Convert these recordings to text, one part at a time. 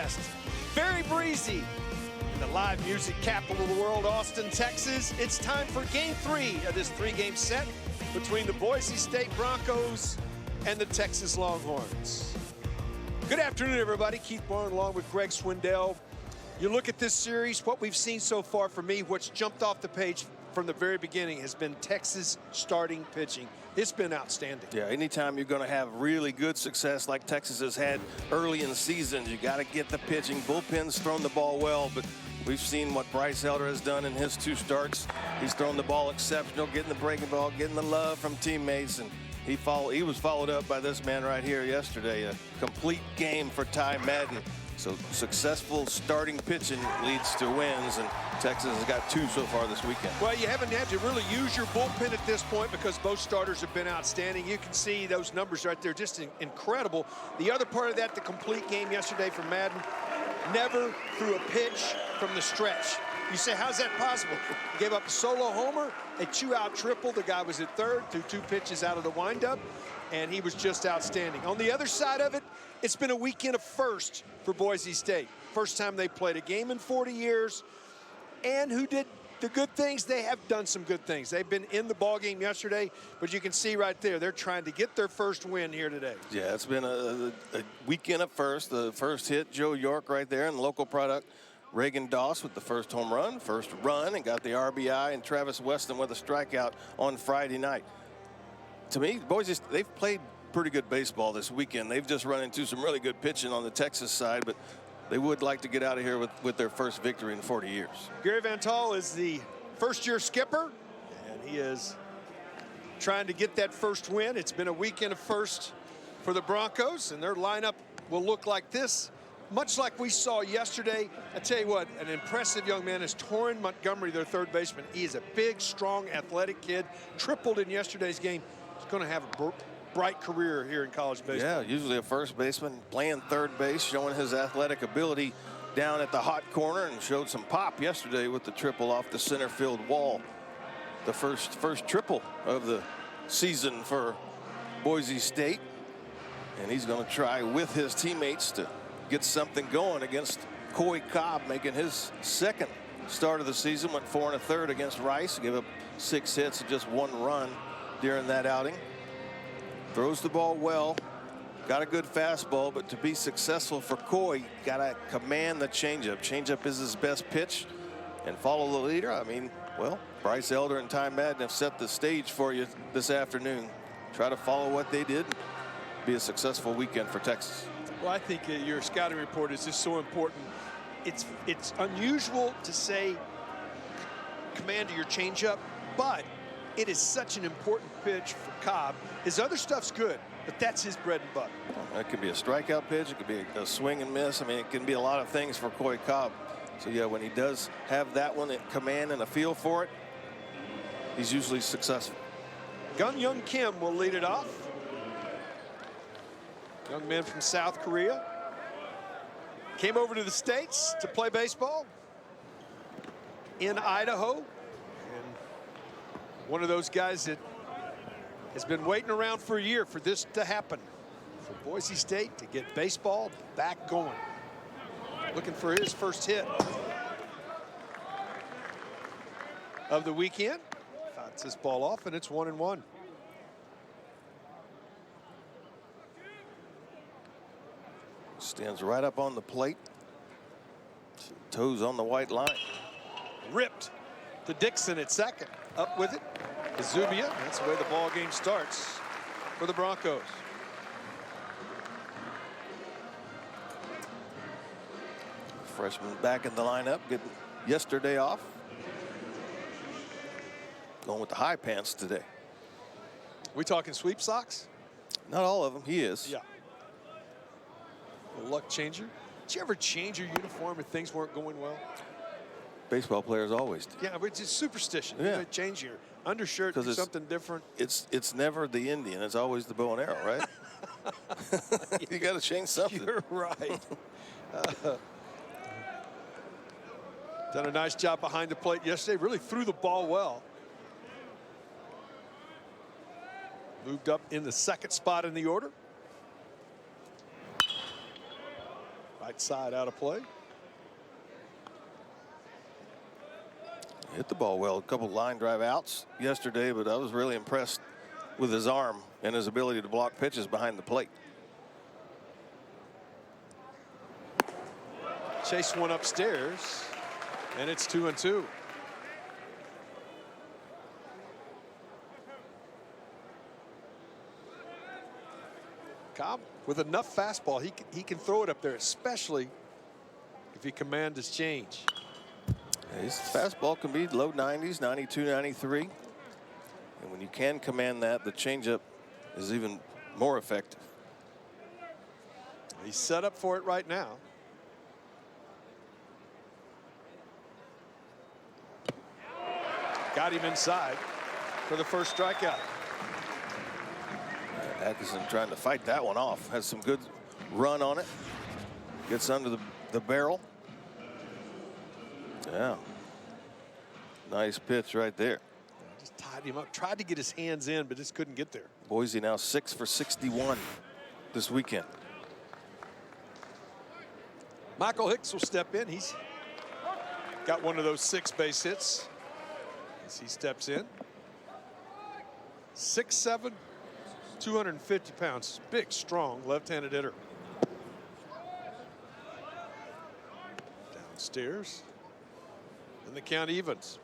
Midwest. Very breezy. In the live music capital of the world, Austin, Texas. It's time for Game 3 of this 3-game set between the Boise State Broncos and the Texas Longhorns. Good afternoon, everybody. Keith Barn along with Greg Swindell. You look at this series, what we've seen so far for me, what's jumped off the page from the very beginning has been Texas starting pitching. It's been outstanding. Yeah, anytime you're going to have really good success like Texas has had early in the season, you got to get the pitching. Bullpen's thrown the ball well, but we've seen what Bryce Elder has done in his 2 starts. He's thrown the ball exceptional, getting the breaking ball, getting the love from teammates, and he was followed up by this man right here yesterday. A complete game for Ty Madden. So successful starting pitching leads to wins, and Texas has got 2 so far this weekend. Well, you haven't had to really use your bullpen at this point because both starters have been outstanding. You can see those numbers right there, just incredible. The other part of that, the complete game yesterday for Madden, never threw a pitch from the stretch. You say, how's that possible? He gave up a solo homer, a 2-out triple. The guy was at third, threw 2 pitches out of the windup, and he was just outstanding. On the other side of it, it's been a weekend of first for Boise State. First time they played a game in 40 years. And who did the good things? They have done some good things. They've been in the ball game yesterday, but you can see right there, they're trying to get their first win here today. Yeah, it's been a weekend of first. The first hit, Joe York right there in the local product. Reagan Doss with the first home run, first run, and got the RBI, and Travis Weston with a strikeout on Friday night. To me, Boise, they've played pretty good baseball this weekend. They've just run into some really good pitching on the Texas side, but they would like to get out of here with their first victory in 40 years. Gary Vantal is the first-year skipper, and he is trying to get that first win. It's been a weekend of first for the Broncos, and their lineup will look like this, much like we saw yesterday. I tell you what, an impressive young man is Torrin Montgomery, their third baseman. He is a big, strong, athletic kid, tripled in yesterday's game. He's going to have a bright career here in college baseball. Yeah, usually a first baseman playing third base, showing his athletic ability down at the hot corner, and showed some pop yesterday with the triple off the center field wall. The first triple of the season for Boise State, and he's going to try with his teammates to get something going against Coy Cobb, making his second start of the season. Went 4 1/3 against Rice, gave up 6 hits and just 1 run during that outing. Throws the ball well, got a good fastball, but to be successful for Coy, got to command the changeup. Changeup is his best pitch, and follow the leader. I mean, well, Bryce Elder and Ty Madden have set the stage for you this afternoon. Try to follow what they did. Be a successful weekend for Texas. Well, I think your scouting report is just so important. It's unusual to say command to your changeup, but it is such an important pitch for Cobb. His other stuff's good, but that's his bread and butter. It could be a strikeout pitch. It could be a swing and miss. I mean, it can be a lot of things for Coy Cobb. So, yeah, when he does have that one at command and a feel for it, he's usually successful. Gun Young Kim will lead it off. Young man from South Korea. Came over to the States to play baseball in Idaho. And one of those guys that has been waiting around for a year for this to happen. For Boise State to get baseball back going. Looking for his first hit of the weekend. Fouts this ball off, and it's 1-1. Stands right up on the plate. Toes on the white line. Ripped to Dixon at second. Up with it to Zubia. That's the way the ball game starts for the Broncos. Freshman back in the lineup, getting yesterday off. Going with the high pants today. We talking sweep socks? Not all of them. He is. Yeah. A luck changer. Did you ever change your uniform if things weren't going well? Baseball players always do. Yeah, it's just superstition. Yeah. You change your undershirt to something different. It's never the Indian. It's always the bow and arrow, right? You got to change something. You're right. Done a nice job behind the plate yesterday. Really threw the ball well. Moved up in the second spot in the order. Right side out of play. Hit the ball well. A couple line drive outs yesterday, but I was really impressed with his arm and his ability to block pitches behind the plate. Chase one upstairs, and it's 2-2. Cobb with enough fastball, he can throw it up there, especially if he commands his change. His fastball can be low 90s, 92, 93. And when you can command that, the changeup is even more effective. He's set up for it right now. Got him inside for the first strikeout. Atkinson trying to fight that one off. Has some good run on it. Gets under the barrel. Yeah. Nice pitch right there. Just tied him up. Tried to get his hands in, but just couldn't get there. Boise now 6 for 61 this weekend. Michael Hicks will step in. He's got one of those 6 base hits as he steps in. 6'7", 250 pounds. Big, strong, left-handed hitter. Downstairs. And the count evens.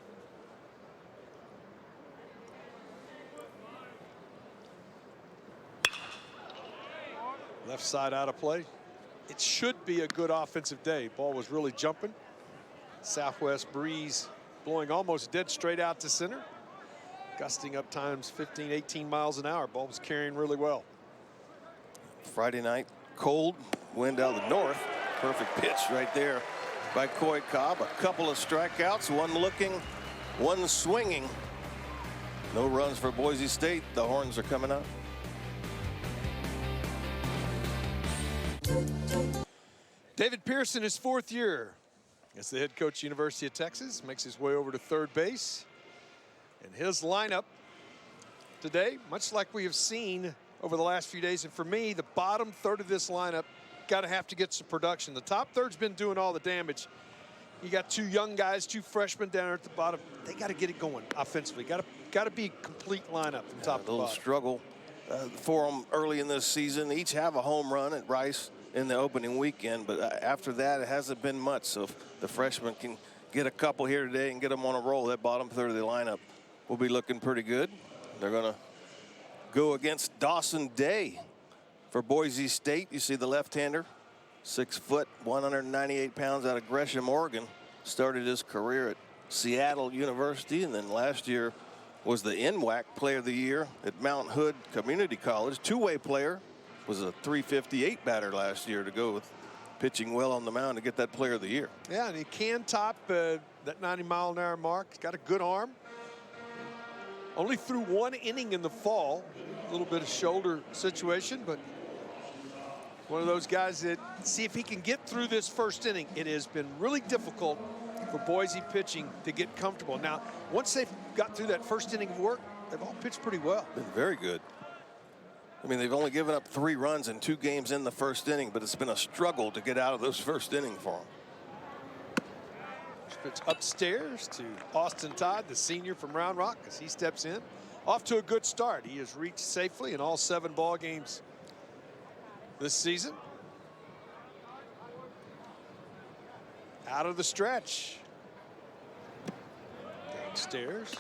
Left side out of play. It should be a good offensive day. Ball was really jumping. Southwest breeze blowing almost dead straight out to center. Gusting up times 15, 18 miles an hour. Ball was carrying really well. Friday night, cold, wind out of the north. Perfect pitch right there by Coy Cobb. A couple of strikeouts, one looking, one swinging. No runs for Boise State. The horns are coming up. David Pearson, his 4th year as the head coach, University of Texas, makes his way over to third base. And his lineup today, much like we have seen over the last few days, and for me, the bottom third of this lineup got to have to get some production. The top third's been doing all the damage. You got 2 young guys, 2 freshmen down there at the bottom. They got to get it going offensively. Got to be a complete lineup from top to bottom. A little struggle for them early in this season. They each have a home run at Rice in the opening weekend, but after that, it hasn't been much. So if the freshmen can get a couple here today and get them on a roll, that bottom third of the lineup will be looking pretty good. They're going to go against Dawson Day for Boise State. You see the left-hander, 6 foot, 198 pounds, out of Gresham, Oregon. Started his career at Seattle University, and then last year was the NWAC Player of the Year at Mount Hood Community College. Two-way player, was a .358 batter last year to go with pitching well on the mound to get that Player of the Year. Yeah, and he can top that 90-mile-an-hour mark. He's got a good arm. Only threw 1 inning in the fall. A little bit of shoulder situation, but one of those guys that, see if he can get through this first inning. It has been really difficult for Boise pitching to get comfortable. Now, once they've got through that first inning of work, they've all pitched pretty well. Been very good. I mean, they've only given up 3 runs in 2 games in the first inning, but it's been a struggle to get out of those first inning for them. Pitch upstairs to Austin Todd, the senior from Round Rock, as he steps in. Off to a good start. He has reached safely in all 7 ball games this season. Out of the stretch. Downstairs.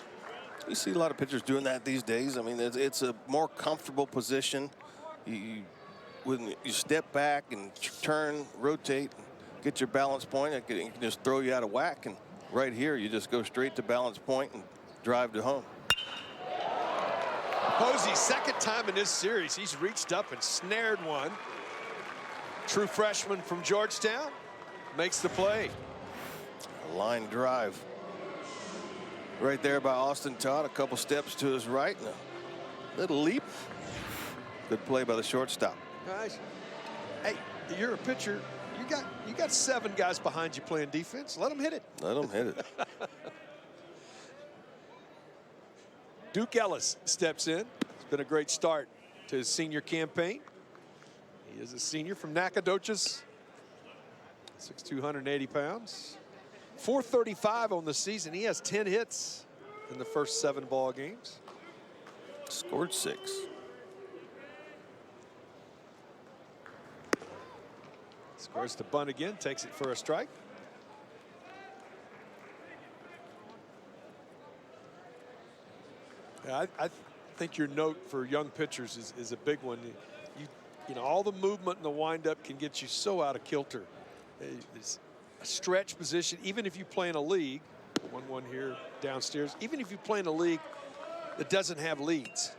You see a lot of pitchers doing that these days. I mean, it's a more comfortable position. When you step back and turn, rotate, get your balance point, it can just throw you out of whack. And right here, you just go straight to balance point and drive to home. Posey, second time in this series, he's reached up and snared one. True freshman from Georgetown makes the play. A line drive. Right there by Austin Todd, a couple steps to his right and a little leap. Good play by the shortstop. Guys, hey, you're a pitcher. You got 7 guys behind you playing defense. Let them hit it. Let them hit it. Duke Ellis steps in. It's been a great start to his senior campaign. He is a senior from Nacogdoches 6'2", 180 pounds. 435 on the season. He has 10 hits in the first 7 ball games. Scored 6. Scores the bunt again, takes it for a strike. Yeah, I think your note for young pitchers is a big one. You know, all the movement and the windup can get you so out of kilter. It's a stretch position, even if you play in a league, 1-1 here downstairs, even if you play in a league that doesn't have leads,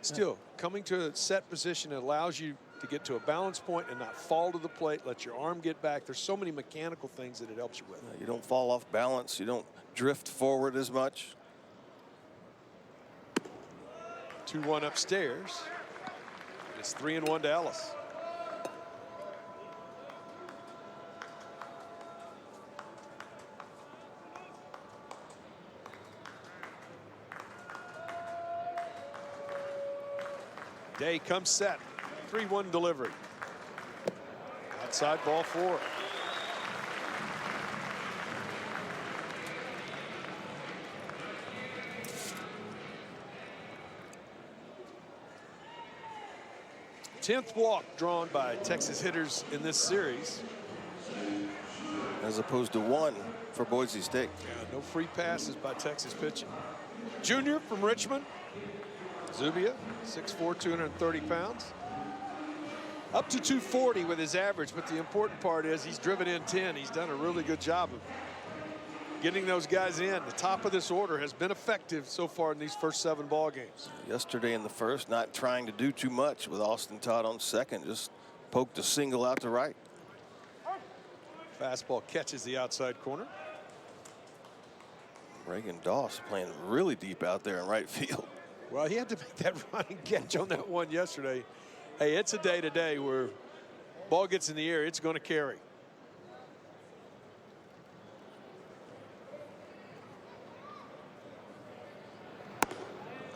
still coming to a set position that allows you to get to a balance point and not fall to the plate, let your arm get back. There's so many mechanical things that it helps you with. You don't fall off balance. You don't drift forward as much. 2-1 upstairs. It's 3-1 to Ellis. Day comes set. 3-1 delivery. Outside ball 4. Tenth walk drawn by Texas hitters in this series. As opposed to 1 for Boise State. Yeah, no free passes by Texas pitching. Junior from Richmond. Zubia, 6'4", 230 pounds. Up to 240 with his average, but the important part is he's driven in 10. He's done a really good job of getting those guys in. The top of this order has been effective so far in these first 7 ball games. Yesterday in the first, not trying to do too much with Austin Todd on second, just poked a single out to right. Fastball catches the outside corner. Reagan Doss playing really deep out there in right field. Well, he had to make that running catch on that one yesterday. Hey, it's a day today where ball gets in the air, it's going to carry.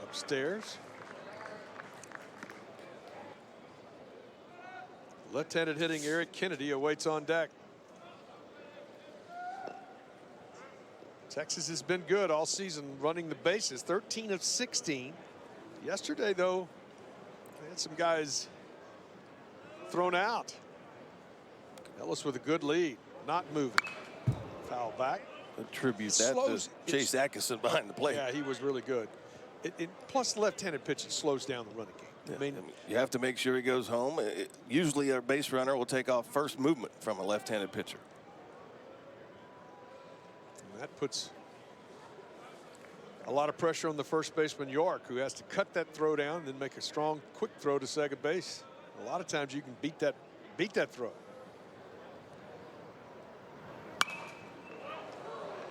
Upstairs. Left-handed hitting Eric Kennedy awaits on deck. Texas has been good all season running the bases, 13 of 16. Yesterday, though, they had some guys thrown out. Ellis with a good lead, not moving. Foul back. Attribute that to Chase Atkinson behind the plate. Yeah, he was really good. Plus, left-handed pitching slows down the running game. Yeah, I mean, you have to make sure he goes home. Usually, a base runner will take off first movement from a left-handed pitcher. And that puts a lot of pressure on the first baseman York, who has to cut that throw down and then make a strong, quick throw to second base. A lot of times you can beat that throw.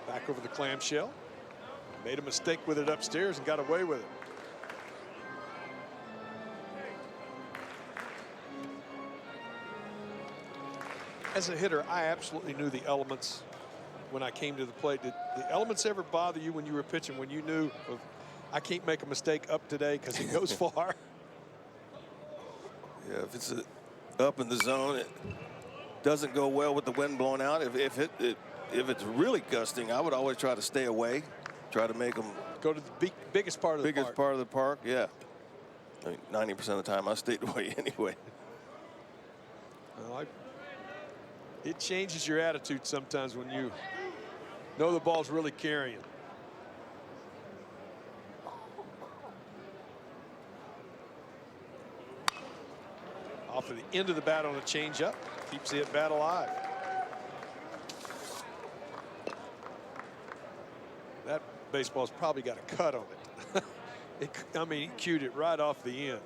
Back over the clamshell. Made a mistake with it upstairs and got away with it. As a hitter, I absolutely knew the elements when I came to the plate. Did the elements ever bother you when you were pitching, when you knew I can't make a mistake up today because it goes far? Yeah, if it's up in the zone, it doesn't go well with the wind blowing out. If it's really gusting, I would always try to stay away, try to make them go to the biggest part of the park. Biggest part of the park, yeah. I mean, 90% of the time I stayed away anyway. Well, it changes your attitude sometimes when you know the ball's really carrying. Off of the end of the bat on a changeup, keeps the at bat alive. That baseball's probably got a cut on it. I mean, he cued it right off the end.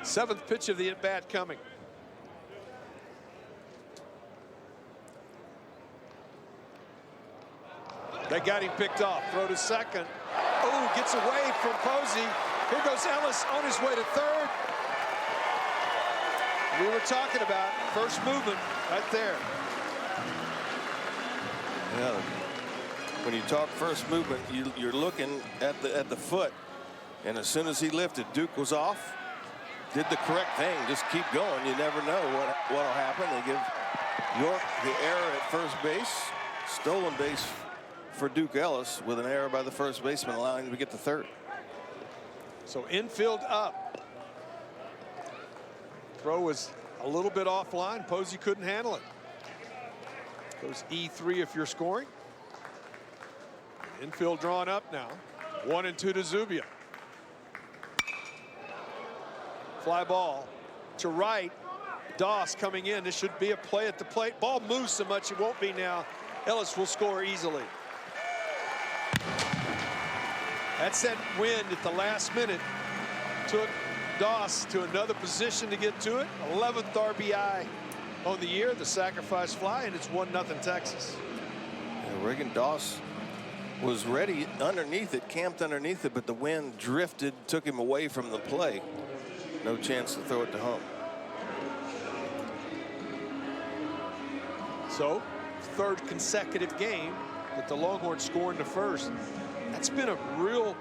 Seventh pitch of the at bat coming. They got him picked off. Throw to second. Oh, gets away from Boise. Here goes Ellis on his way to third. We were talking about first movement right there. Yeah. When you talk first movement, you're looking at the foot, and as soon as he lifted, Duke was off. did the correct thing. Just keep going. You never know what'll happen. They give York the error at first base. Stolen base for Duke Ellis with an error by the first baseman, allowing him to get the third. So infield up. Throw was a little bit offline. Posey couldn't handle it. Goes E3 if you're scoring. Infield drawn up now. 1-2 to Zubia. Fly ball to right. Doss coming in. This should be a play at the plate. Ball moves so much it won't be now. Ellis will score easily. That's that wind at the last minute. Took Doss to another position to get to it. 11th RBI on the year, the sacrifice fly, and it's 1-0 Texas. Yeah, Reagan Doss was ready underneath it, camped underneath it, but the wind drifted, took him away from the play. No chance to throw it to home. So, third consecutive game that the Longhorns score in the first. That's been a real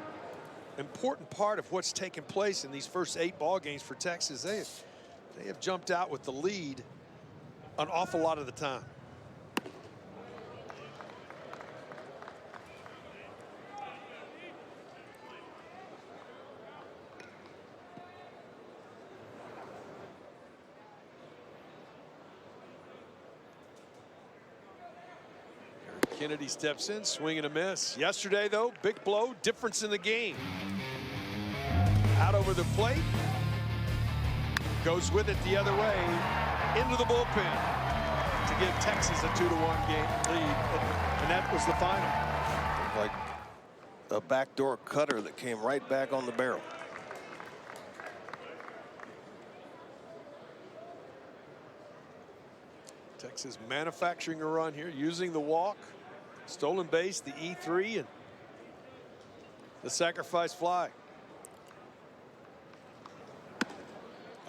important part of what's taken place in these first 8 ball games for Texas. They have jumped out with the lead an awful lot of the time. Kennedy steps in, swing and a miss. Yesterday, though, big blow, difference in the game. Out over the plate. Goes with it the other way. Into the bullpen to give Texas a 2-1 game lead. And that was the final. Like a backdoor cutter that came right back on the barrel. Texas manufacturing a run here, using the walk. Stolen base, the E3, and the sacrifice fly.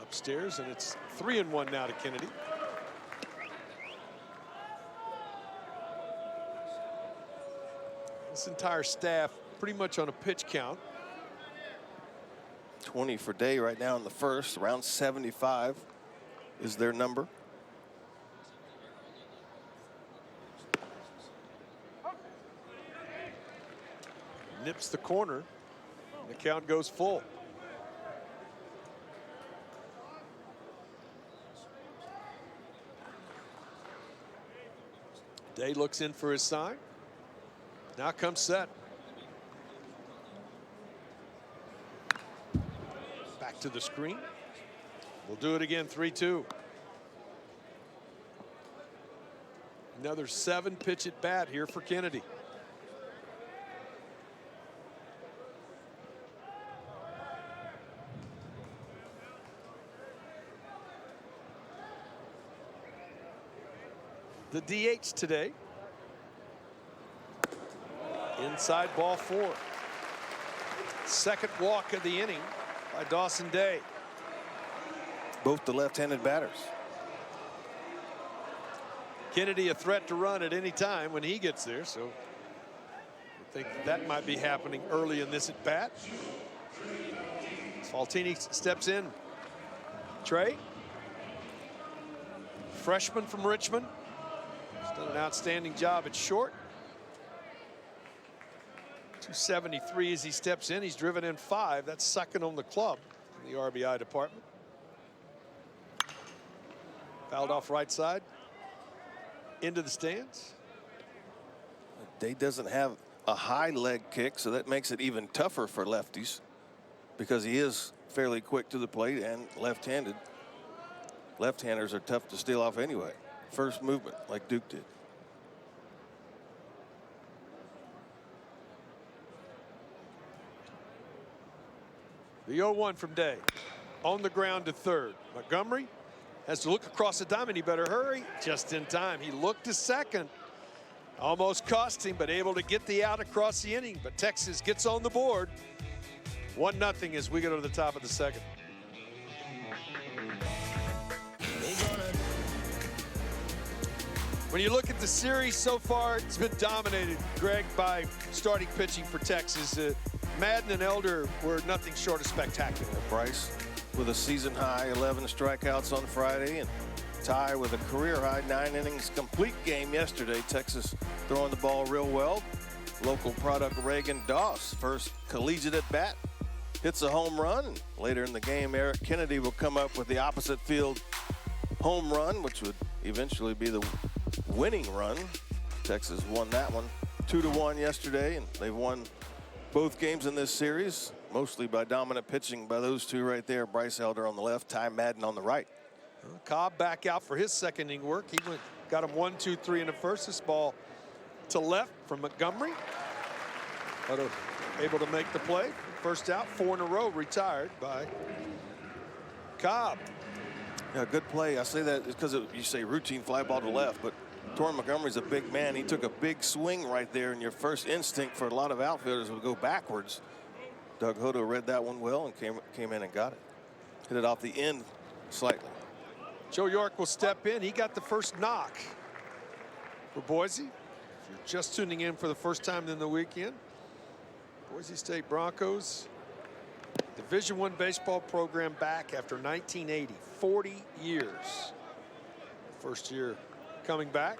Upstairs, and it's 3-1 now to Kennedy. This entire staff pretty much on a pitch count. 20 for Day right now in the first. Around 75 is their number. Nips the corner. The count goes full. Day looks in for his sign. Now comes set. Back to the screen. We'll do it again, 3-2. Another 7-pitch at bat here for Kennedy. The DH today. Inside ball 4. Second walk of the inning by Dawson Day. Both the left-handed batters. Kennedy a threat to run at any time when he gets there, so I think that might be happening early in this at bat. Faltini steps in. Trey, freshman from Richmond. He's done an outstanding job at short. 273 as he steps in. He's driven in 5. That's second on the club in the RBI department. Fouled off right side. Into the stands. Day doesn't have a high leg kick, so that makes it even tougher for lefties because he is fairly quick to the plate and left-handed. Left-handers are tough to steal off anyway. First movement like Duke did. The 0-1 from Day. On the ground to third. Montgomery has to look across the diamond. He better hurry. Just in time. He looked to second. Almost cost him, but able to get the out across the inning. But Texas gets on the board. 1-0 as we go to the top of the second. When you look at the series so far, it's been dominated, Greg, by starting pitching for Texas. Madden and Elder were nothing short of spectacular. Bryce with a season high 11 strikeouts on Friday and tie with a career high 9 innings complete game yesterday. Texas throwing the ball real well. Local product Reagan Doss, first collegiate at bat, hits a home run. Later in the game, Eric Kennedy will come up with the opposite field home run, which would eventually be the winning run. Texas won that one 2-1 yesterday, and they've won both games in this series, mostly by dominant pitching by those two right there. Bryce Elder on the left, Ty Madden on the right. Cobb back out for his second inning work. He got him 1, 2, 3 in the first. This ball to left from Montgomery. But able to make the play. First out, 4 in a row, retired by Cobb. Yeah, good play. I say that because you say routine fly ball to left, but Torrin Montgomery's a big man. He took a big swing right there, and your first instinct for a lot of outfielders would go backwards. Doug Hodo read that one well and came in and got it. Hit it off the end slightly. Joe York will step in. He got the first knock for Boise. If you're just tuning in for the first time in the weekend, Boise State Broncos, Division I baseball program back after 1980, 40 years. First year coming back.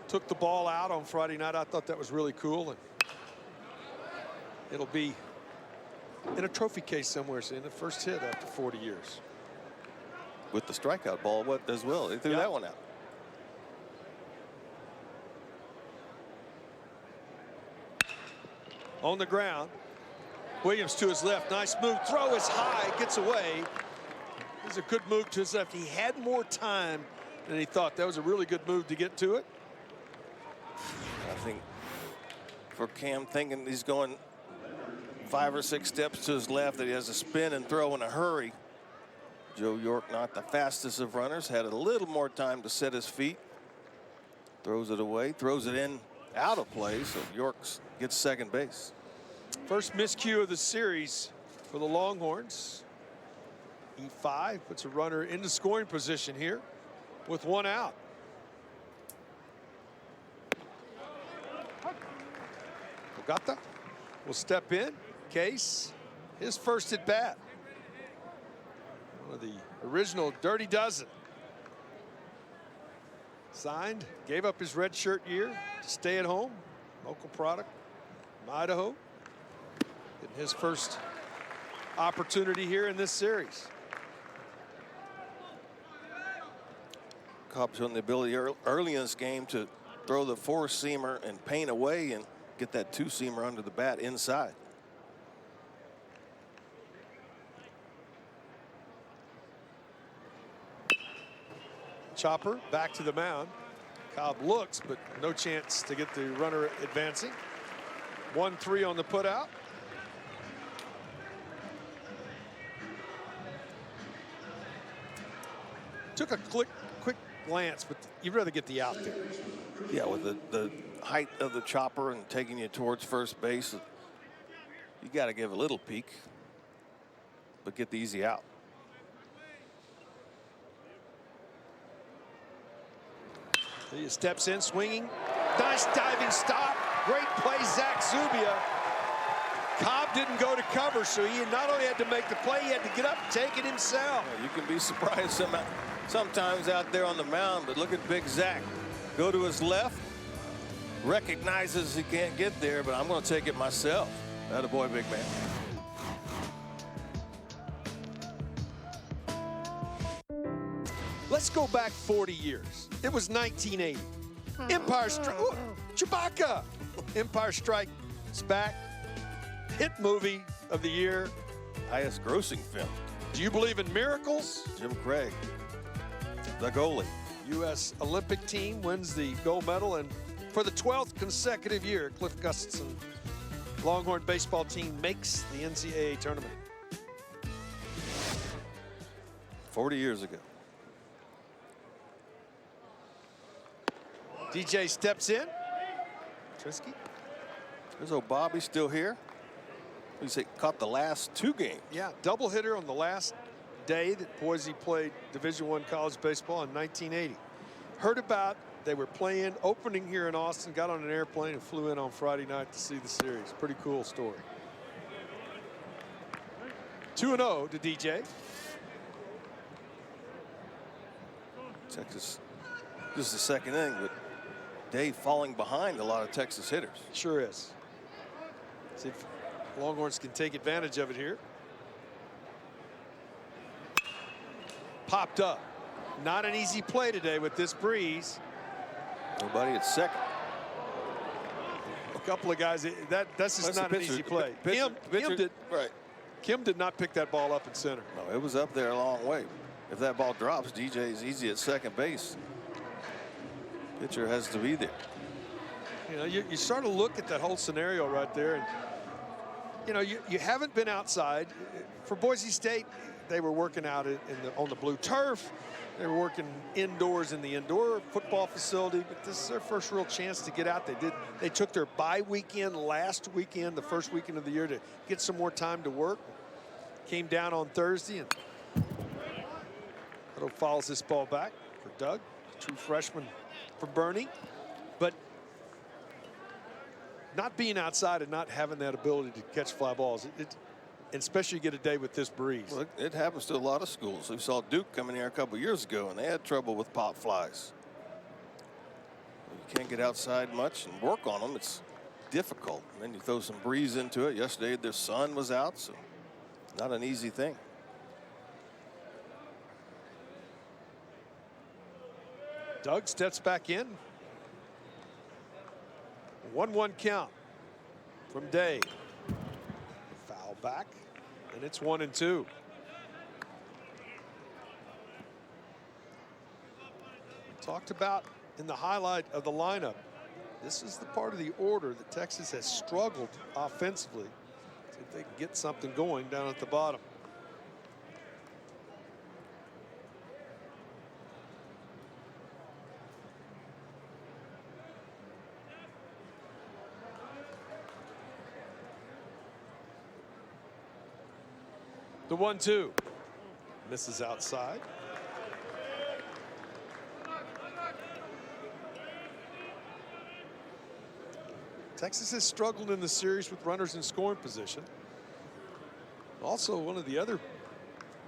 Took the ball out on Friday night. I thought that was really cool, and it'll be in a trophy case somewhere in the first hit after 40 years. With the strikeout ball, what as well? They threw that one out. On the ground, Williams to his left. Nice move. Throw is high. Gets away. This is a good move to his left. He had more time than he thought. That was a really good move to get to it. I think for Cam, thinking he's going 5 or 6 steps to his left, that he has to spin and throw in a hurry. Joe York, not the fastest of runners, had a little more time to set his feet. Throws it away, throws it in out of play, so York gets second base. First miscue of the series for the Longhorns. E5 puts a runner into scoring position here with 1 out. Ogata will step in. Case, his first at bat. One of the original Dirty Dozen. Signed, gave up his redshirt year to stay at home. Local product from Idaho. Getting his first opportunity here in this series. Cobb showing the ability early in this game to throw the 4-seamer and paint away and get that 2-seamer under the bat inside. Chopper back to the mound. Cobb looks, but no chance to get the runner advancing. 1-3 on the putout. Took a quick glance, but you'd rather get the out there. Yeah, with the height of the chopper and taking you towards first base, you got to give a little peek, but get the easy out. He steps in, swinging. Nice diving stop. Great play, Zach Zubia. Cobb didn't go to cover, so he not only had to make the play, he had to get up and take it himself. Yeah, you can be surprised sometimes out there on the mound, but look at Big Zach. Go to his left, recognizes he can't get there, but I'm going to take it myself. Attaboy, big man. Let's go back 40 years. It was 1980. Empire Strike. Chewbacca. Empire Strikes Back. Hit movie of the year. Highest grossing film. Do you believe in miracles? Jim Craig, the goalie. U.S. Olympic team wins the gold medal, and for the 12th consecutive year, Cliff Gustafson Longhorn baseball team makes the NCAA tournament. 40 years ago. DJ steps in. Trisky. There's old Bobby still here. He's caught the last 2 games. Yeah, double hitter on the last day that Boise played Division I college baseball in 1980. Heard about, they were playing, opening here in Austin, got on an airplane and flew in on Friday night to see the series. Pretty cool story. 2-0 to DJ. Texas, this is the second inning, but Dave falling behind a lot of Texas hitters. Sure is. See if Longhorns can take advantage of it here. Popped up. Not an easy play today with this breeze. Nobody at second. A couple of guys. That's just not an easy play. Kim did. Right. Kim did not pick that ball up in center. No, it was up there a long way. If that ball drops, DJ is easy at second base. Pitcher has to be there. You know, you sort of look at that whole scenario right there, and you know, you haven't been outside. For Boise State, they were working out on the blue turf. They were working indoors in the indoor football facility, but this is their first real chance to get out. They took their bye weekend last weekend, the first weekend of the year, to get some more time to work. Came down on Thursday, and Otto fouls this ball back for Doug, true freshman for Bernie. But not being outside and not having that ability to catch fly balls, and especially get a day with this breeze. Well, it happens to a lot of schools. We saw Duke come in here a couple years ago, and they had trouble with pop flies. You can't get outside much and work on them. It's difficult. And then you throw some breeze into it. Yesterday, their sun was out, so not an easy thing. Doug steps back in. 1-1 count from Day. Foul back, and it's 1-2. Talked about in the highlight of the lineup, this is the part of the order that Texas has struggled offensively. See if they can get something going down at the bottom. The 1-2 misses outside. Texas has struggled in the series with runners in scoring position. Also, one of the other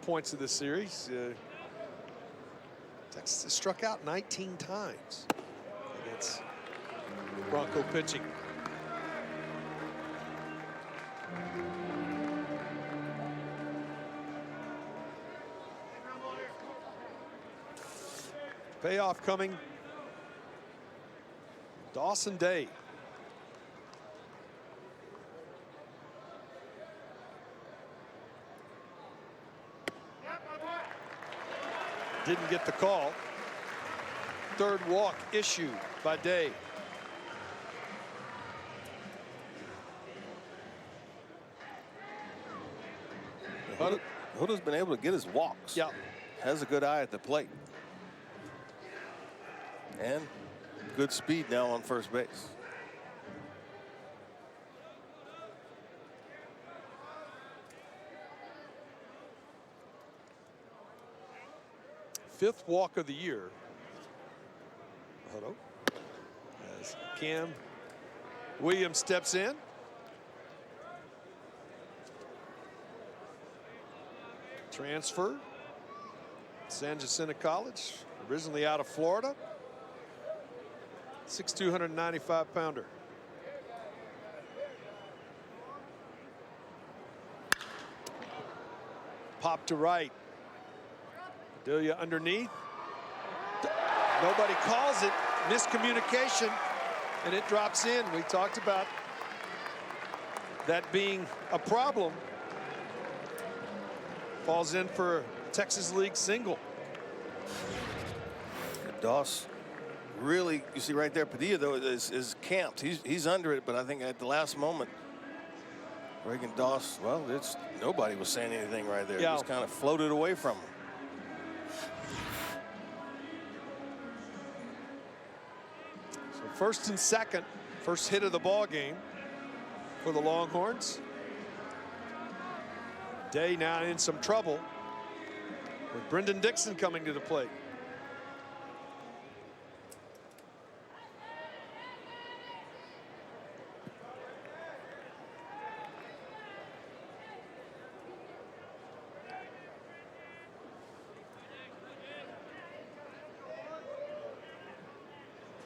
points of this series, Texas has struck out 19 times against Bronco pitching. Payoff coming. Dawson Day. Didn't get the call. Third walk issued by Day. Huda's been able to get his walks. Yeah. Has a good eye at the plate. And good speed now on first base. Fifth walk of the year. Hello. As Cam Williams steps in. Transfer. San Jacinto College, originally out of Florida. 6'2", 195-pounder. Pop to right. Delia underneath. Nobody calls it. Miscommunication, and it drops in. We talked about that being a problem. Falls in for a Texas League single. Doss really, you see right there, Padilla though is camped. He's under it, but I think at the last moment, Reagan Doss, well, nobody was saying anything right there. Yeah. Just kind of floated away from him. So first and second, first hit of the ball game for the Longhorns. Day now in some trouble with Brendan Dixon coming to the plate.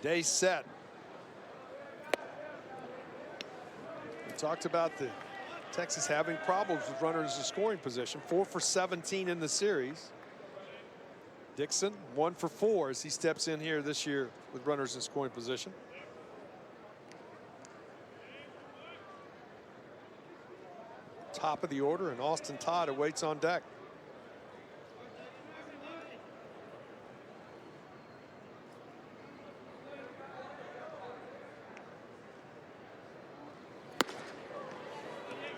Day set. We talked about the Texas having problems with runners in scoring position. 4 for 17 in the series. Dixon 1 for 4 as he steps in here this year with runners in scoring position. Top of the order, and Austin Todd awaits on deck.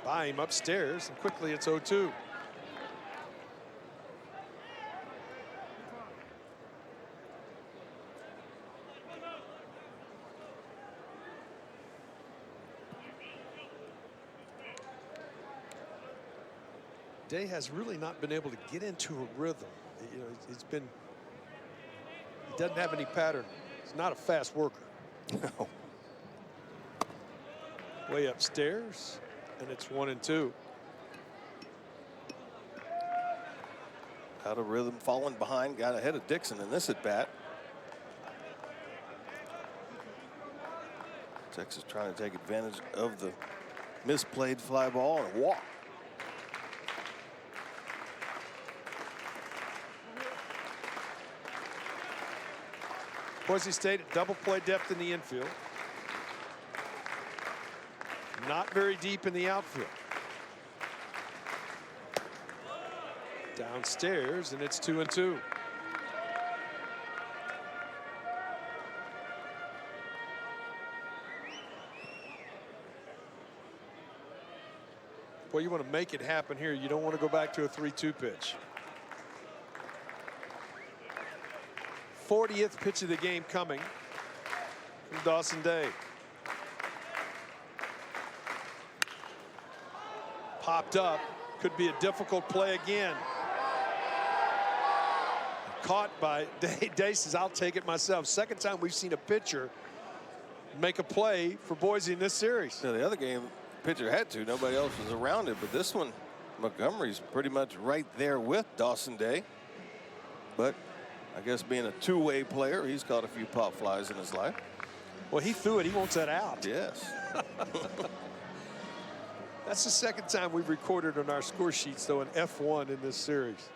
By him upstairs, and quickly it's 0-2. Day has really not been able to get into a rhythm. You know, he doesn't have any pattern. He's not a fast worker. No. Way upstairs, and it's 1-2. Out of rhythm, falling behind, got ahead of Dixon in this at bat. Texas trying to take advantage of the misplayed fly ball and walk. Boise State at double play depth in the infield. Not very deep in the outfield. Downstairs, and it's 2-2. Boy, you want to make it happen here. You don't want to go back to a 3-2 pitch. 40th pitch of the game coming from Dawson Day. Popped up. Could be a difficult play again. Caught by Day. Day says, I'll take it myself. Second time we've seen a pitcher make a play for Boise in this series. Now, the other game, pitcher had to. Nobody else was around it. But this one, Montgomery's pretty much right there with Dawson Day. But I guess being a two-way player, he's caught a few pop flies in his life. Well, he threw it. He wants that out. Yes. That's the second time we've recorded on our score sheets, though, an F1 in this series.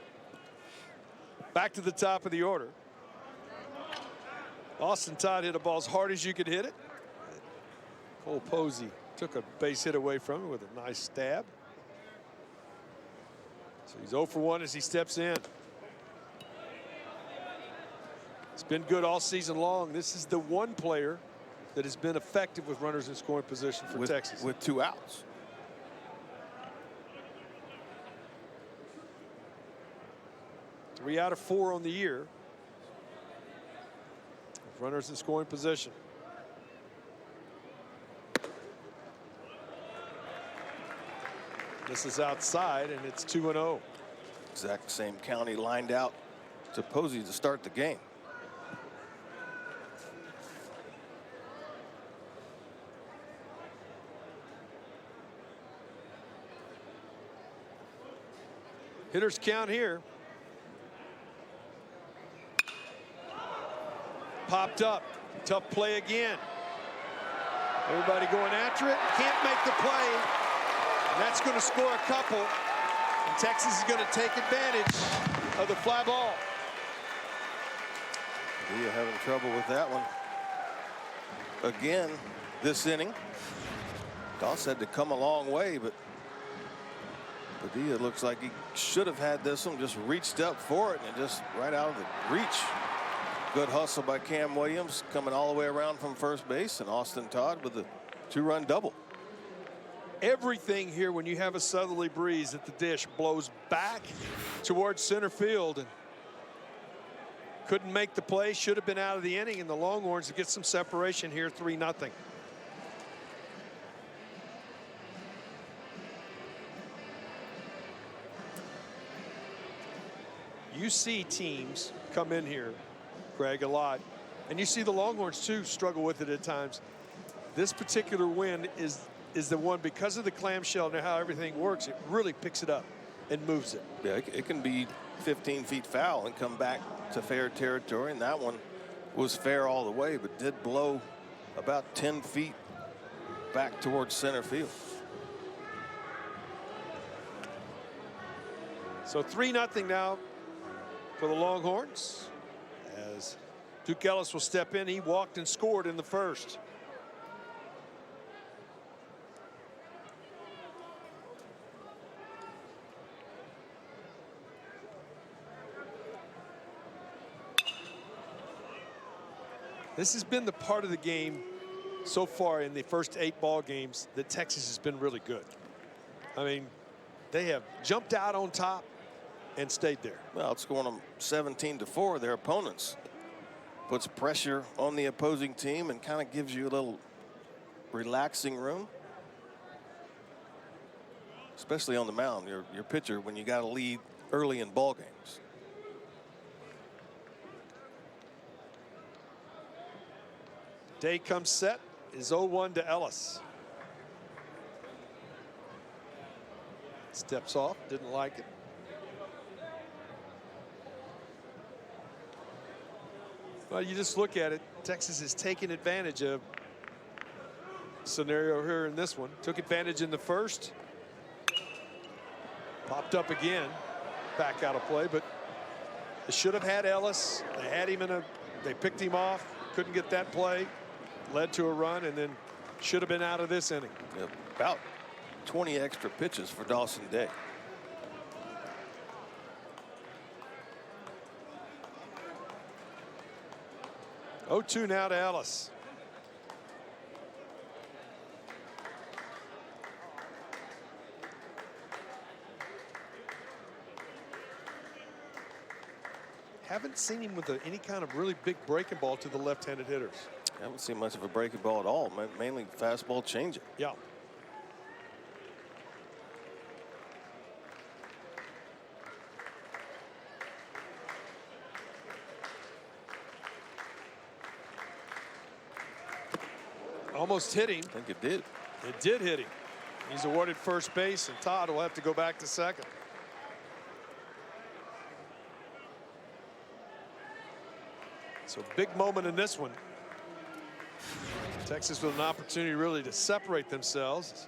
Back to the top of the order. Austin Todd hit a ball as hard as you could hit it. Cole Posey took a base hit away from him with a nice stab. So he's 0 for 1 as he steps in. It's been good all season long. This is the one player that has been effective with runners in scoring position for Texas. With 2 outs. Three out of 4 on the year. Runners in scoring position. This is outside, and it's 2-0. Exact same county lined out to Posey to start the game. Hitters count here. Popped up. Tough play again. Everybody going after it. Can't make the play. And that's going to score a couple. And Texas is going to take advantage of the fly ball. Padilla having trouble with that one. Again, this inning. Doss had to come a long way, but Padilla looks like he should have had this one, just reached up for it and just right out of the reach. Good hustle by Cam Williams coming all the way around from first base, and Austin Todd with a 2-run double. Everything here when you have a southerly breeze at the dish blows back towards center field, and couldn't make the play, should have been out of the inning, and the Longhorns get some separation here, 3-0. You see teams come in here, Greg, a lot, and you see the Longhorns too struggle with it at times. This particular win is the one, because of the clamshell and how everything works, it really picks it up and moves it. Yeah, it can be 15 feet foul and come back to fair territory, and that one was fair all the way, but did blow about 10 feet back towards center field. So 3-0 now for the Longhorns, as Duke Ellis will step in. He walked and scored in the first. This has been the part of the game so far in the first 8 ball games that Texas has been really good. I mean, they have jumped out on top and stayed there. Well, outscoring them 17-4, their opponents. Puts pressure on the opposing team and kind of gives you a little relaxing room. Especially on the mound, your pitcher, when you got to lead early in ball games. Day comes set, is 0-1 to Ellis. Steps off, didn't like it. Well, you just look at it. Texas is taking advantage of scenario here in this one. Took advantage in the first. Popped up again. Back out of play, but they should have had Ellis. They had him they picked him off. Couldn't get that play. Led to a run, and then should have been out of this inning. Yep. About 20 extra pitches for Dawson Day. Oh, 2 now to Ellis. Haven't seen him with any kind of really big breaking ball to the left-handed hitters. Haven't seen much of a breaking ball at all. Mainly fastball changeup. Yeah. Almost hit him. I think it did. It did hit him. He's awarded first base, and Todd will have to go back to second. So big moment in this one. Texas with an opportunity really to separate themselves.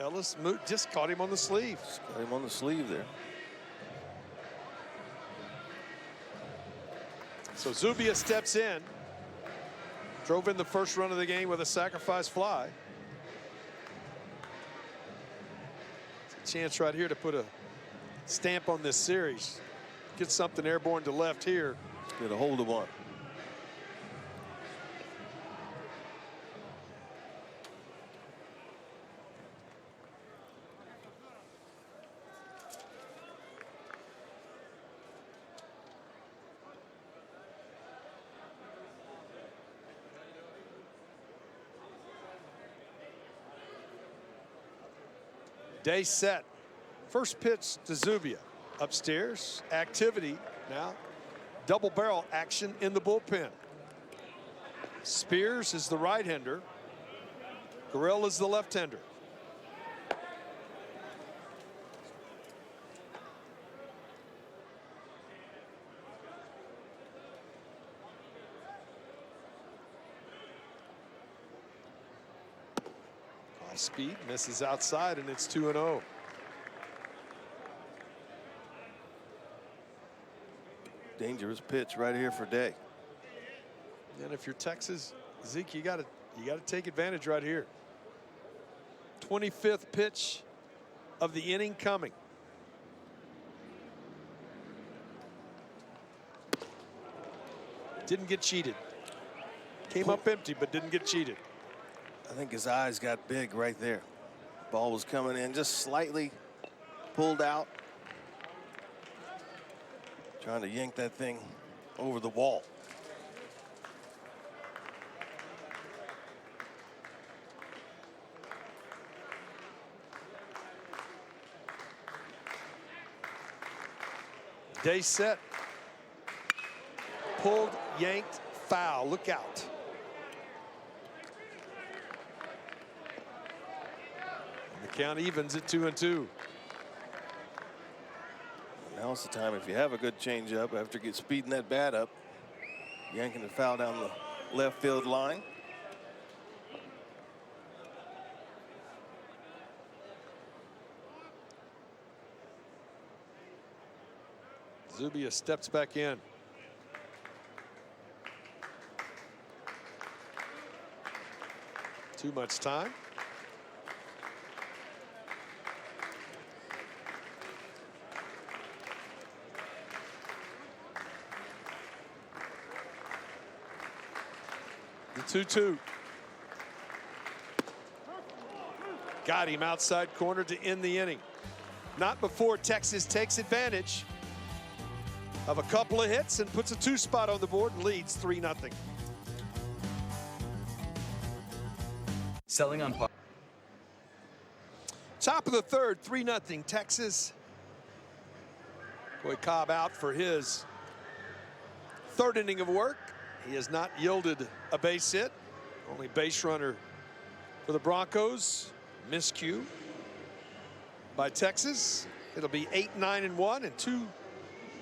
Ellis just caught him on the sleeve. Just got him on the sleeve there. So Zubia steps in. Drove in the first run of the game with a sacrifice fly. It's a chance right here to put a stamp on this series. Get something airborne to left here. Get a hold of one. Day set. First pitch to Zubia. Upstairs, activity now. Double barrel action in the bullpen. Spears is the right-hander. Gurriel is the left-hander. Speed misses outside, and it's 2-0. Dangerous pitch right here for Day. And if you're Texas, Zeke, you got to take advantage right here. 25th pitch of the inning coming. Didn't get cheated. Came up empty, but didn't get cheated. I think his eyes got big right there. Ball was coming in just slightly pulled out. Trying to yank that thing over the wall. Day set. Pulled, yanked, foul. Look out. Count evens at 2-2. Now's the time, if you have a good changeup after speeding that bat up, yanking the foul down the left field line. Zubia steps back in. Too much time. The 2-2. Got him outside corner to end the inning. Not before Texas takes advantage of a couple of hits and puts a 2 spot on the board and leads 3-0. Selling on par. Top of the third, 3-0 Texas. Boy, Cobb out for his third inning of work. He has not yielded a base hit. Only base runner for the Broncos. Miscue by Texas. It'll be 8-9-1, and 2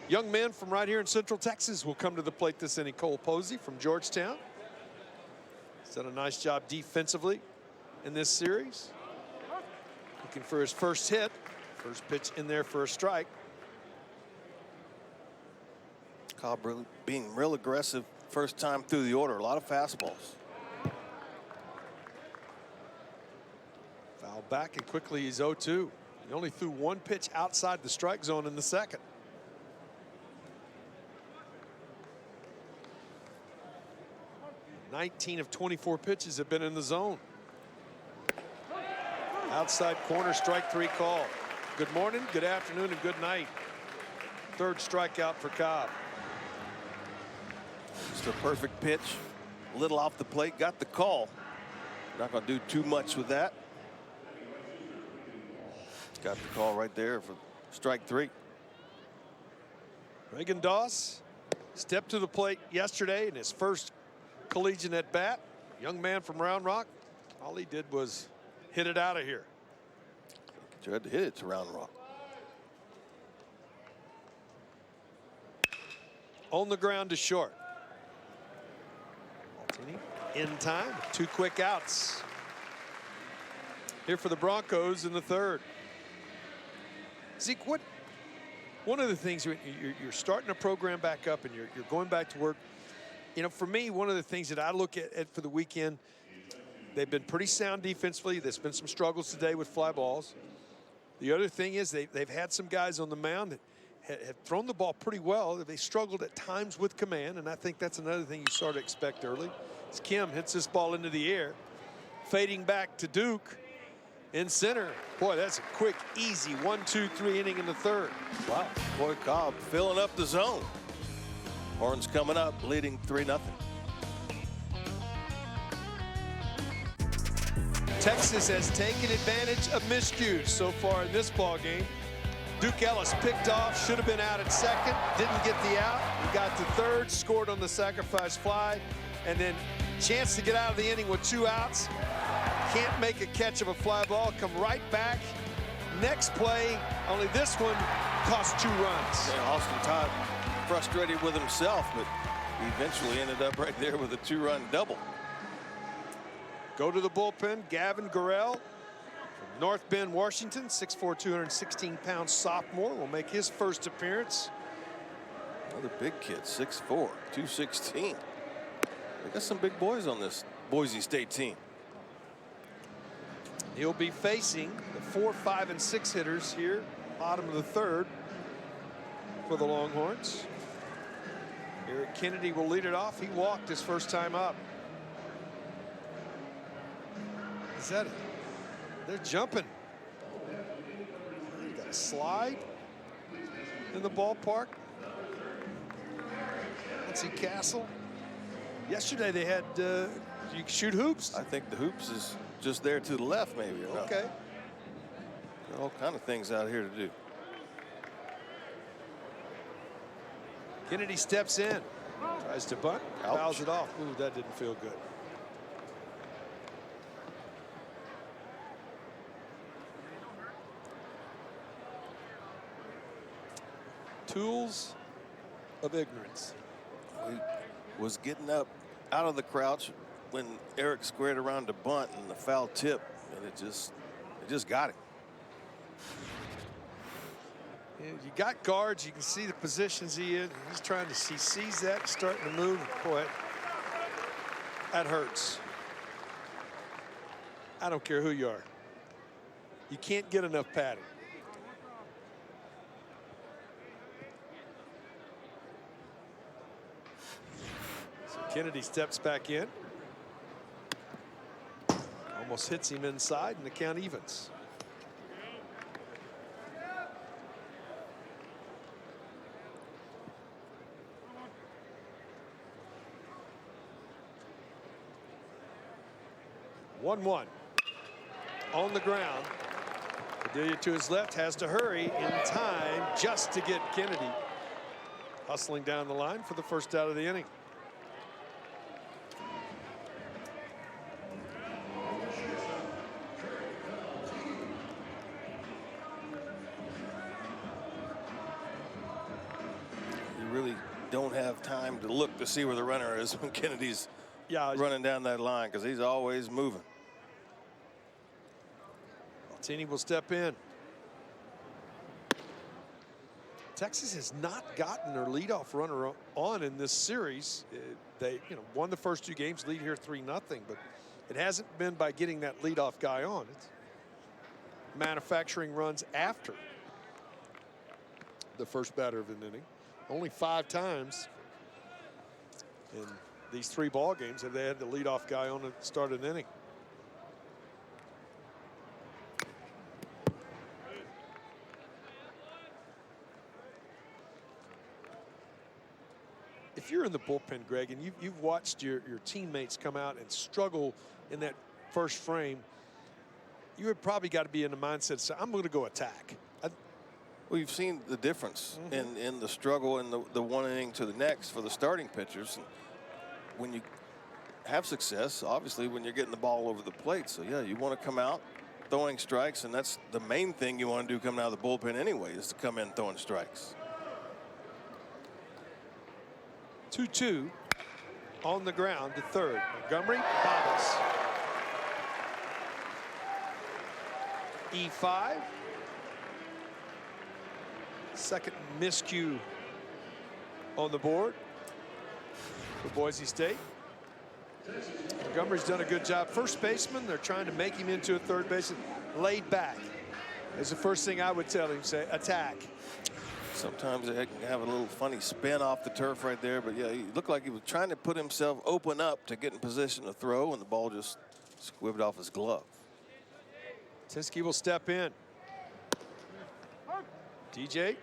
young men from right here in Central Texas will come to the plate this inning. Cole Posey from Georgetown. He's done a nice job defensively in this series. Looking for his first hit. First pitch in there for a strike. Cobb really being real aggressive first time through the order. A lot of fastballs. Foul back, and quickly he's 0-2. He only threw 1 pitch outside the strike zone in the second. "19 of 24 pitches have been in the zone." Outside corner, strike 3 call. Good morning, good afternoon, and good night. Third strikeout for Cobb. Just a perfect pitch. A little off the plate, got the call. Not going to do too much with that. Got the call right there for strike 3. Reagan Doss stepped to the plate yesterday in his first collegiate at bat. Young man from Round Rock. All he did was hit it out of here. You had to hit it to Round Rock. On the ground to short. Martini in time. 2 quick outs. Here for the Broncos in the third. Zeke, one of the things you're starting a program back up and you're going back to work. You know, for me, one of the things that I look at for the weekend, they've been pretty sound defensively. There's been some struggles today with fly balls. The other thing is they've had some guys on the mound that have thrown the ball pretty well. They struggled at times with command, and I think that's another thing you sort of expect early. As Kim hits this ball into the air, fading back to Duke in center. Boy, that's a quick, easy 1-2-3 inning in the third. Wow, boy, Cobb filling up the zone. Horns coming up, leading 3-0. Texas has taken advantage of miscues so far in this ball game. Duke Ellis picked off, should have been out at second, didn't get the out. He got to third, scored on the sacrifice fly, and then chance to get out of the inning with 2 outs. Can't make a catch of a fly ball, come right back. Next play, only this one cost 2 runs. Yeah, Austin Todd frustrated with himself, but he eventually ended up right there with a 2-run double. Go to the bullpen, Gavin Gorell from North Bend, Washington, 6'4", 216-pound sophomore, will make his first appearance. Another big kid, 6'4", 216. They got some big boys on this Boise State team. He'll be facing the 4, 5, and 6 hitters here, bottom of the third for the Longhorns. Eric Kennedy will lead it off. He walked his first time up. Is that it? They're jumping. You got a slide in the ballpark. Let's see, Castle. Yesterday they had you could shoot hoops. I think the hoops is just there to the left, maybe. Or Okay. Got all kind of things out here to do. Kennedy steps in, tries to bunt, Ouch. fouls it off. Ooh, that didn't feel good. Tools of ignorance. was getting up out of the crouch when Eric squared around to bunt and the foul tip, and it just got him. Yeah, you got guards. You can see the positions he in. He's trying to see. He sees that, starting to move. Boy, that hurts. I don't care who you are. You can't get enough padding. So Kennedy steps back in. Almost hits him inside, and the count evens. One on the ground. Padilla to his left, has to hurry in time just to get Kennedy hustling down the line for the first out of the inning. You really don't have time to look to see where the runner is when Kennedy's running down that line, because he's always moving. Altini will step in. Texas has not gotten their leadoff runner on in this series. They won the first 2 games, lead here 3-0, but it hasn't been by getting that leadoff guy on. It's manufacturing runs after the first batter of an inning. Only 5 times in these 3 ball games have they had the leadoff guy on to start an inning. If you're in the bullpen, Greg, and you've watched your teammates come out and struggle in that first frame, you would probably got to be in the mindset of saying, I'm going to go attack. Well, you've seen the difference in the struggle in the one inning to the next for the starting pitchers. And when you have success, obviously, when you're getting the ball over the plate. So, yeah, you want to come out throwing strikes, and that's the main thing you want to do coming out of the bullpen anyway, is to come in throwing strikes. 2-2 on the ground to third. Montgomery bobbles. E5. Second miscue on the board for Boise State. Montgomery's done a good job. First baseman, they're trying to make him into a third baseman. Laid back is the first thing I would tell him. Say, attack. Sometimes it can have a little funny spin off the turf right there, but yeah, he looked like he was trying to put himself open up to get in position to throw, and the ball just squibbed off his glove. Tinsky will step in. DJ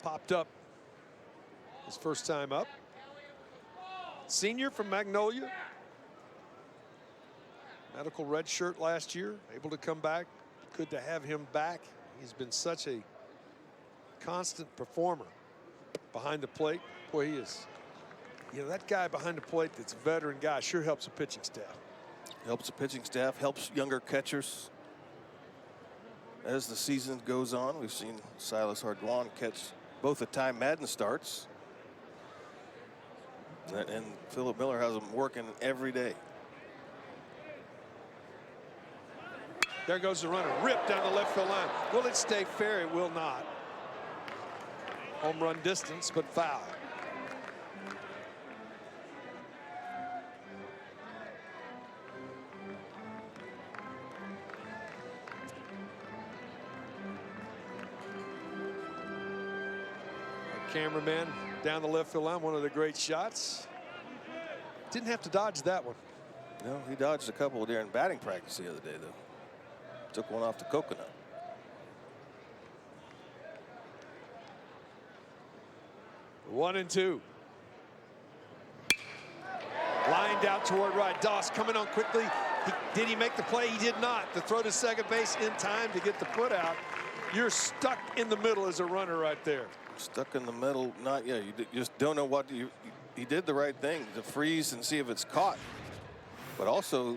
popped up his first time up. Senior from Magnolia. Medical red shirt last year, able to come back. Good to have him back. He's been such a constant performer behind the plate. Boy, he is. That guy behind the plate that's a veteran guy sure helps the pitching staff. Helps the pitching staff, helps younger catchers. As the season goes on, we've seen Silas Hardwan catch both the time Madden starts. And Philip Miller has them working every day. There goes the runner, ripped down the left field line. Will it stay fair? It will not. Home run distance, but foul. Our cameraman down the left field line, one of the great shots. Didn't have to dodge that one. No, he dodged a couple during batting practice the other day, though. Took one off the coconut. One and two. Lined out toward right. Doss coming on quickly. Did he make the play? He did not. The throw to second base in time to get the put out. You're stuck in the middle as a runner right there. Stuck in the middle. Not yet. You just don't know what he did the right thing to freeze and see if it's caught. But also,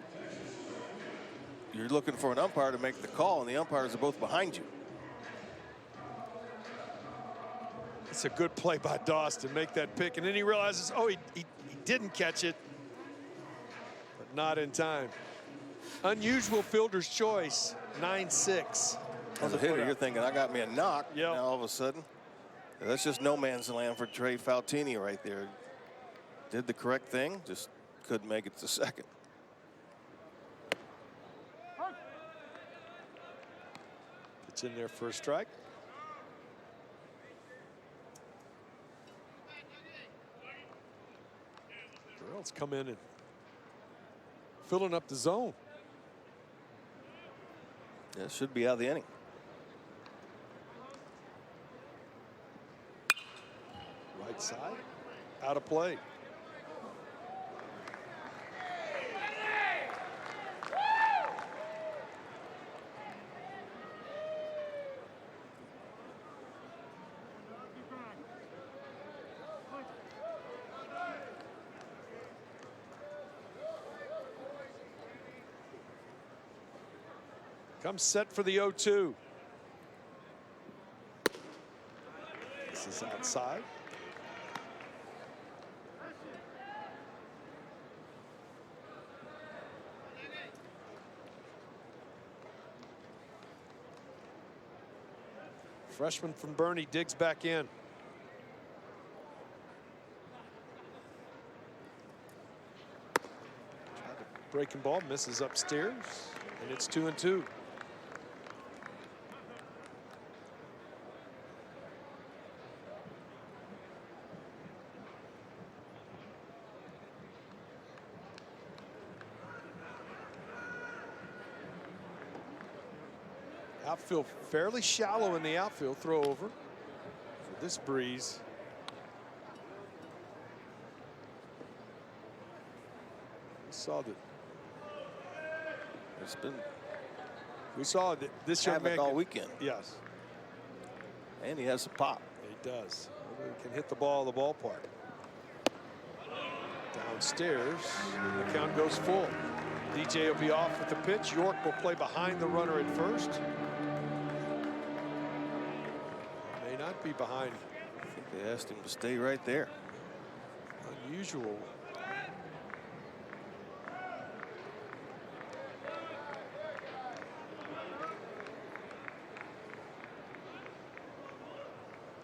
you're looking for an umpire to make the call, and the umpires are both behind you. It's a good play by Doss to make that pick, and then he realizes, oh, he didn't catch it, but not in time. Unusual fielder's choice, 9-6. As a hitter, you're thinking, I got me a knock. Yep. Now all of a sudden, that's just no man's land for Trey Faltini right there. Did the correct thing, just couldn't make it to second. It's in there for a strike. Burrell's come in and filling up the zone. Yeah, should be out of the inning. Right side, out of play. Comes set for the 0-2. This is outside. Freshman from Bernie digs back in. Breaking ball misses upstairs, and it's 2-2. Outfield fairly shallow in the outfield. Throw over for this breeze. We saw that. It's been. We saw that this young man all weekend. Yes. And he has a pop. He does. He can hit the ball in the ballpark. Downstairs, the count goes full. DJ will be off with the pitch. York will play behind the runner at first. May not be behind. I think they asked him to stay right there. Unusual.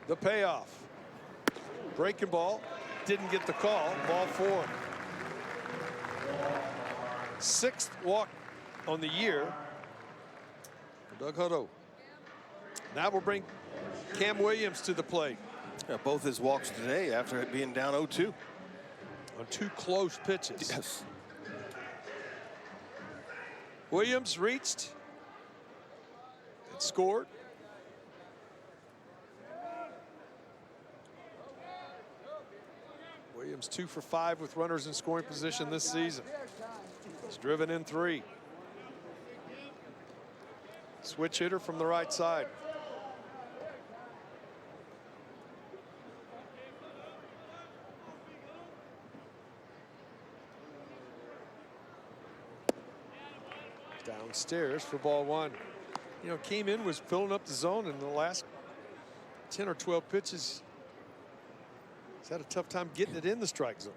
The payoff. Breaking ball. Didn't get the call. Ball 4. 6th walk on the year for Doug Hutto. Now we'll bring Cam Williams to the plate. Yeah, both his walks today after it being down 0-2. On 2 close pitches. Yes. Williams reached and scored. Williams 2 for 5 with runners in scoring position this season. He's driven in 3. Switch hitter from the right side. Downstairs for ball 1. You know, came in, was filling up the zone in the last 10 or 12 pitches. He's had a tough time getting it in the strike zone.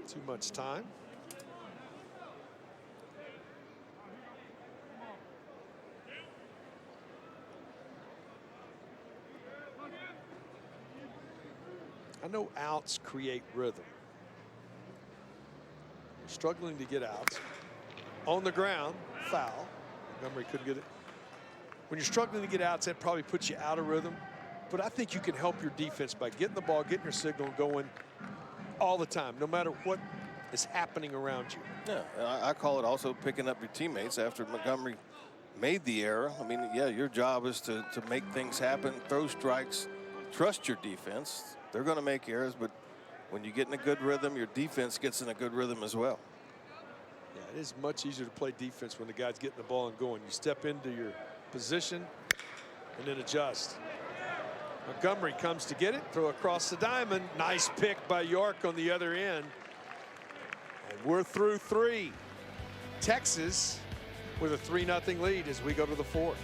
Too much time. I know outs create rhythm. You're struggling to get outs. On the ground, foul. Montgomery couldn't get it. When you're struggling to get outs, that probably puts you out of rhythm. But I think you can help your defense by getting the ball, getting your signal going all the time, no matter what is happening around you. Yeah, and I call it also picking up your teammates after Montgomery made the error. I mean, yeah, your job is to make things happen, throw strikes, trust your defense. They're going to make errors, but when you get in a good rhythm, your defense gets in a good rhythm as well. Yeah, it is much easier to play defense when the guy's getting the ball and going. You step into your position and then adjust. Montgomery comes to get it, throw across the diamond. Nice pick by York on the other end. And we're through 3. Texas with a 3-0 lead as we go to the 4th.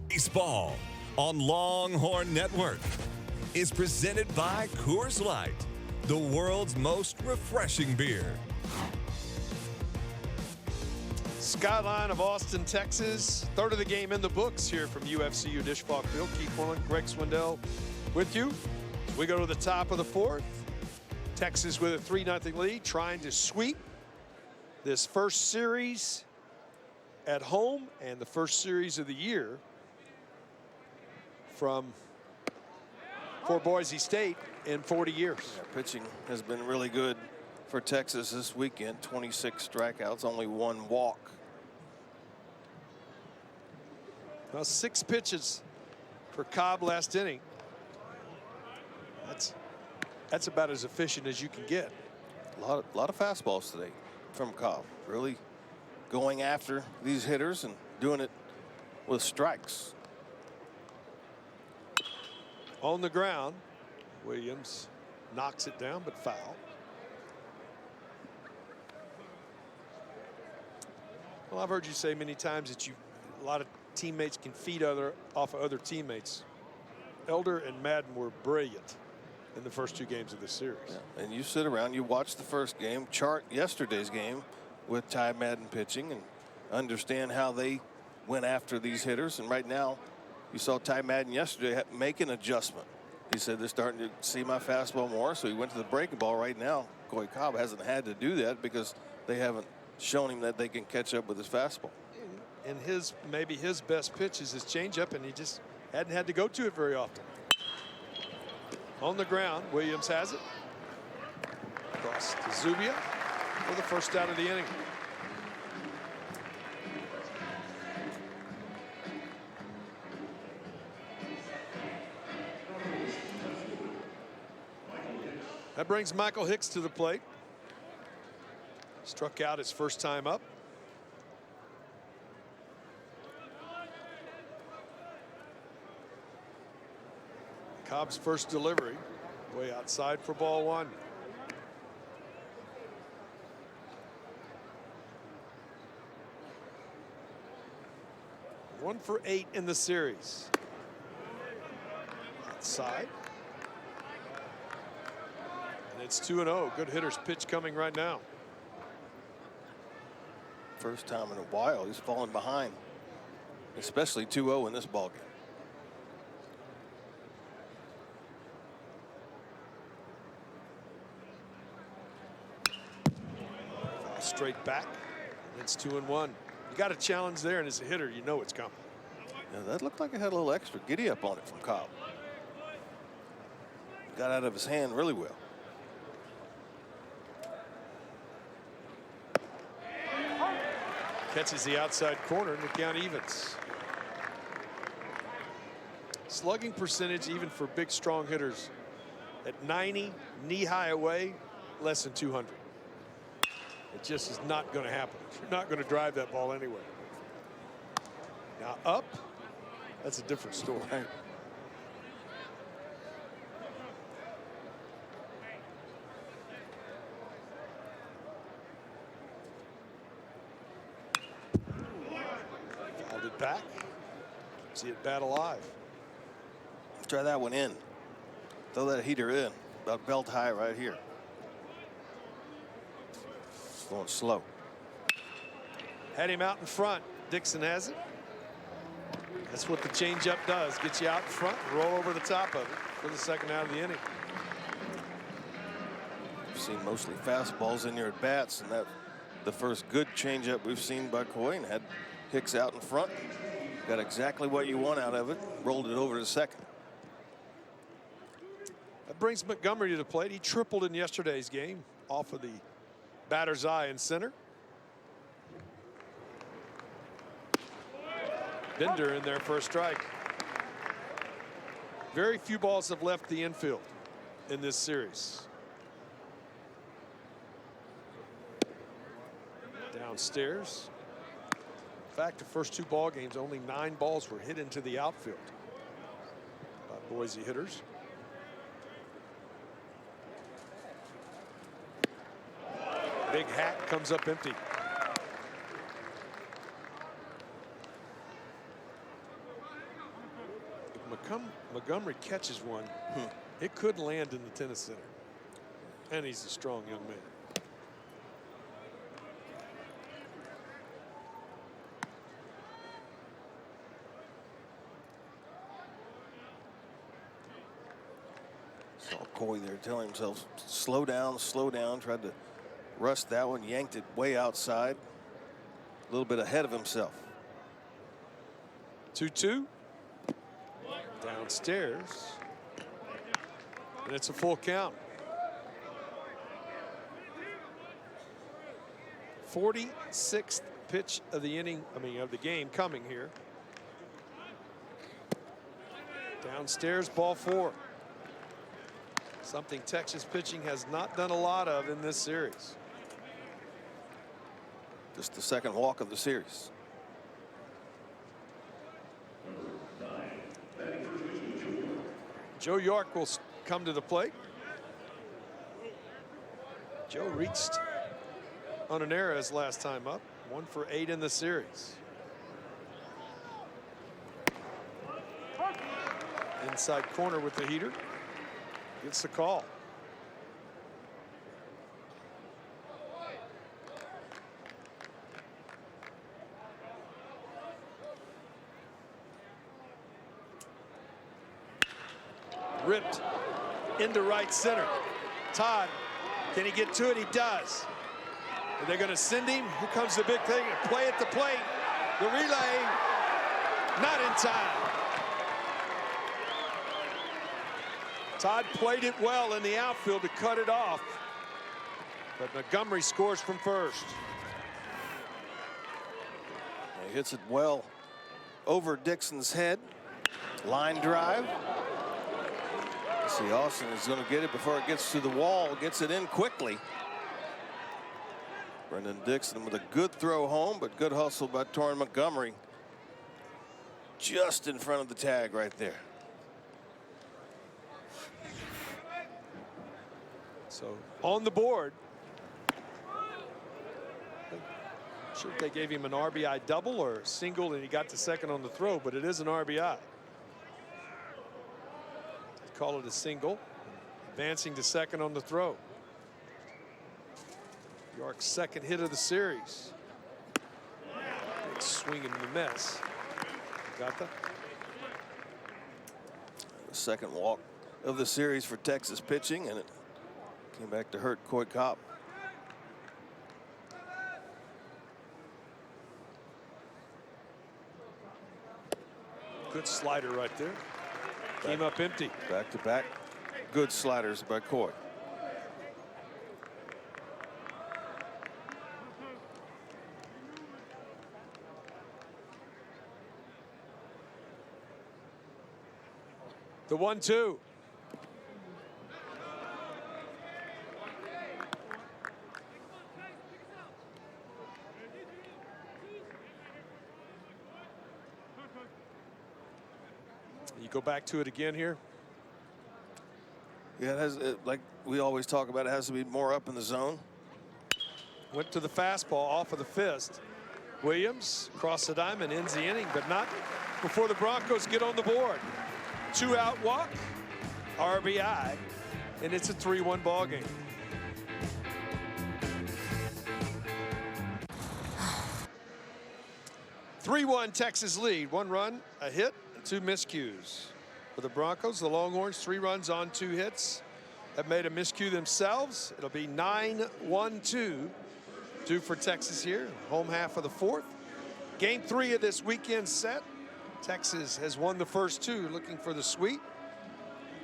Baseball on Longhorn Network is presented by Coors Light, the world's most refreshing beer. Skyline of Austin, Texas. Third of the game in the books here from UFCU Disch-Falk Field. Keith Moreland, Greg Swindell with you. As we go to the top of the 4th. Texas with a 3-0 lead, trying to sweep this first series at home and the first series of the year for Boise State in 40 years. Yeah, pitching has been really good for Texas this weekend. 26 strikeouts, only 1 walk. Well, 6 pitches for Cobb last inning. That's about as efficient as you can get. A lot of fastballs today from Cobb. Really going after these hitters and doing it with strikes. On the ground, Williams knocks it down, but foul. Well, I've heard you say many times that a lot of teammates can feed off of other teammates. Elder and Madden were brilliant in the first 2 games of this series. Yeah. And you sit around, you watch the first game, chart yesterday's game with Ty Madden pitching, and understand how they went after these hitters. And right now, you saw Ty Madden yesterday make an adjustment. He said they're starting to see my fastball more, so he went to the breaking ball. Right now, Coy Cobb hasn't had to do that because they haven't shown him that they can catch up with his fastball. And maybe his best pitch is his changeup, and he just hadn't had to go to it very often. On the ground, Williams has it. Across to Zubia for the first out of the inning. That brings Michael Hicks to the plate. Struck out his first time up. Cobb's first delivery, way outside for ball 1. One for 8 in the series. Outside. And it's 2-0. Good hitter's pitch coming right now. First time in a while he's fallen behind, especially 2-0 in this ballgame. Straight back. It's 2-1. You got a challenge there, and as a hitter, you know it's coming. Yeah, that looked like it had a little extra giddy up on it from Cobb. Got out of his hand really well. Catches the outside corner, and the count evens. Slugging percentage, even for big, strong hitters, at 90, knee-high away, less than 200. It just is not going to happen. You're not going to drive that ball anyway. Now up, that's a different story. Fouled it back. See it bat alive. Try that one in. Throw that heater in. About belt high right here. Going slow. Had him out in front. Dixon has it. That's what the changeup does. Gets you out in front, roll over the top of it for the second out of the inning. We've seen mostly fastballs in your at bats, and that the first good changeup we've seen by Coy, and had Hicks out in front. Got exactly what you want out of it. Rolled it over to second. That brings Montgomery to the plate. He tripled in yesterday's game off of the batter's eye in center. Bender in there for a strike. Very few balls have left the infield in this series. Downstairs. fact, the first 2 ball games, only 9 balls were hit into the outfield by Boise hitters. Big hat comes up empty. If Montgomery catches one, it could land in the tennis center. And he's a strong young man. Saw Coy there telling himself, slow down, tried to rush that one, yanked it way outside, a little bit ahead of himself. 2-2. Downstairs. And it's a full count. 46th pitch of the inning, of the game coming here. Downstairs, ball 4. Something Texas pitching has not done a lot of in this series. Just the second walk of the series. Joe York will come to the plate. Joe reached on an error his last time up. 1 for 8 in the series. Inside corner with the heater. Gets the call. Ripped into right center. Todd, can he get to it? He does. Are they going to send him? Here comes the big thing. Play at the plate. The relay, not in time. Todd played it well in the outfield to cut it off. But Montgomery scores from first. He hits it well over Dixon's head. Line drive. See, Austin is going to get it before it gets to the wall. Gets it in quickly. Brendan Dixon with a good throw home, but good hustle by Torrin Montgomery. Just in front of the tag right there. So on the board. I'm sure if they gave him an RBI double or single and he got to second on the throw, but it is an RBI. Call it a single. Advancing to second on the throw. York's second hit of the series. Big swing and a miss. Got that? The second walk of the series for Texas pitching, and it came back to hurt Coy Kopp. Good slider right there. Came up empty. Back to back. Good sliders by Coy. The 1-2. You go back to it again here. Yeah, it has, like we always talk about, it has to be more up in the zone. Went to the fastball off of the fist. Williams across the diamond, ends the inning, but not before the Broncos get on the board. 2-out walk, RBI, and it's a 3-1 ball game. (3-1) Texas lead. 1 run, a hit, and 2 miscues. For the Broncos, the Longhorns, 3 runs on 2 hits. Have made a miscue themselves. It'll be 9-1-2 due for Texas here. Home half of the 4th. Game 3 of this weekend set. Texas has won the first 2, looking for the sweep.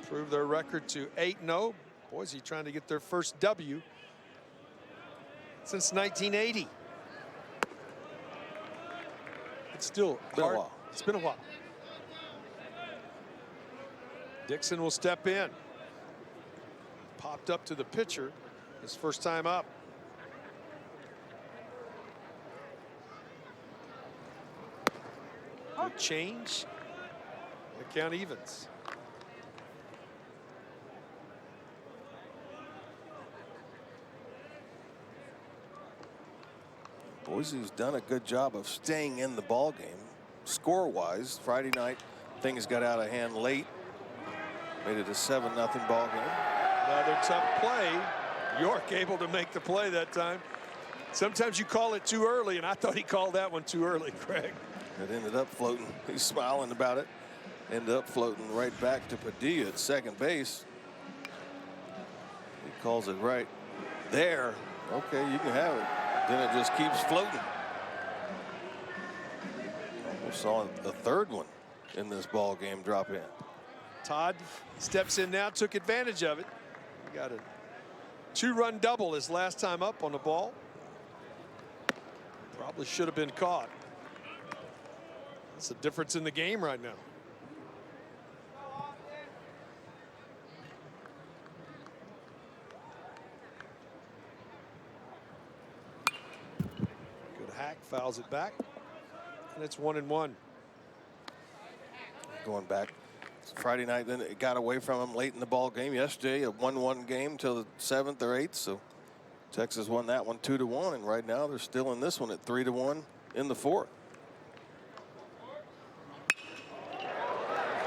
Improve their record to 8-0. Boise trying to get their first W since 1980. It's still Been a hard. while. It's been a while. Dixon will step in. Popped up to the pitcher his first time up. change. The count evens. Boise's done a good job of staying in the ball game. Score-wise, Friday night, things got out of hand late. Made it a 7-0 ball game. Another tough play. York able to make the play that time. Sometimes you call it too early, and I thought he called that one too early, Craig. It ended up floating. He's smiling about it. Ended up floating right back to Padilla at second base. He calls it right there. Okay, you can have it. Then it just keeps floating. We saw the third one in this ball game drop in. Todd steps in now, took advantage of it. He got a 2-run double his last time up on the ball. Probably should have been caught. That's the difference in the game right now. Good hack, fouls it back, and it's 1-1. Going back Friday night, then it got away from him late in the ball game. Yesterday, a 1-1 game till the 7th or 8th. So Texas won that one 2-1, and right now they're still in this one at 3-1 in the 4th.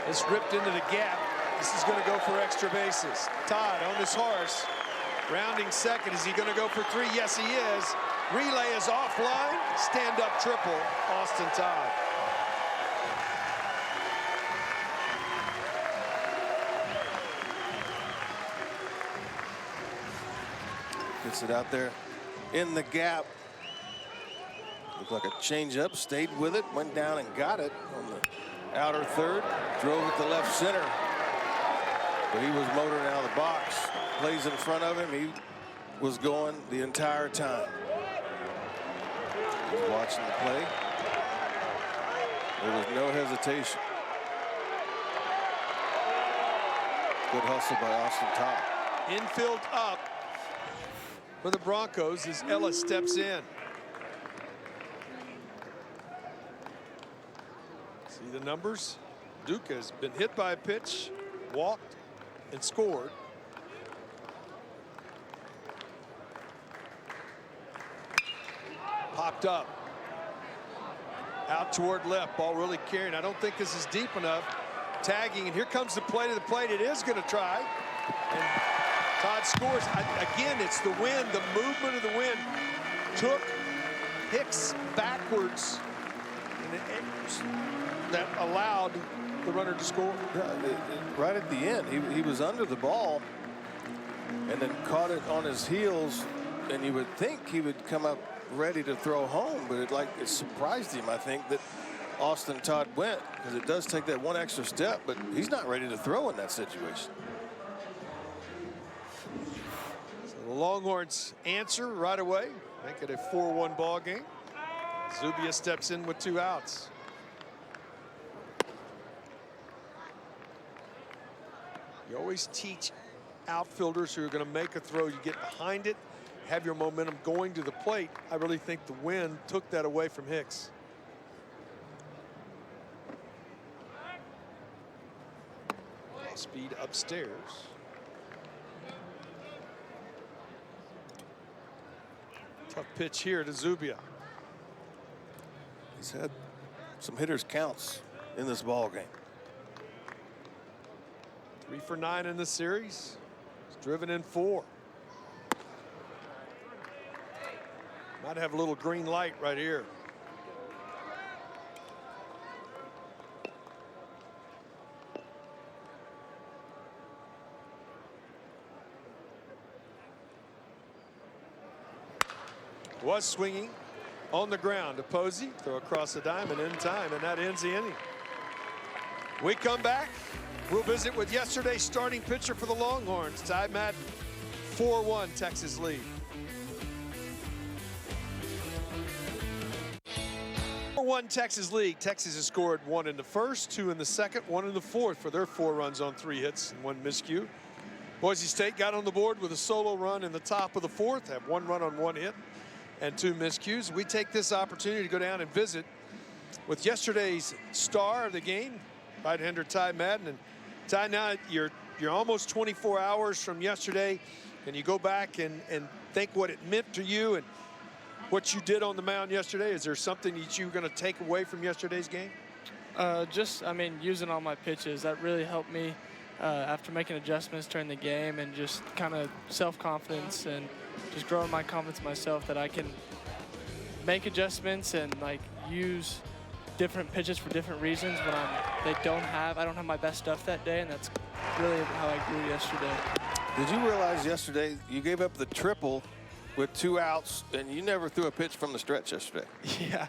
It's ripped into the gap. This is going to go for extra bases. Todd on this horse, rounding second. Is he going to go for 3? Yes, he is. Relay is offline. Stand-up triple, Austin Todd. Gets it out there in the gap. Looked like a changeup, stayed with it, went down and got it on the outer third, drove it to left center. But he was motoring out of the box. Plays in front of him. He was going the entire time. He's watching the play. There was no hesitation. Good hustle by Austin Todd. Infield up for the Broncos as Ellis steps in. See the numbers? Duke has been hit by a pitch, walked, and scored. Popped up. Out toward left. Ball really carrying. I don't think this is deep enough. Tagging, and here comes the play to the plate. It is going to try. And Todd scores. Again, it's the wind, the movement of the wind took Hicks backwards, and that allowed the runner to score. Right at the end, he was under the ball and then caught it on his heels, and you would think he would come up ready to throw home, but it surprised him, I think, that Austin Todd went, because it does take that one extra step, but he's not ready to throw in that situation. So the Longhorns answer right away, make it a 4-1 ball game. Zubia steps in with 2 outs. You always teach outfielders who are going to make a throw, you get behind it, have your momentum going to the plate. I really think the wind took that away from Hicks. Speed upstairs. Tough pitch here to Zubia. He's had some hitters counts in this ball game. 3 for 9 in the series. He's driven in 4. Might have a little green light right here. Was swinging on the ground to Posey, throw across the diamond in time, and that ends the inning. We come back. We'll visit with yesterday's starting pitcher for the Longhorns, Ty Madden. 4-1 Texas lead. 4-1 Texas lead. Texas has scored 1 in the first, 2 in the second, 1 in the fourth for their 4 runs on 3 hits and 1 miscue. Boise State got on the board with a solo run in the top of the fourth, have 1 run on 1 hit and 2 miscues. We take this opportunity to go down and visit with yesterday's star of the game, right-hander Ty Madden. And Ty, now you're almost 24 hours from yesterday, and you go back and think what it meant to you and what you did on the mound yesterday. Is there something that you're going to take away from yesterday's game? I mean, using all my pitches, that really helped me after making adjustments during the game, and just kind of self-confidence and just growing my confidence in myself that I can make adjustments and like use different pitches for different reasons when I don't have my best stuff that day, and that's really how I grew yesterday. Did you realize yesterday you gave up the triple with 2 outs, and you never threw a pitch from the stretch yesterday? Yeah,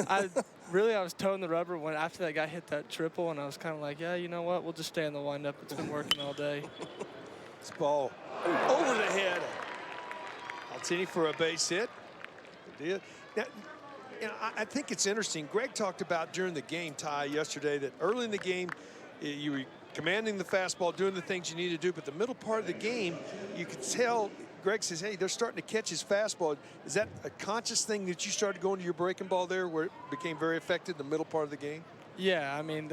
I was toeing the rubber when after that guy hit that triple, and I was kind of like, yeah, you know what, we'll just stay in the windup. It's been working all day. This ball over the head. Altini for a base hit. Good deal. Now, I think it's interesting. Greg talked about during the game, Ty, yesterday, that early in the game, you were commanding the fastball, doing the things you need to do, but the middle part of the game, you could tell. Greg says, hey, they're starting to catch his fastball. Is that a conscious thing that you started going to your breaking ball there where it became very effective in the middle part of the game? Yeah, I mean,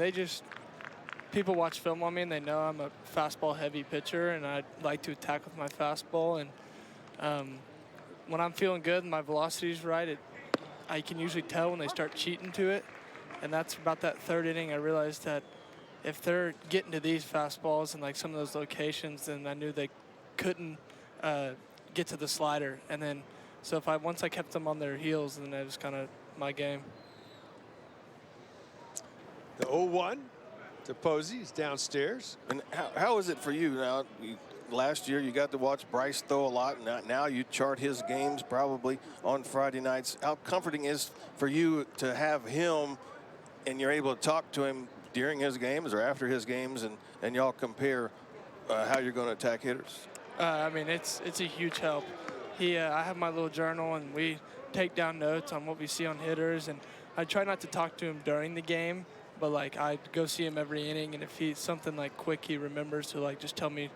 people watch film on me and they know I'm a fastball heavy pitcher, and I like to attack with my fastball. And when I'm feeling good and my velocity's right, I can usually tell when they start cheating to it. And that's about that third inning. I realized that if they're getting to these fastballs and like some of those locations, then I knew they couldn't get to the slider. And then so once I kept them on their heels, then that was kind of my game. The 0-1 to Boise is downstairs. And how is it for you now? Last year you got to watch Bryce throw a lot, and now you chart his games probably on Friday nights. How comforting is for you to have him and you're able to talk to him during his games or after his games, and y'all compare how you're going to attack hitters? I mean, it's a huge help. I have my little journal, and we take down notes on what we see on hitters, and I try not to talk to him during the game, but like I go see him every inning, and if he's something like quick he remembers to like just tell me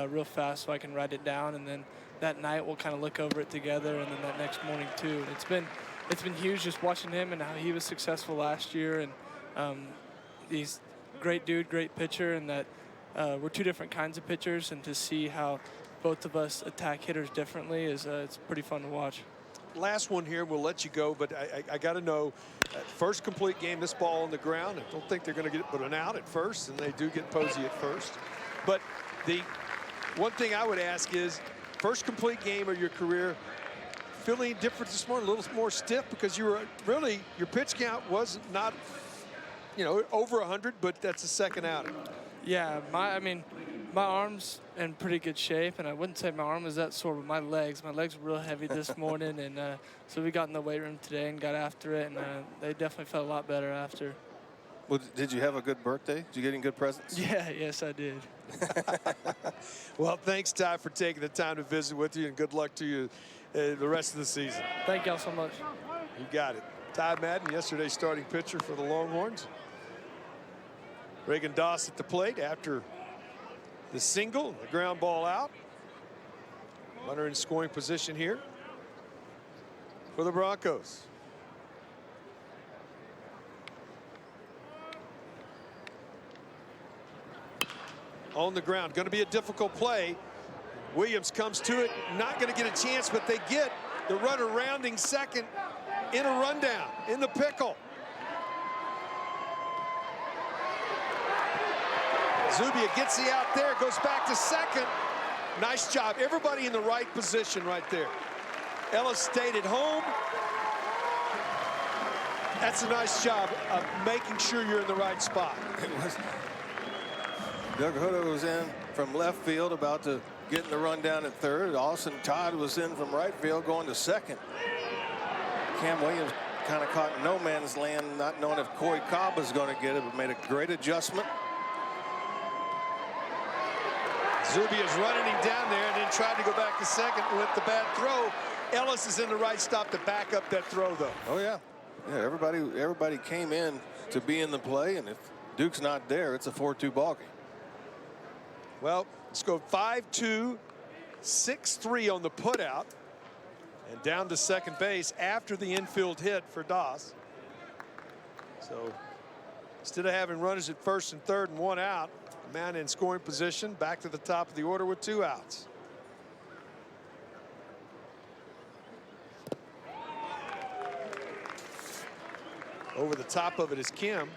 real fast so I can write it down, and then that night we'll kind of look over it together, and then that next morning too. And it's been huge just watching him and how he was successful last year, and he's great dude, great pitcher, and that we're two different kinds of pitchers, and to see how both of us attack hitters differently is it's pretty fun to watch. Last one here, we'll let you go, but I got to know, first complete game, this ball on the ground. I don't think they're going to get it but an out at first, and they do get Posey at first. But the one thing I would ask is, first complete game of your career, feeling different this morning, a little more stiff, because you were really, your pitch count was not, over 100, but that's the second outing. Yeah, my arm's in pretty good shape, and I wouldn't say my arm was that sore, but my legs were real heavy this morning, and so we got in the weight room today and got after it, and they definitely felt a lot better after. Well, did you have a good birthday? Did you get any good presents? Yeah, yes, I did. Well, thanks, Ty, for taking the time to visit with you, and good luck to you the rest of the season. Thank y'all so much. You got it. Ty Madden, yesterday's starting pitcher for the Longhorns. Reagan Doss at the plate after the single, the ground ball out. Runner in scoring position here for the Broncos. On the ground, going to be a difficult play. Williams comes to it, not going to get a chance, but they get the runner rounding second in a rundown, in the pickle. Zubia gets the out there, goes back to second. Nice job. Everybody in the right position right there. Ellis stayed at home. That's a nice job of making sure you're in the right spot. Doug Huda was in from left field, about to get in the run down at third. Austin Todd was in from right field, going to second. Cam Williams kind of caught in no man's land, not knowing if Corey Cobb was going to get it, but made a great adjustment. Zubia's running him down there and then tried to go back to second with the bad throw. Ellis is in the right stop to back up that throw, though. Oh, yeah. Yeah, everybody came in to be in the play, and if Duke's not there, it's a 4-2 ball game. Well, let's go 5-2, 6-3 on the putout, and down to second base after the infield hit for Doss. So instead of having runners at first and third and one out, man in scoring position, back to the top of the order with 2 outs. Over the top of it is Kim.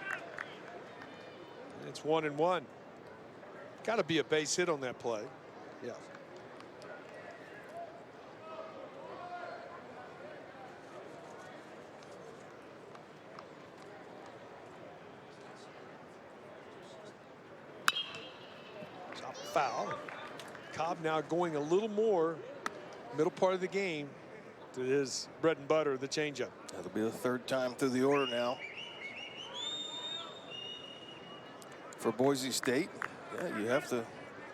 And it's 1-1. Got to be a base hit on that play. Yeah. Chop foul. Cobb now going a little more middle part of the game to his bread and butter, the changeup. That'll be the 3rd time through the order now for Boise State. Yeah, you have to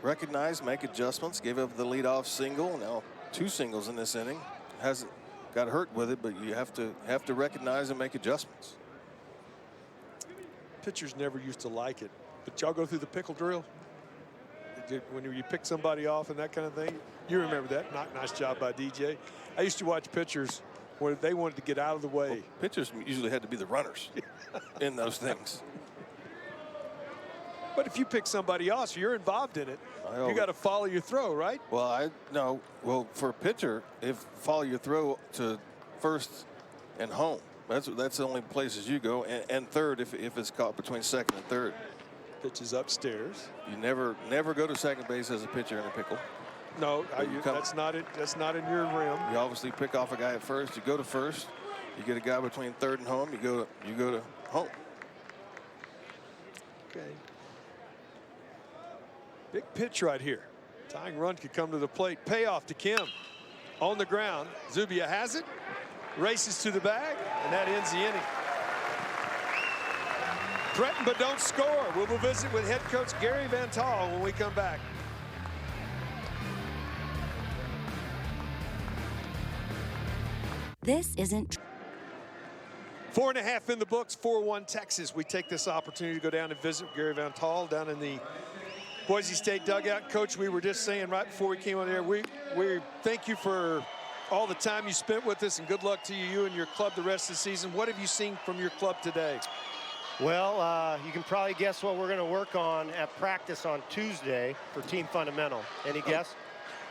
recognize, make adjustments. Gave up the leadoff single. Now 2 singles in this inning. Hasn't got hurt with it, but you have to recognize and make adjustments. Pitchers never used to like it, but y'all go through the pickle drill when you pick somebody off and that kind of thing. You remember that? Nice job by DJ. I used to watch pitchers where they wanted to get out of the way. Well, pitchers usually had to be the runners in those things. But if you pick somebody else, you're involved in it. You got to follow your throw, right? Well, well, for a pitcher, if follow your throw to first and home, that's the only places you go, and third if it's caught between second and third. Pitch is upstairs. You never go to second base as a pitcher in a pickle. No, that's not it. That's not in your realm. You obviously pick off a guy at first. You go to first. You get a guy between third and home. You go to home. Okay. Big pitch right here. Tying run could come to the plate. Payoff to Kim. On the ground. Zubia has it. Races to the bag, and that ends the inning. Threaten but don't score. We'll visit with head coach Gary Van Taal when we come back. This isn't 4.5 in the books, 4-1 Texas. We take this opportunity to go down and visit Gary Van Taal down in the Boise State dugout. Coach, we were just saying right before we came on there, we thank you for all the time you spent with us, and good luck to you and your club the rest of the season. What have you seen from your club today? Well, you can probably guess what we're going to work on at practice on Tuesday for team fundamental. Any guess?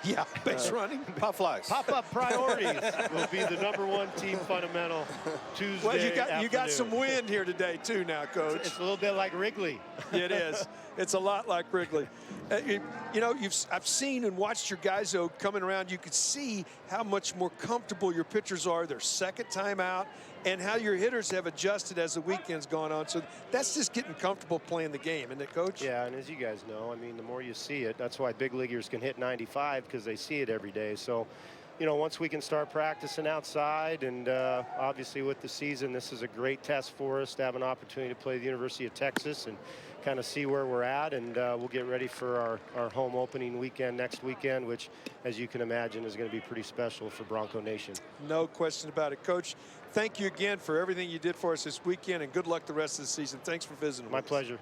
Yeah, base running. Pop flies. Pop-up priorities will be the #1 team fundamental Tuesday Well, you got some wind here today, too, now, Coach. It's a little bit like Wrigley. It is. It's a lot like Wrigley. You know, I've seen and watched your guys, though, coming around. You could see how much more comfortable your pitchers are their second time out, and how your hitters have adjusted as the weekend's gone on. So that's just getting comfortable playing the game, isn't it, Coach? Yeah, and as you guys know, I mean, the more you see it, that's why big leaguers can hit 95, because they see it every day. So, you know, once we can start practicing outside, and obviously with the season, this is a great test for us to have an opportunity to play the University of Texas and kind of see where we're at, and we'll get ready for our home opening weekend next weekend, which, as you can imagine, is going to be pretty special for Bronco Nation. No question about it. Coach, thank you again for everything you did for us this weekend, and good luck the rest of the season. Thanks for visiting My with us. pleasure.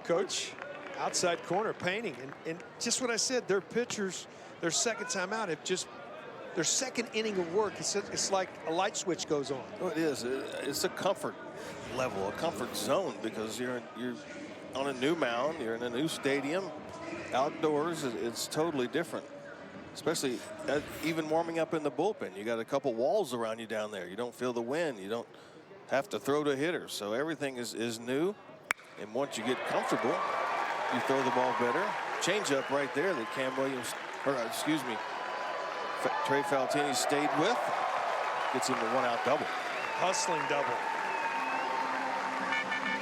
Coach, outside corner painting, and just what I said, their pitchers, their second time out, have just their second inning of work. It's like a light switch goes on. Well, it is. It's a comfort level, a comfort zone, because you're on a new mound, you're in a new stadium, outdoors. It's totally different. Especially even warming up in the bullpen, you got a couple walls around you down there. You don't feel the wind. You don't have to throw to hitters. So everything is new. And once you get comfortable, you throw the ball better. Change up right there that Cam Williams, or excuse me, Trey Faltini stayed with. Gets him a 1-out double. Hustling double.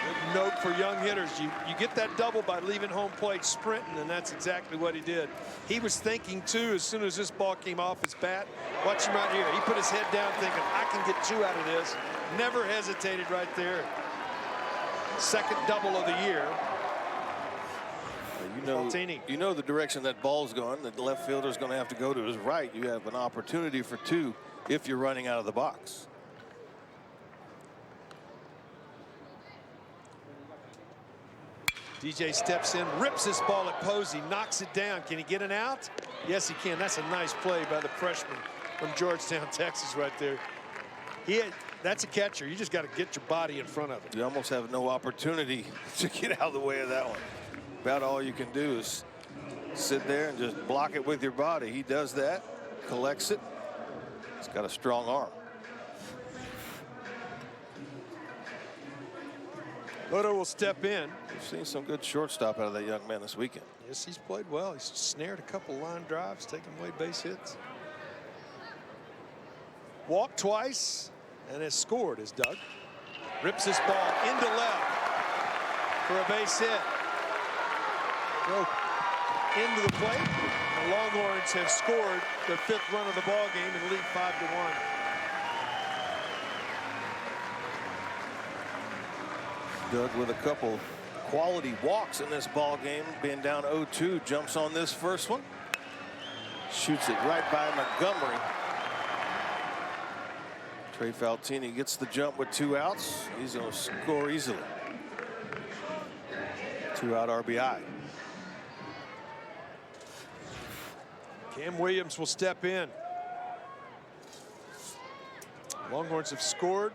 Good note for young hitters. You get that double by leaving home plate sprinting, and that's exactly what he did. He was thinking, too, as soon as this ball came off his bat. Watch him right here. He put his head down thinking, I can get 2 out of this. Never hesitated right there. Second double of the year. You know the direction that ball's going. The left fielder's going to have to go to his right. You have an opportunity for 2 if you're running out of the box. DJ steps in, rips this ball at Posey, knocks it down. Can he get an out? Yes, he can. That's a nice play by the freshman from Georgetown, Texas, right there. That's a catcher. You just got to get your body in front of it. You almost have no opportunity to get out of the way of that one. About all you can do is sit there and just block it with your body. He does that, collects it. He's got a strong arm. Loto will step in. We've seen some good shortstop out of that young man this weekend. Yes, he's played well. He's snared a couple line drives, taken away base hits. Walked twice and has scored as Doug rips this ball into left for a base hit. Go into the plate. The Longhorns have scored their 5th run of the ball game and lead 5-1. Doug with a couple quality walks in this ball game, being down 0-2, jumps on this first one, shoots it right by Montgomery. Trey Faltini gets the jump with 2 outs. He's going to score easily. 2-out RBI. Cam Williams will step in. Longhorns have scored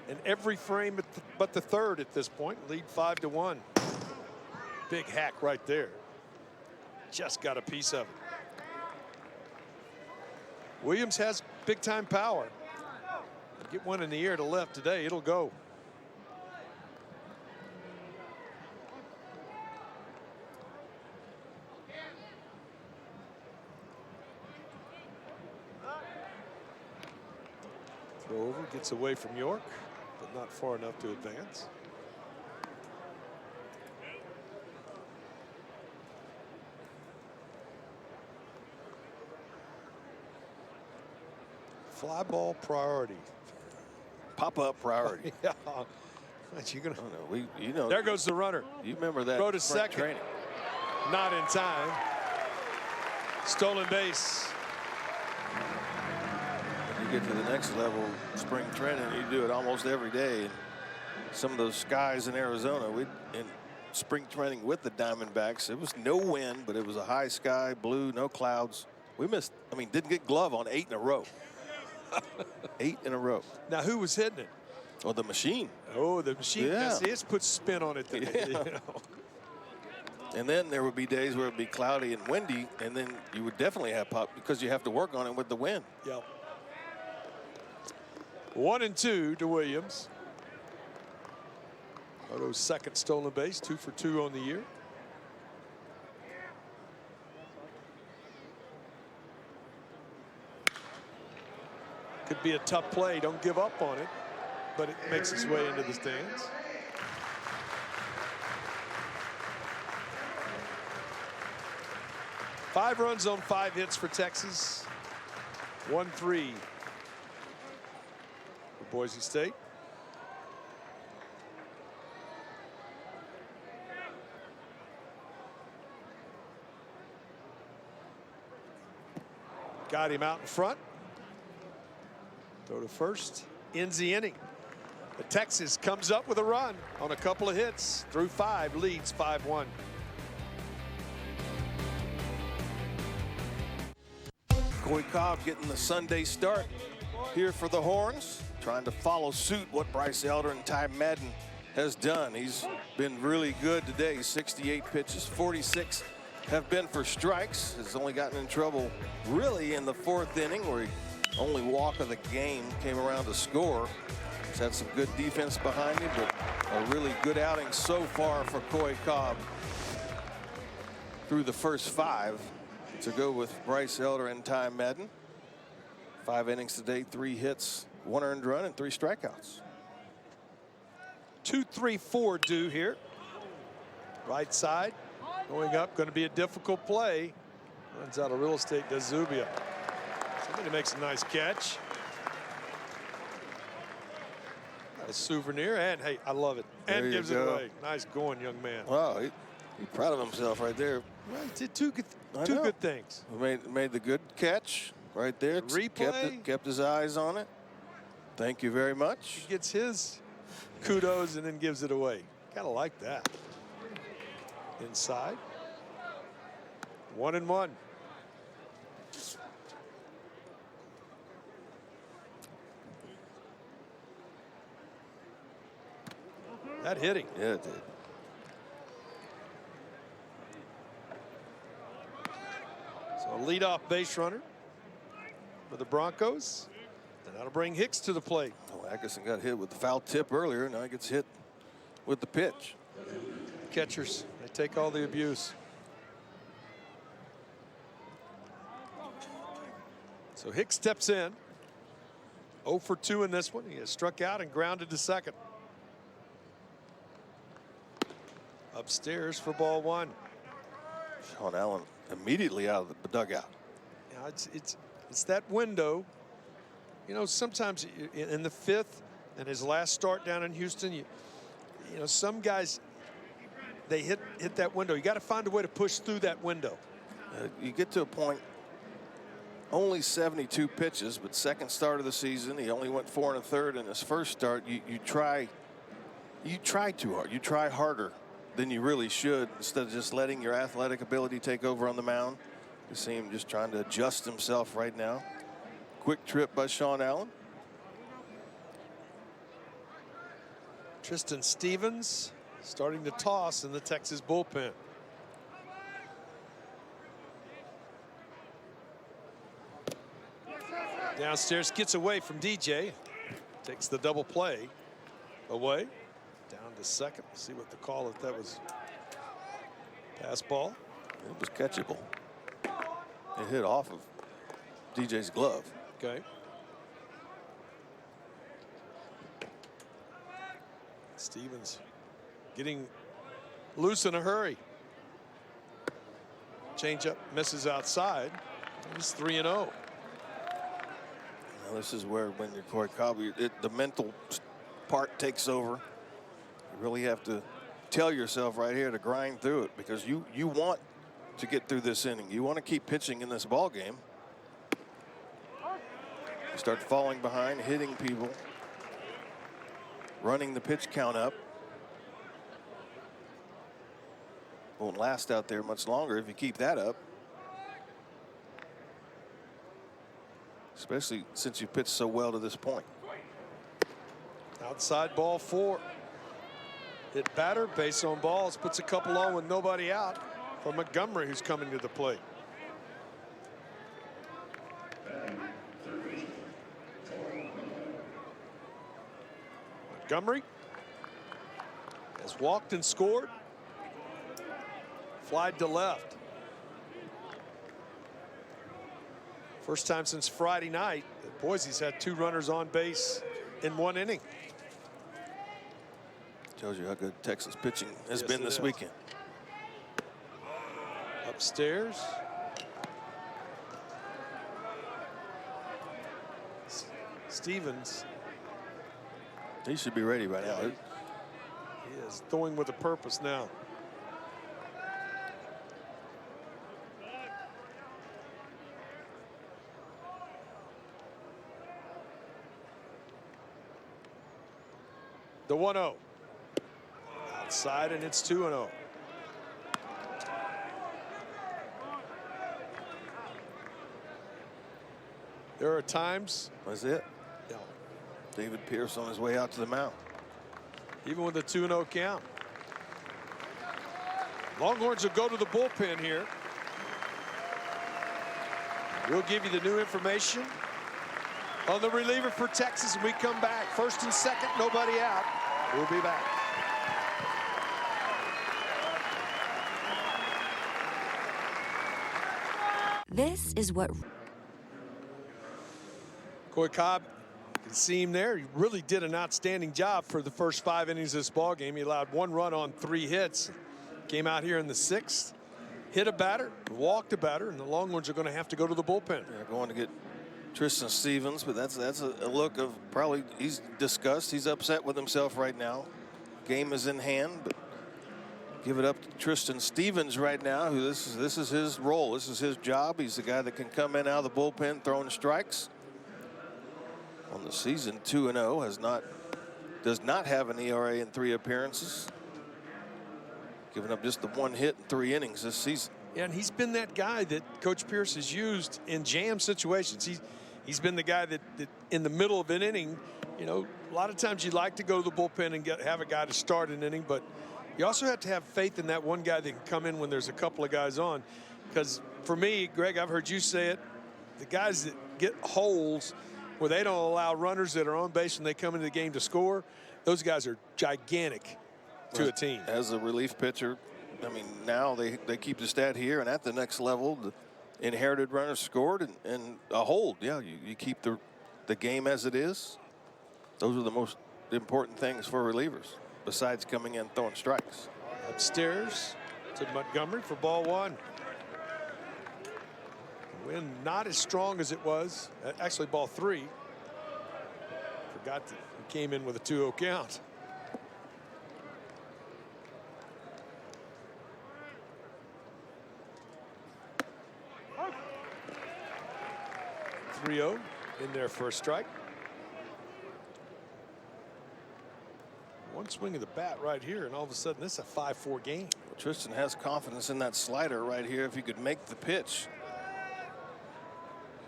in every frame but the 3rd at this point. Lead 5-1. Big hack right there. Just got a piece of it. Williams has big time power. Get one in the air to left today, it'll go. Throw over, gets away from York, but not far enough to advance. Fly ball priority. Pop-up priority. Yeah. What you gonna? Oh, no, you know. There goes the runner. You remember that? Throw to second. Training. Not in time. Stolen base. When you get to the next level, spring training, you do it almost every day. And some of those skies in Arizona, in spring training with the Diamondbacks, it was no wind, but it was a high sky, blue, no clouds. We missed. I mean, didn't get glove on 8 in a row. 8 in a row. Now, who was hitting it? Oh, the machine. Oh, the machine. Yeah. It's put spin on it today. Yeah. You know? And then there would be days where it would be cloudy and windy, and then you would definitely have pop because you have to work on it with the wind. Yep. 1-2 to Williams. Oto's 2nd stolen base, 2 for 2 on the year. Could be a tough play. Don't give up on it, but it makes its way into the stands. Five runs on 5 hits for Texas. 1-3 for Boise State. Got him out in front. Throw to first. Ends the inning. But Texas comes up with a run on a couple of hits. Through 5, leads 5-1. Coy Cobb getting the Sunday start here for the Horns, trying to follow suit what Bryce Elder and Ty Madden has done. He's been really good today. 68 pitches, 46 have been for strikes. Has only gotten in trouble really in the 4th inning, where he only walk of the game came around to score. He's had some good defense behind him, but a really good outing so far for Coy Cobb through the first 5 to go with Bryce Elder and Ty Madden. 5 innings today, 3 hits, 1 earned run, and 3 strikeouts. 2-3-4 due here. Right side going up, going to be a difficult play. Runs out of real estate, does Zubia. Somebody makes a nice catch. Got a souvenir, and hey, I love it. And There gives you it go. away. Nice going, young man. Wow, he's proud of himself right there. Well, he did two I good know. things. Made the good catch right there. Replay. Kept his eyes on it. Thank you very much. He gets his kudos and then gives it away. Gotta like that. Inside. 1-1. That hit him. Yeah, it did. So a leadoff base runner for the Broncos. And that'll bring Hicks to the plate. Well, Atkinson got hit with the foul tip earlier. Now he gets hit with the pitch. Catchers, they take all the abuse. So Hicks steps in. 0 for 2 in this one. He has struck out and grounded to second. Upstairs for ball 1. Sean Allen immediately out of the dugout. Yeah, it's that window. You know, sometimes in the 5th and his last start down in Houston, you know, some guys, they hit that window. You got to find a way to push through that window. You get to a point, only 72 pitches, but second start of the season, he only went 4 1/3 in his first start. You try too hard. You try harder than you really should instead of just letting your athletic ability take over on the mound. You see him just trying to adjust himself right now. Quick trip by Sean Allen. Tristan Stevens starting to toss in the Texas bullpen. Downstairs, gets away from DJ. Takes the double play away. Down to second. See what the call, if that was pass ball. It was catchable. It hit off of DJ's glove. Okay. Stevens getting loose in a hurry. Changeup misses outside. He's 3-0. Now this is where, when you're Corey Cobb, the mental part takes over. You really have to tell yourself right here to grind through it, because you want to get through this inning. You want to keep pitching in this ball game. You start falling behind, hitting people, running the pitch count up. Won't last out there much longer if you keep that up. Especially since you pitched so well to this point. Outside ball 4. Hit batter, base on balls, puts a couple on with nobody out for Montgomery, who's coming to the plate. Montgomery has walked and scored. Flied to left. First time since Friday night that Boise's had 2 runners on base in 1 inning. Tells you how good Texas pitching has Yes, been this is. weekend. Upstairs. Stevens. He should be ready by now. He is throwing with a purpose now. The 1-0. Outside, and it's 2-0. There are times. That's it. Yeah, David Pierce on his way out to the mound. even with a 2-0 count. Longhorns will go to the bullpen here. We'll give you the new information on the reliever for Texas when we come back. First and second, nobody out. We'll be back. This is what Coy Cobb, you can see him there. He really did an outstanding job for the first 5 innings of this ball game. He allowed 1 run on 3 hits. Came out here in the 6th, hit a batter, walked a batter, and the Longhorns are going to have to go to the bullpen. They're going to get Tristan Stevens, but that's a look of probably he's disgust. He's upset with himself right now. Game is in hand, but give it up to Tristan Stevens right now, who this is his role. This is his job. He's the guy that can come in out of the bullpen throwing strikes. On the season, 2-0, does not have an ERA in 3 appearances. Giving up just the 1 hit in 3 innings this season. Yeah, and he's been that guy that Coach Pierce has used in jam situations. He's been the guy that in the middle of an inning You know, a lot of times you'd like to go to the bullpen and have a guy to start an inning, but you also have to have faith in that one guy that can come in when there's a couple of guys on. Because for me, Greg, I've heard you say it, the guys that get holes where they don't allow runners that are on base when they come into the game to score, those guys are gigantic to a team. As a relief pitcher, I mean, now they keep the stat here, and at the next level, the inherited runners scored and a hold. Yeah, you keep the game as it is. Those are the most important things for relievers, besides coming in throwing strikes. Upstairs to Montgomery for ball one. Wind not as strong as it was. Actually, ball three. Forgot that he came in with a 2-0 count. .30 in there for a strike. One swing of the bat right here, and all of a sudden this is a 5-4 game. Well, Tristan has confidence in that slider right here. If he could make the pitch,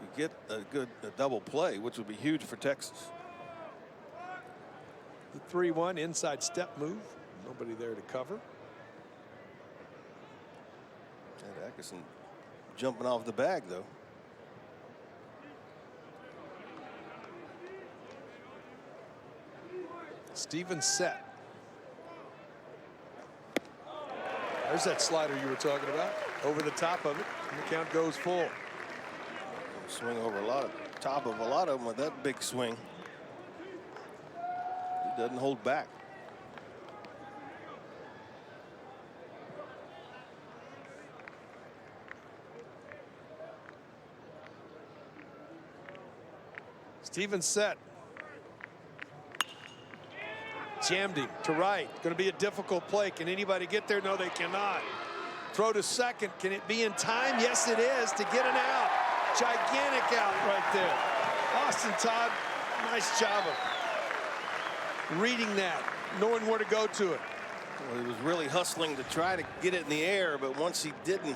you get a double play, which would be huge for Texas. The 3-1 inside step move. Nobody there to cover. And Atkinson jumping off the bag, though. Stevens set. There's that slider you were talking about. Over the top of it. And the count goes full. Swing over top of a lot of them with that big swing. He doesn't hold back. Stevens set. Jammed him to right. Going to be a difficult play. Can anybody get there? No, they cannot. Throw to second. Can it be in time? Yes, it is, to get an out. Gigantic out right there. Austin Todd, nice job of reading that, knowing where to go to it. Well, he was really hustling to try to get it in the air, but once he didn't,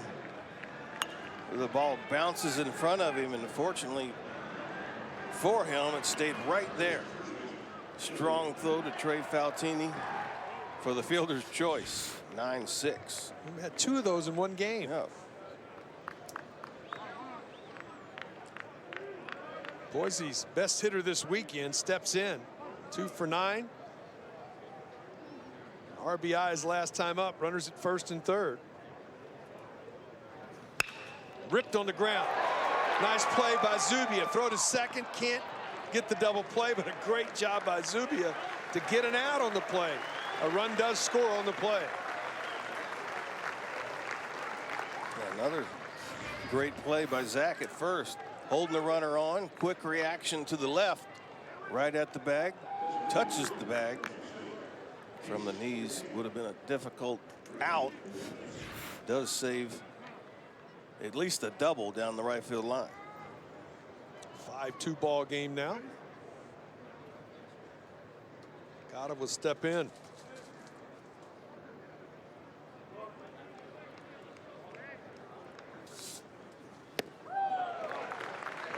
the ball bounces in front of him, and unfortunately for him, it stayed right there. Strong throw to Trey Faltini for the fielder's choice. 9-6. We had 2 of those in one game. Yeah. Boise's best hitter this weekend steps in. 2 for 9. RBI's last time up. Runners at first and third. Ripped on the ground. Nice play by Zubia. Throw to second. Can't get the double play, but a great job by Zubia to get an out on the play. A run does score on the play. Another great play by Zach at first. Holding the runner on. Quick reaction to the left. Right at the bag. Touches the bag. From the knees. Would have been a difficult out. Does save at least a double down the right field line. 5-2 ball game now. Gotta will step in.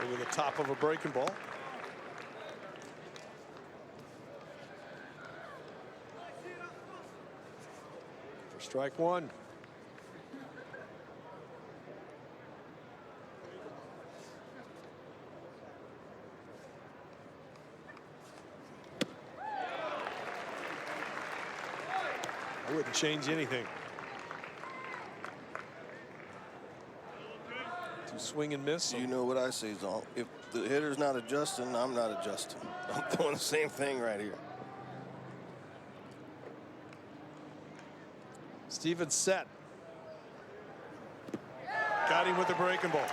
Over the top of a breaking ball. For strike one. I wouldn't change anything. To swing and miss. You know what I say, Zon. If the hitter's not adjusting, I'm not adjusting. I'm doing the same thing right here. Stevens set. Got him with the breaking ball.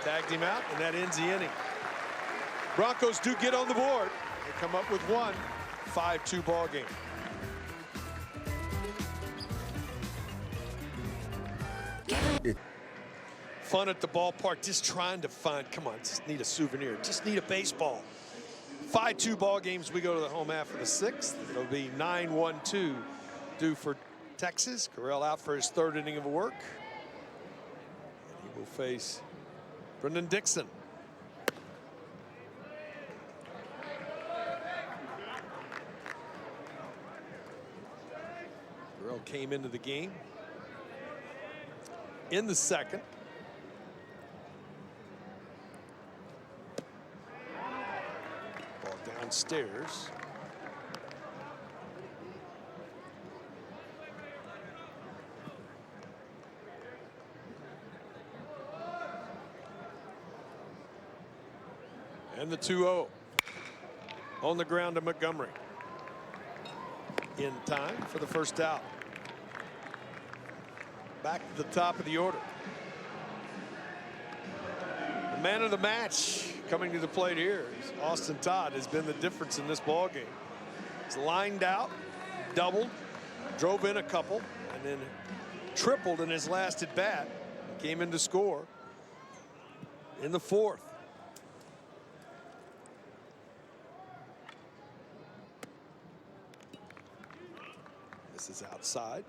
Tagged him out, and that ends the inning. Broncos do get on the board. They come up with one. 5-2 ball game. Fun at the ballpark, just trying to find, come on, just need a souvenir, just need a baseball. 5-2 ball games. We go to the home half of the 6th. It'll be 9-1-2 due for Texas. Corral out for his 3rd inning of work. And he will face Brendan Dixon. Terrell came into the game in the second. Ball downstairs. And the 2-0 on the ground to Montgomery. In time for the first out. Back to the top of the order. The man of the match coming to the plate here is Austin Todd. Has been the difference in this ball game. He's lined out, doubled, drove in a couple, and then tripled in his last at bat. Came in to score in the fourth. This is outside.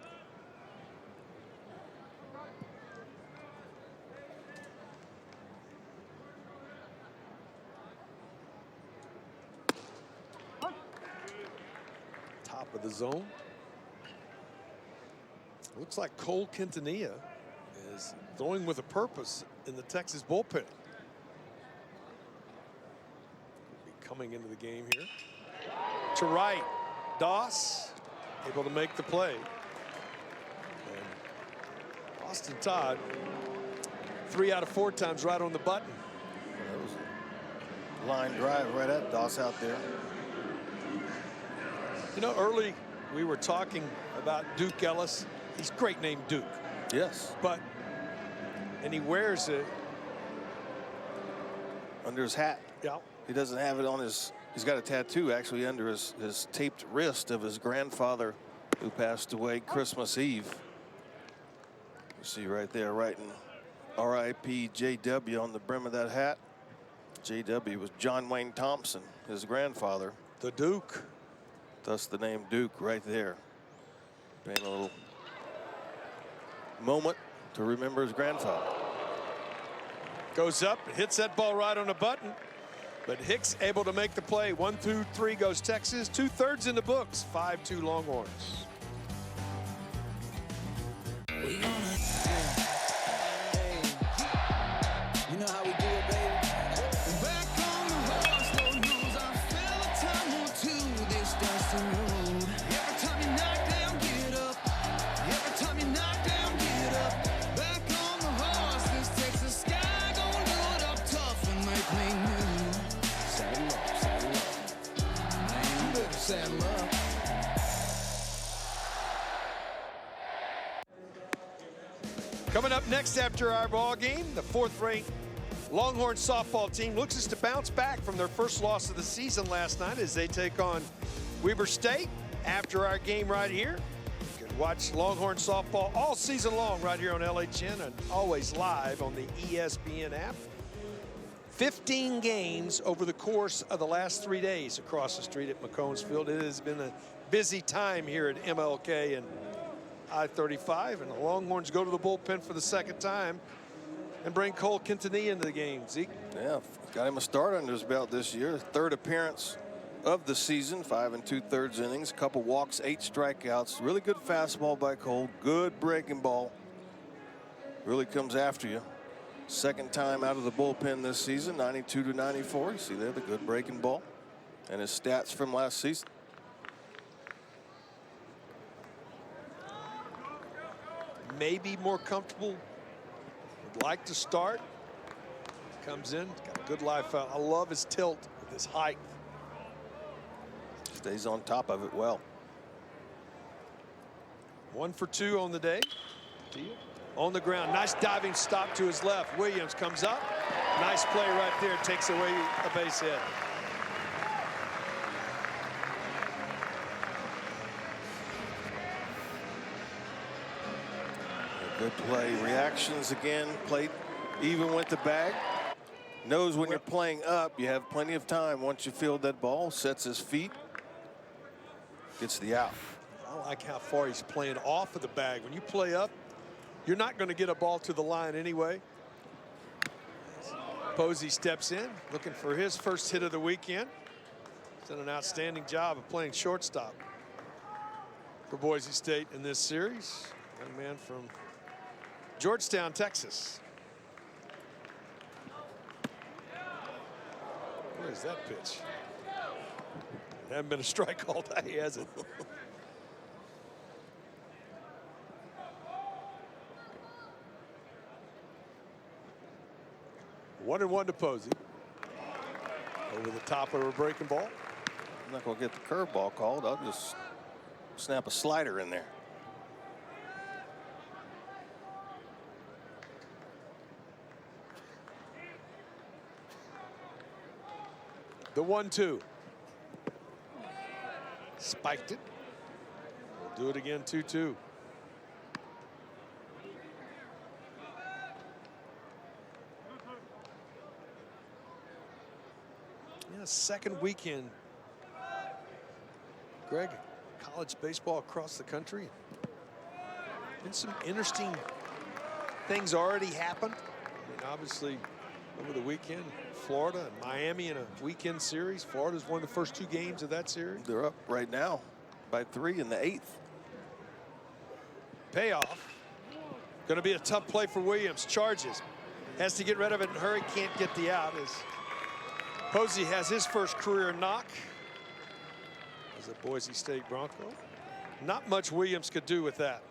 Top of the zone. Looks like Cole Quintanilla is throwing with a purpose in the Texas bullpen. Will be coming into the game here. To right, Doss. Able to make the play. And Austin Todd, 3 out of 4 times right on the button. That was a line drive right at Doss out there. You know, early we were talking about Duke Ellis. He's great name Duke. Yes. And he wears it under his hat. Yeah. He doesn't have it on his. He's got a tattoo actually under his taped wrist of his grandfather who passed away Christmas Eve. You see right there writing R.I.P. J.W. on the brim of that hat. J.W. was John Wayne Thompson, his grandfather. The Duke. Thus the name Duke right there. Paying a little moment to remember his grandfather. Goes up, hits that ball right on the button. But Hicks able to make the play. 1, 2, 3 goes Texas. 2/3 in the books. 5-2 Longhorns. You know how we do it, baby. Back on the horse, no news. I fell a time or two this dusty road. Every time you knock down, get up. Every time you knock down, get up. Back on the horse, this Texas sky gonna do it up tough and make me new. Saddle up, saddle up. Man, you better saddle up. Coming up next after our ball game, the 4th-ranked Longhorn softball team looks to bounce back from their first loss of the season last night as they take on Weber State after our game right here. You can watch Longhorn softball all season long right here on LHN and always live on the ESPN app. 15 games over the course of the last 3 days across the street at McCombs Field. It has been a busy time here at MLK and I-35, and the Longhorns go to the bullpen for the second time and bring Cole Quintanilla into the game. Zeke? Yeah, got him a start under his belt this year. 3rd appearance of the season, 5 2/3 innings, couple walks, 8 strikeouts. Really good fastball by Cole, good breaking ball. Really comes after you. Second time out of the bullpen this season, 92 to 94. You see there the good breaking ball and his stats from last season. Maybe more comfortable. Would like to start. Comes in, got a good life out. I love his tilt with his height. Stays on top of it well. 1 for 2 on the day. On the ground, nice diving stop to his left. Williams comes up. Nice play right there, takes away a base hit. Good play. Reactions again. Played even with the bag. Knows when you're playing up, you have plenty of time. Once you field that ball, sets his feet, gets the out. I like how far he's playing off of the bag. When you play up, you're not going to get a ball to the line anyway. Boise steps in, looking for his first hit of the weekend. He's done an outstanding job of playing shortstop. for Boise State in this series. Young man from Georgetown, Texas. Where is that pitch? It hasn't been a strike all day, has it? 1-1 to Posey. Over the top of a breaking ball. I'm not going to get the curveball called. I'll just snap a slider in there. The 1-2. Spiked it. We'll do it again, 2-2. Yeah, second weekend, Greg, college baseball across the country. Been some interesting things already happened. I mean, obviously, over the weekend, Florida and Miami in a weekend series. Florida's won the first 2 games of that series. They're up right now by 3 in the 8th. Payoff. Going to be a tough play for Williams. Charges. Has to get rid of it in a hurry. Can't get the out as Posey has his first career knock as a Boise State Bronco. Not much Williams could do with that.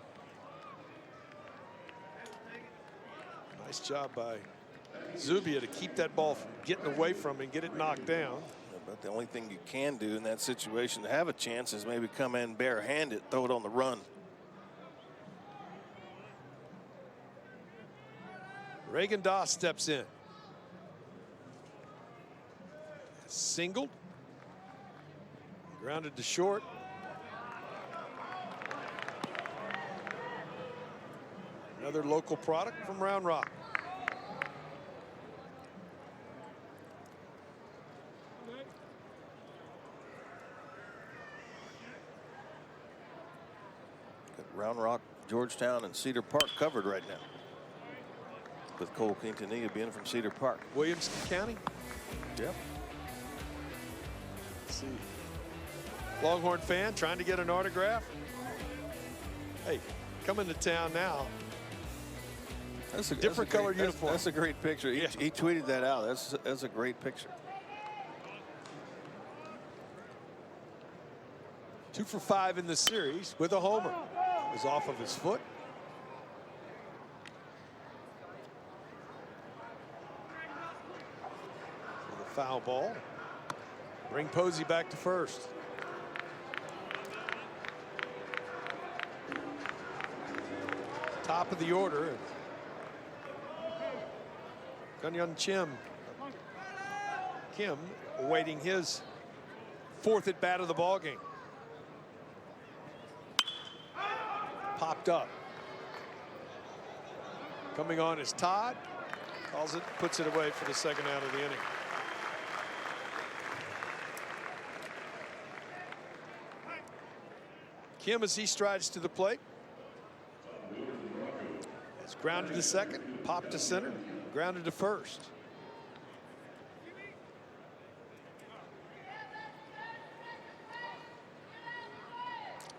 Nice job by Zubia to keep that ball from getting away from him and get it knocked down. But the only thing you can do in that situation to have a chance is maybe come in barehanded, throw it on the run. Reagan Doss steps in. Singled. Grounded to short. Another local product from Round Rock. Round Rock, Georgetown, and Cedar Park covered right now, with Cole Quintanilla being from Cedar Park. Williamson County. Yep. Let's see. Longhorn fan trying to get an autograph. Hey, coming to town now. That's a different colored uniform. That's a great picture. Yeah. He tweeted that out. That's a great picture. 2 for 5 in the series with a homer. Was off of his foot. For the foul ball. Bring Posey back to first. Top of the order. Gunyon Kim awaiting his 4th at bat of the ball game. Popped up. Coming on is Todd. Calls it, puts it away for the 2nd out of the inning. Kim, as he strides to the plate, is grounded to second, popped to center, grounded to first.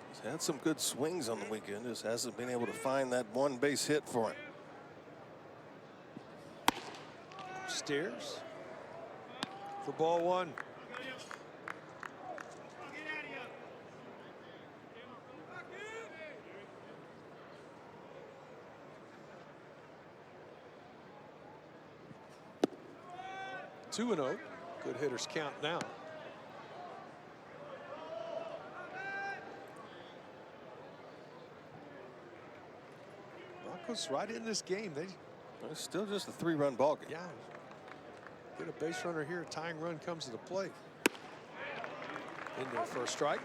He's had some good swings on the weekend. Just hasn't been able to find that 1 base hit for him. Upstairs for ball 1. Two and 0. Good hitters count now. Broncos right in this game. It's still just a 3-run ball game. Yeah. Get a base runner here. A tying run comes to the plate. In there for a strike.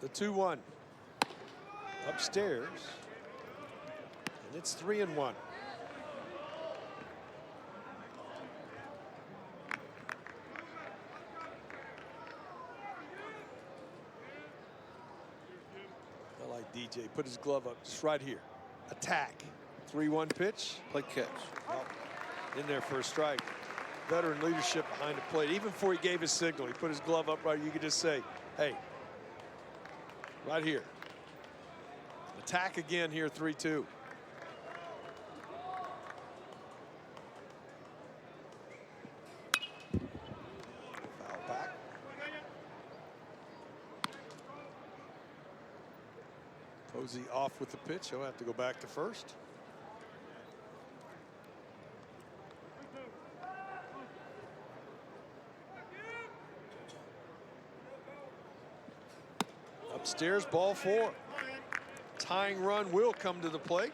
The 2-1 upstairs, and it's 3-1. I like DJ. Put his glove up just right here. Attack. 3-1 pitch. Play catch. In there for a strike. Veteran leadership behind the plate. Even before he gave his signal, he put his glove up right. You could just say, hey, right here. Attack again here, 3-2. Foul back. Boise off with the pitch. He'll have to go back to first. Upstairs, ball 4. Tying run will come to the plate.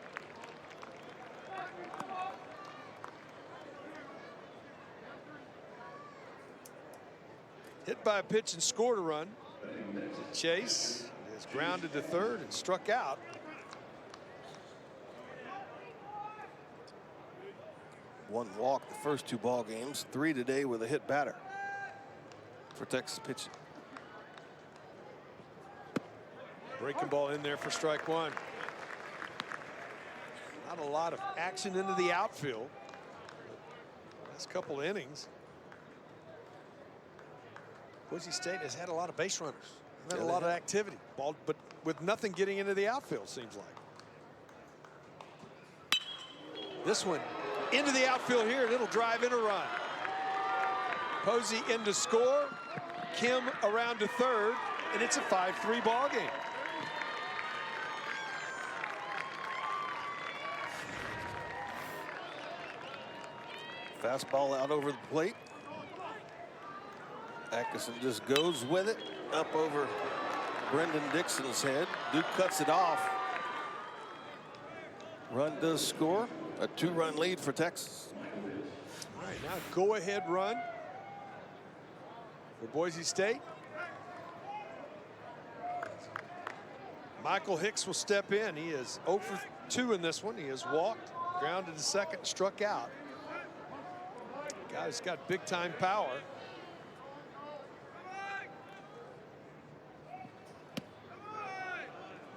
Hit by a pitch and scored a run. Chase is grounded to third and struck out. One walk the first 2 ball games, 3 today with a hit batter for Texas pitching. Breaking ball in there for strike 1. Not a lot of action into the outfield. Last couple innings. Boise State has had a lot of base runners. They've had a lot of activity. Ball, but with nothing getting into the outfield, seems like. This one into the outfield here, and it'll drive in a run. Posey in to score. Kim around to third, and it's a 5-3 ball game. Fastball out over the plate. Atkinson just goes with it up over Brendan Dixon's head. Duke cuts it off. Run does score. A 2-run lead for Texas. All right, now go ahead run for Boise State. Michael Hicks will step in. He is 0 for 2 in this one. He has walked, grounded to second, struck out. Guy's got big time power.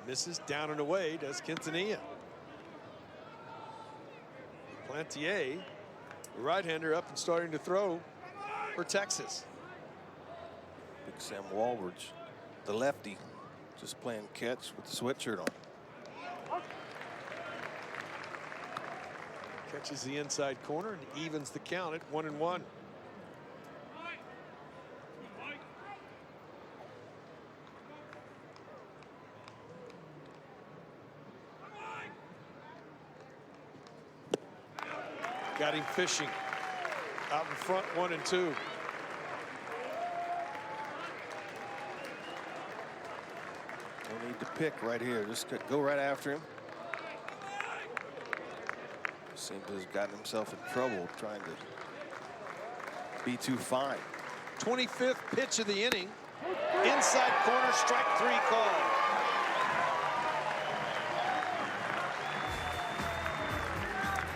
Misses down and away, does Quintanilla. Plantier, the right-hander, up and starting to throw for Texas. Big Sam Walbridge, the lefty, just playing catch with the sweatshirt on. Catches the inside corner and evens the count at 1-1. Got him fishing out in front, 1-2. No need to pick right here. Just go right after him. Seems to have gotten himself in trouble trying to be too fine. 25th pitch of the inning. Inside corner, strike 3 call.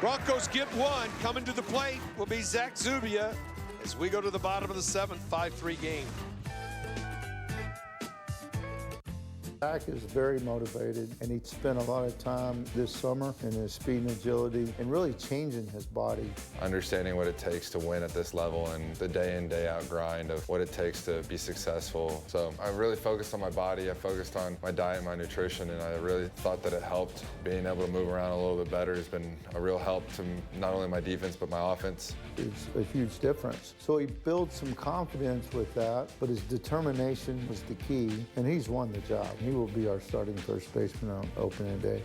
Broncos get one. Coming to the plate will be Zach Zubia as we go to the bottom of the 7th, 5-3 game. Zach is very motivated, and he spent a lot of time this summer in his speed and agility and really changing his body. Understanding what it takes to win at this level and the day in, day out grind of what it takes to be successful. So I really focused on my body, I focused on my diet and my nutrition, and I really thought that it helped. Being able to move around a little bit better has been a real help to not only my defense but my offense. It's a huge difference. So he built some confidence with that, but his determination was the key, and he's won the job. He will be our starting first baseman on opening day.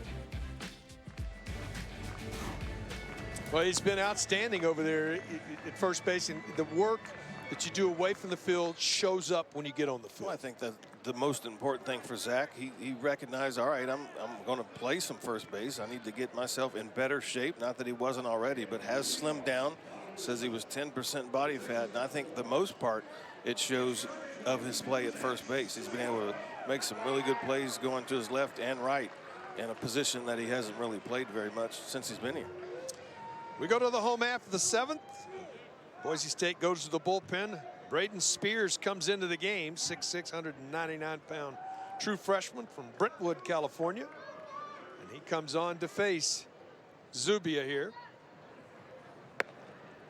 Well, he's been outstanding over there at first base, and the work that you do away from the field shows up when you get on the field. Well, I think that the most important thing for Zach, he recognized, all right, I'm going to play some first base. I need to get myself in better shape. Not that he wasn't already, but has slimmed down. Says he was 10% body fat, and I think the most part it shows of his play at first base. He's been able to make some really good plays going to his left and right in a position that he hasn't really played very much since he's been here. We go to the home half of the 7th. Boise State goes to the bullpen. Braden Spears comes into the game, 6'6", 199-pound true freshman from Brentwood, California. And he comes on to face Zubia here.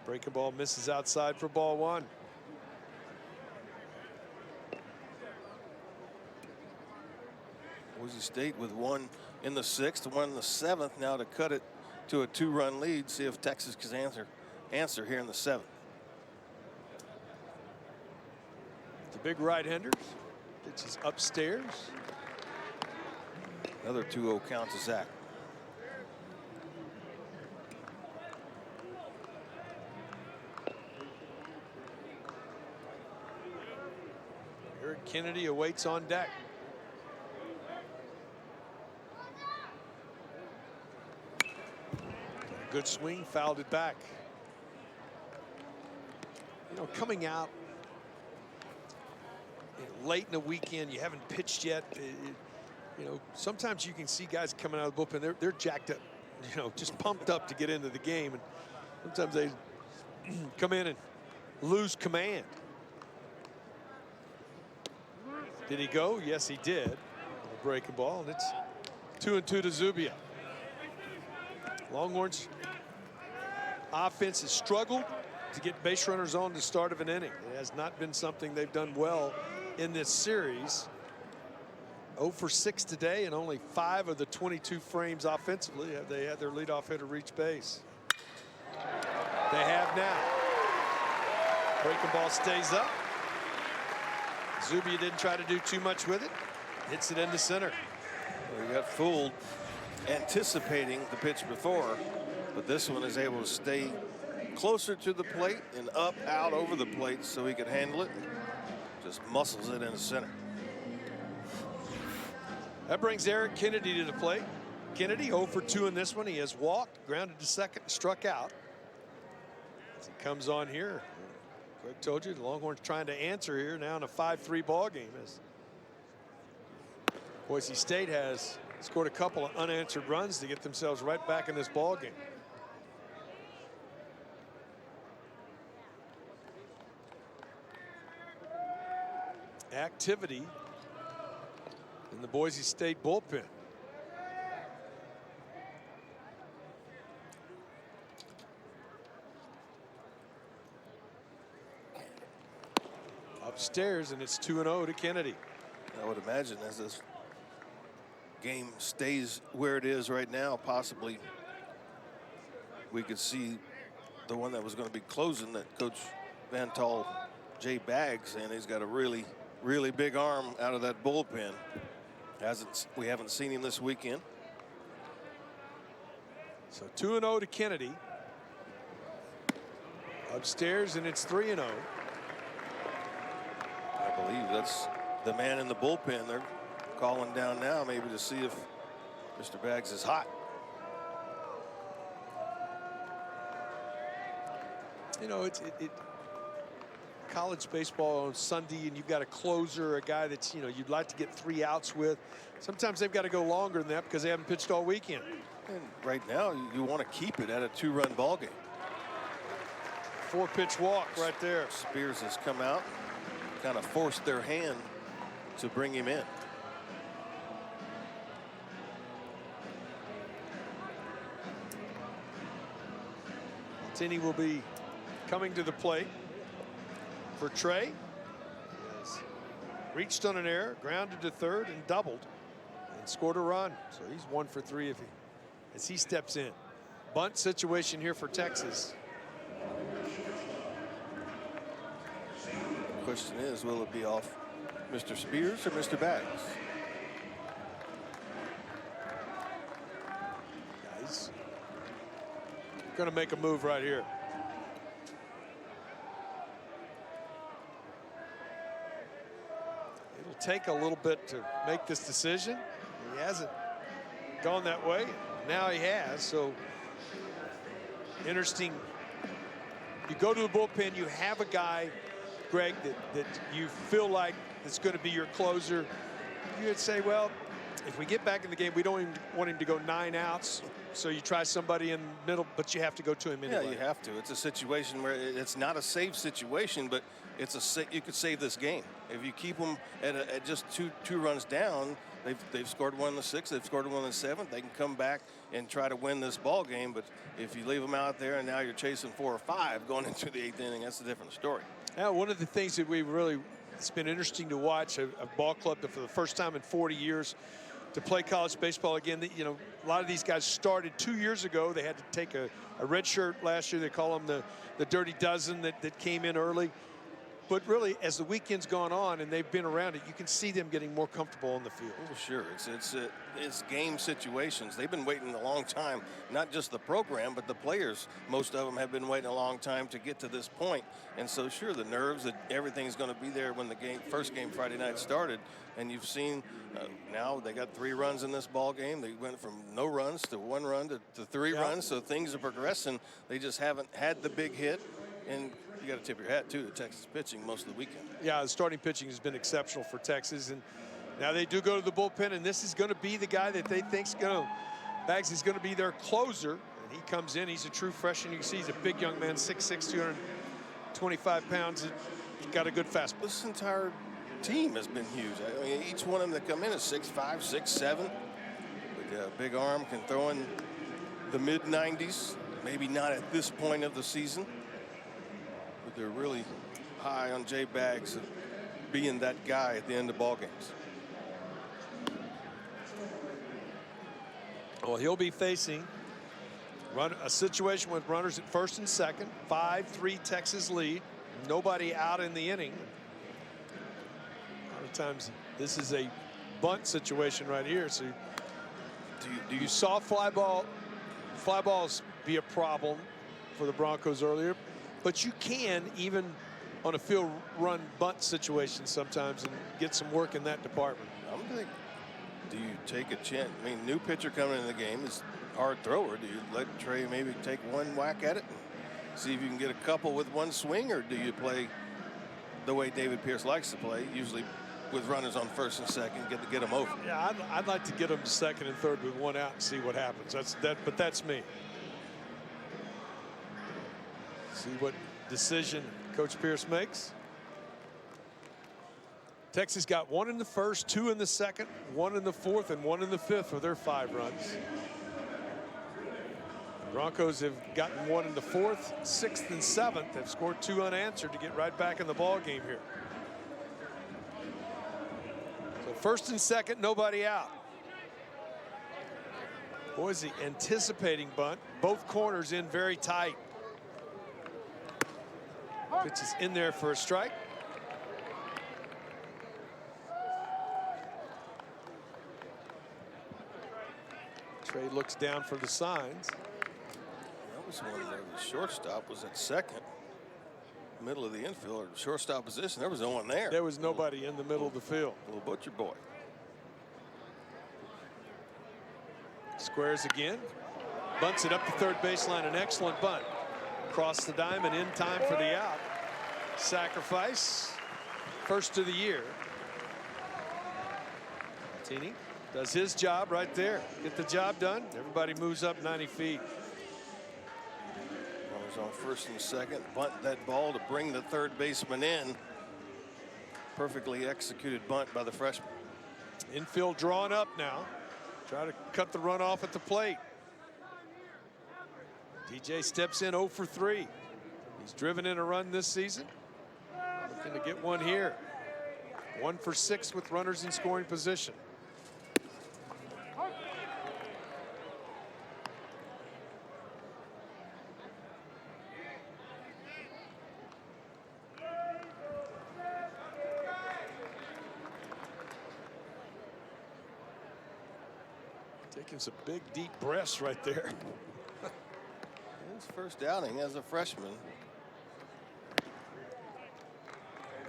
Breaking ball misses outside for ball one. Boise State with one in the 6th, one in the 7th now to cut it to a 2-run lead. See if Texas can answer here in the 7th. The big right-hander pitches upstairs. Another 2-0 count to Zach. Eric Kennedy awaits on deck. Good swing, fouled it back. You know, coming out late in the weekend, you haven't pitched yet. You know, sometimes you can see guys coming out of the bullpen, they're jacked up, you know, just pumped up to get into the game. And sometimes they come in and lose command. Did he go? Yes, he did. A breaking ball, and it's 2-2 to Zubia. Longhorns offense has struggled to get base runners on the start of an inning. It has not been something they've done well in this series. 0 for 6 today, and only 5 of the 22 frames offensively have they had their leadoff hitter reach base. They have now. Breaking ball stays up. Zubia didn't try to do too much with it. Hits it into center. Well, he got fooled anticipating the pitch before, but this one is able to stay closer to the plate and up, out, over the plate so he could handle it. Just muscles it into center. That brings Eric Kennedy to the plate. Kennedy 0 for 2 in this one. He has walked, grounded to second, struck out. As he comes on here, Greg told you the Longhorns trying to answer here now in a 5-3 ball game. As Boise State has scored a couple of unanswered runs to get themselves right back in this ball game. Activity in the Boise State bullpen. Upstairs, and it's 2-0 to Kennedy. I would imagine as this game stays where it is right now, possibly we could see the one that was going to be closing that Coach Van Tol, Jay Baggs, and he's got a really big arm out of that bullpen. We haven't seen him this weekend. So 2-0 to Kennedy. Upstairs, and it's 3-0. I believe that's the man in the bullpen. They're calling down now, maybe to see if Mr. Baggs is hot. You know, college baseball on Sunday, and you've got a closer, a guy that's, you know, you'd like to get 3 outs with. Sometimes they've got to go longer than that because they haven't pitched all weekend. And right now, you want to keep it at a 2-run ball game. 4-pitch walk right there. Spears has come out, kind of forced their hand to bring him in. Martini will be coming to the plate for Trey. Has reached on an error, grounded to third, and doubled, and scored a run. So he's 1 for 3 as he steps in. Bunt situation here for Texas. The question is, will it be off Mr. Spears or Mr. Baggs? He's going to make a move right here. It'll take a little bit to make this decision. He hasn't gone that way. Now he has. So interesting. You go to the bullpen, you have a guy, Greg, that you feel like it's going to be your closer. You would say, well, if we get back in the game, we don't even want him to go 9 outs. So you try somebody in the middle, but you have to go to him anyway. Yeah, you have to. It's a situation where it's not a save situation, but it's you could save this game. If you keep them at just two runs down, they've scored 1 in the 6th, they've scored 1 in the 7th. They can come back and try to win this ball game. But if you leave them out there and now you're chasing 4 or 5 going into the 8th inning, that's a different story. Now, one of the things that it's been interesting to watch a ball club that for the first time in 40 years to play college baseball again. You know, a lot of these guys started 2 years ago. They had to take a red shirt last year. They call them the Dirty Dozen that came in early. But really, as the weekend's gone on and they've been around it, you can see them getting more comfortable on the field. Well, sure, it's game situations. They've been waiting a long time, not just the program, but the players. Most of them have been waiting a long time to get to this point. And so, sure, the nerves that everything's going to be there when the first game Friday night started. And you've seen now they got 3 runs in this ball game. They went from no runs to 1 run to 3 runs. So things are progressing. They just haven't had the big hit. And you got to tip your hat, too, to Texas pitching most of the weekend. Yeah, the starting pitching has been exceptional for Texas. And now they do go to the bullpen, and this is going to be the guy that they think's going to, Bags is going to be their closer. And he comes in, he's a true freshman. You can see he's a big young man, 6'6", 225 pounds. He's got a good fastball. This entire team has been huge. I mean, each one of them that come in is 6'5", 6'7". With a big arm, can throw in the mid-90s. Maybe not at this point of the season. But they're really high on Jay Bags being that guy at the end of ball games. Well, he'll be facing a situation with runners at first and second. 5-3 Texas lead. Nobody out in the inning. A lot of times this is a bunt situation right here. So do you saw fly balls be a problem for the Broncos earlier? But you can, even on a field run bunt situation sometimes, and get some work in that department. I'm thinking, do you take a chance? I mean, new pitcher coming in the game is a hard thrower. Do you let Trey maybe take one whack at it and see if you can get a couple with one swing, or do you play the way David Pierce likes to play, usually with runners on first and second, get them over? Yeah, I'd like to get them to second and third with 1 out and see what happens. But that's me. See what decision Coach Pierce makes. Texas got 1 in the first, 2 in the second, 1 in the fourth, and 1 in the fifth for their 5 runs. Broncos have gotten 1 in the fourth, 6th, and 7th. They've scored 2 unanswered to get right back in the ball game here. So first and second, nobody out. Boise anticipating bunt. Both corners in very tight. Pitch is in there for a strike. Trey looks down for the signs. That was one where the shortstop was at second, middle of the infield, or shortstop position. There was no one there. There was nobody in the middle of the field. Little butcher boy. Squares again. Bunts it up the third baseline. An excellent bunt. Across the diamond in time for the out. Sacrifice. First of the year. Martini does his job right there. Get the job done. Everybody moves up 90 feet. Runners on first and second. Bunt that ball to bring the third baseman in. Perfectly executed bunt by the freshman. Infield drawn up now. Try to cut the run off at the plate. DJ steps in 0 for 3. He's driven in a run this season. Looking to get one here. 1 for 6 with runners in scoring position. Taking some big, deep breaths right there. His first outing as a freshman.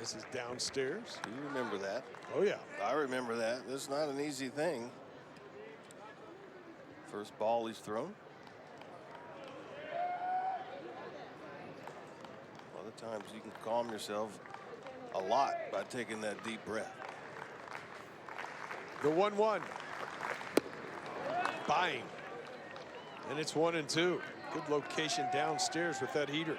This is downstairs. You remember that? Oh, yeah. I remember that. This is not an easy thing. First ball he's thrown. A lot of times you can calm yourself a lot by taking that deep breath. The 1-1. buying. And it's 1-2. Good location downstairs with that heater.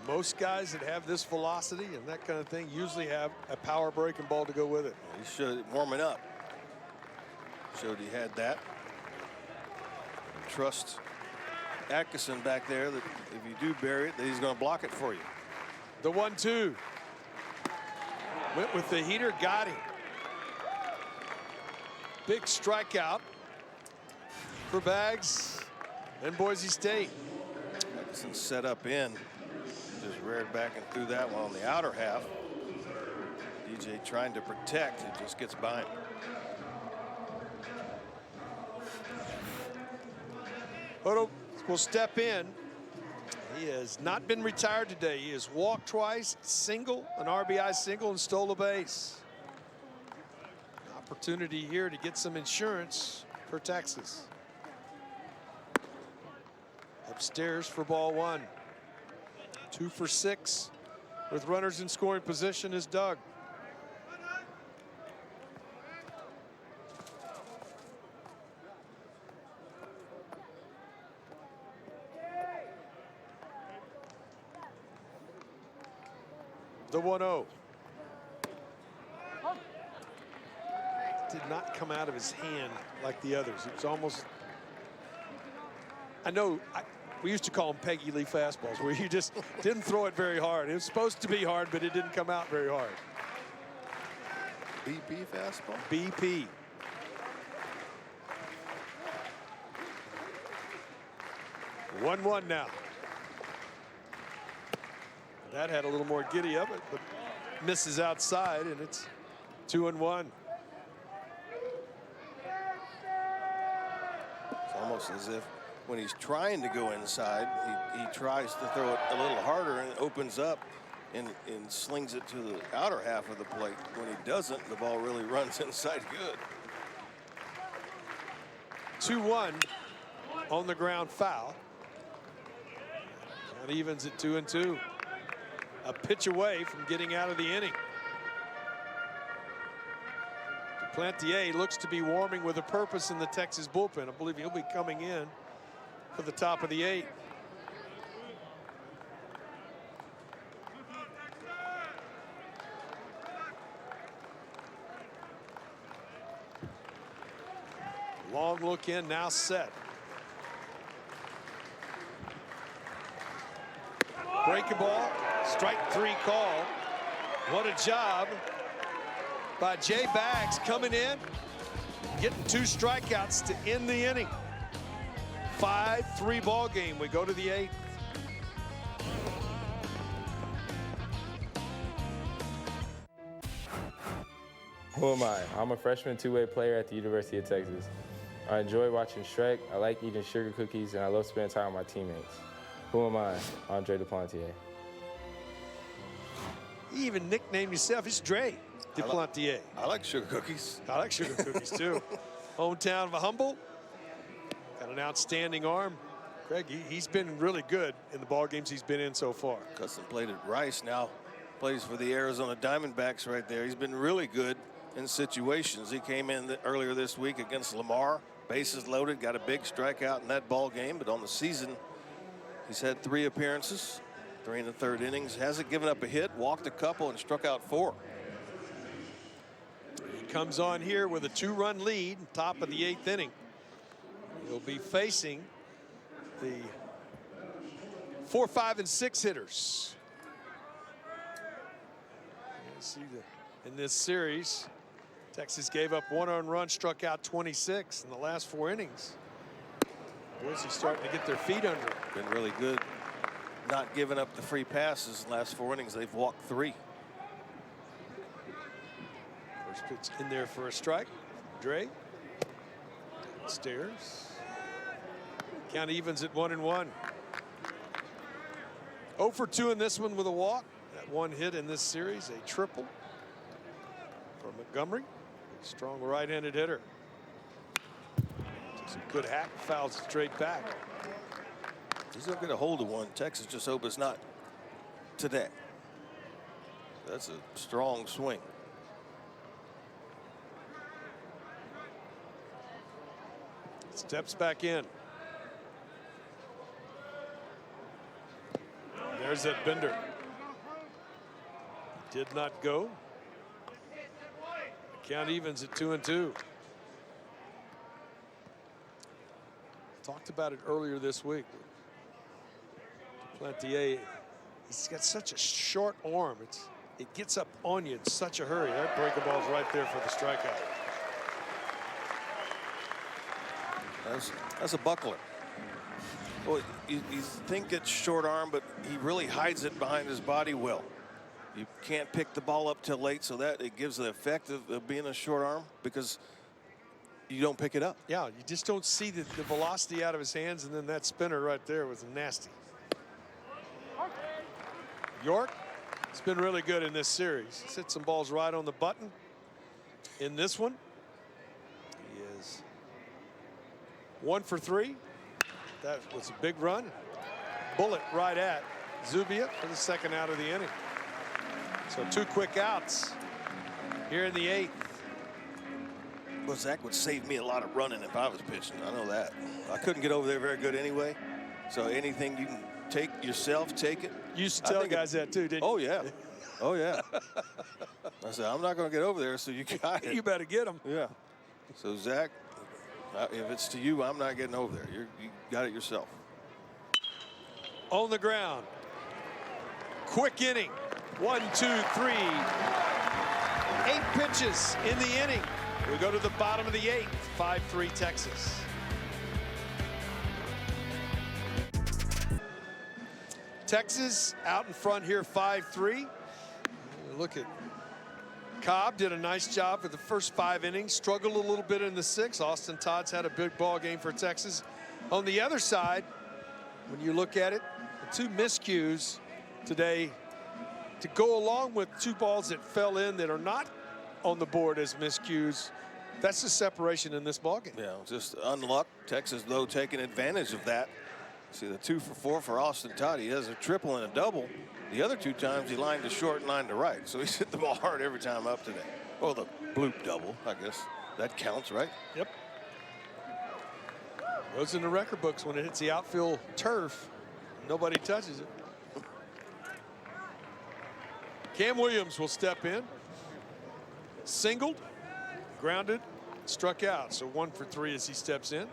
Most guys that have this velocity and that kind of thing usually have a power breaking ball to go with it. He should warming up. Showed he had that. Trust Atkinson back there that if you do bury it, that he's going to block it for you. The 1-2. Went with the heater, got him. Big strikeout for Baggs and Boise State. Atkinson set up in. Just reared back and threw that one on the outer half. DJ trying to protect. It just gets by him. Hodo will step in. He has not been retired today. He has walked twice, single, an RBI single, and stole a base. Opportunity here to get some insurance for Texas. Upstairs for ball one. 2 for 6 with runners in scoring position is Doug. The 1-0. Did not come out of his hand like the others. It was almost, we used to call them Peggy Lee fastballs, where you just didn't throw it very hard. It was supposed to be hard, but it didn't come out very hard. BP fastball? BP. One now. That had a little more giddy of it, but misses outside, and it's 2-1. It's almost as if when he's trying to go inside, he tries to throw it a little harder and it opens up and slings it to the outer half of the plate. When he doesn't, the ball really runs inside good. 2-1 on the ground foul. That evens at 2-2. A pitch away from getting out of the inning. Duplantier looks to be warming with a purpose in the Texas bullpen. I believe he'll be coming in for the top of the 8th. Long look in, now set. Breaking ball, strike 3 call. What a job by Jay Baggs coming in, getting 2 strikeouts to end the inning. 5-3 ball game. We go to the 8th. Who am I? I'm a freshman two-way player at the University of Texas. I enjoy watching Shrek, I like eating sugar cookies, and I love spending time with my teammates. Who am I? Andre Duplantier. You even nicknamed yourself. It's Dre Duplantier. I like sugar cookies. I like sugar cookies too. Hometown of Humble. Got an outstanding arm. Greg, he's been really good in the ball games he's been in so far. Custom played at Rice, now plays for the Arizona Diamondbacks right there. He's been really good in situations. He came in earlier this week against Lamar, bases loaded, got a big strikeout in that ball game, but on the season, he's had 3 appearances, 3 1/3 innings, hasn't given up a hit, walked a couple, and struck out 4. He comes on here with a 2-run lead, top of the 8th inning. He'll be facing the 4, 5, and 6 hitters. You see in this series, Texas gave up 1 earned run, struck out 26 in the last 4 innings. Boise starting to get their feet under it. Been really good, not giving up the free passes in the last 4 innings. They've walked 3. First pitch in there for a strike. Dre. Downstairs. Count evens at 1-1. 0 for 2 in this one with a walk. That 1 hit in this series, a triple from Montgomery. Strong right-handed hitter. Just a good hack, fouls it straight back. He's going to get a hold of one. Texas just hope it's not today. That's a strong swing. Steps back in. There's that bender. Did not go. Count evens at 2-2. Talked about it earlier this week. Plantier, he's got such a short arm. It gets up on you in such a hurry. That breaking ball's right there for the strikeout. That's a buckler. Well, you think it's short arm, but he really hides it behind his body well. You can't pick the ball up till late, so that it gives the effect of being a short arm because you don't pick it up. Yeah, you just don't see the velocity out of his hands, and then that spinner right there was nasty. York has been really good in this series. He's hit some balls right on the button in this one. He is 1 for 3. That was a big run. Bullet right at Zubia for the second out of the inning. So 2 quick outs here in the 8th. Well, Zach would save me a lot of running if I was pitching. I know that. I couldn't get over there very good anyway. So anything you can take yourself, take it. You used to tell guys that too, didn't you? Oh, yeah. Oh, yeah. I said, I'm not going to get over there, so you got it. You better get him. Yeah. So, Zach, if it's to you, I'm not getting over there. You got it yourself. On the ground. Quick inning. 1, 2, 3. 8 pitches in the inning. We go to the bottom of the 8th. 5-3 Texas. Texas out in front here, 5-3. Look at Cobb, did a nice job for the first 5 innings. Struggled a little bit in the 6th. Austin Todd's had a big ball game for Texas. On the other side, when you look at it, the 2 miscues today to go along with 2 balls that fell in that are not on the board as miscues. That's the separation in this ballgame. Yeah, just unluck. Texas, though, taking advantage of that. See the 2 for 4 for Austin Todd. He has a triple and a double. The other 2 times he lined to short and lined to right. So he's hit the ball hard every time up today. Oh, the bloop double, I guess. That counts, right? Yep. Goes in the record books when it hits the outfield turf. Nobody touches it. Cam Williams will step in. Singled, grounded, struck out. So 1 for 3 as he steps in.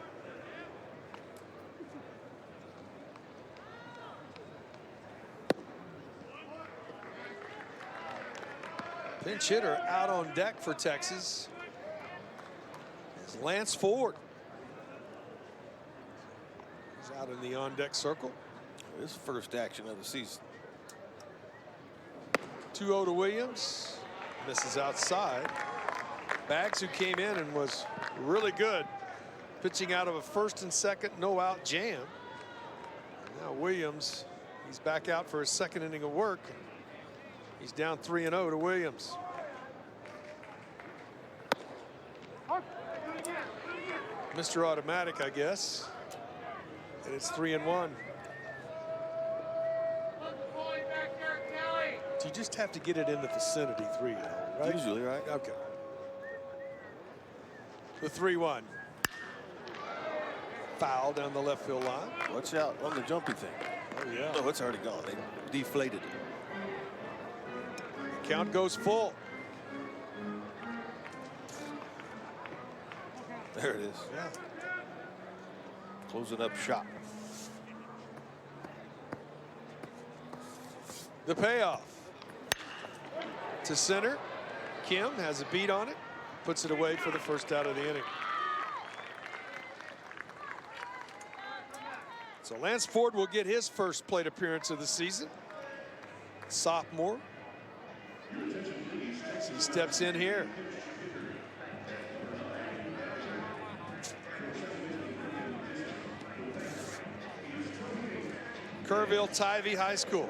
Pinch hitter out on deck for Texas is Lance Ford. He's out in the on-deck circle. His first action of the season. 2-0 to Williams. Misses outside. Baggs, who came in and was really good, pitching out of a 1st and 2nd no-out jam. Now Williams, he's back out for his 2nd inning of work. He's down 3-0 to Williams. Mr. Automatic, I guess. And it's 3-1. So you just have to get it in the vicinity, 3-0, right? Usually, right? Okay. The 3-1. Foul down the left field line. Watch out on the jumpy thing. Oh, yeah. Oh, it's already gone. They deflated it. Count goes full. There it is. Yeah. Closing up shop. The payoff to center. Kim has a beat on it, puts it away for the first out of the inning. So Lance Ford will get his first plate appearance of the season. Sophomore. As he steps in here. Kerrville Tivy High School.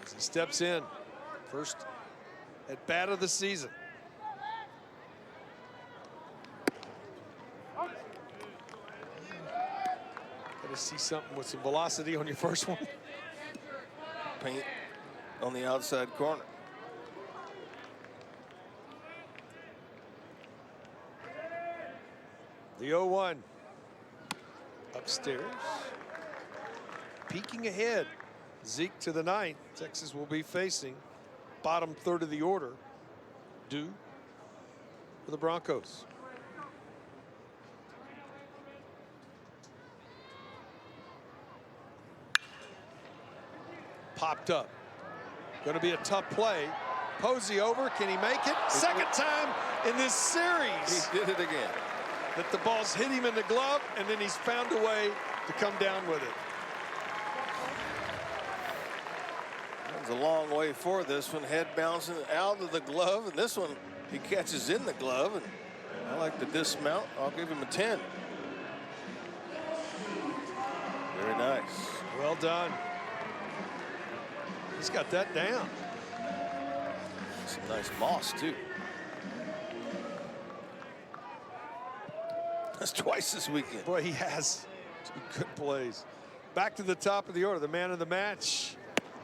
As he steps in, first at bat of the season. Got to see something with some velocity on your first one. Paint on the outside corner. The 0-1. Upstairs. Peeking ahead. Zeke to the ninth. Texas will be facing bottom third of the order. Due for the Broncos. Popped up. Going to be a tough play. Posey over. Can he make it? Second time in this series. He did it again. That the ball's hit him in the glove, and then he's found a way to come down with it. That was a long way for this one. Head bouncing out of the glove, and this one he catches in the glove. And I like the dismount. I'll give him a 10. Very nice. Well done. He's got that down. Some nice moss, too. That's twice this weekend. Boy, he has some good plays. Back to the top of the order, the man of the match,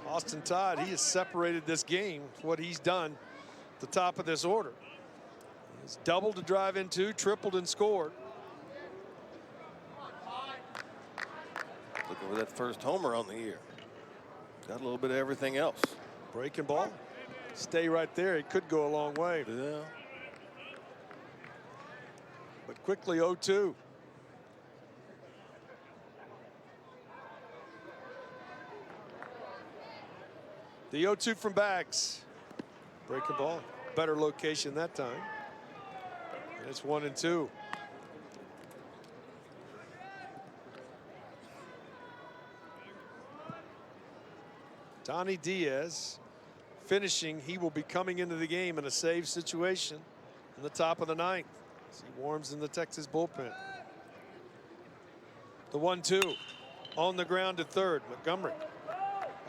Austin Todd. He has separated this game with what he's done at the top of this order. He's doubled to drive into, tripled and scored. Looking for that first homer on the year. Got a little bit of everything else. Breaking ball. Stay right there. It could go a long way. Yeah. But quickly 0-2. The 0-2 from Bags. Breaking ball. Better location that time. And it's 1-2. Donnie Diaz finishing. He will be coming into the game in a save situation in the top of the ninth as he warms in the Texas bullpen. The 1-2 on the ground to third. Montgomery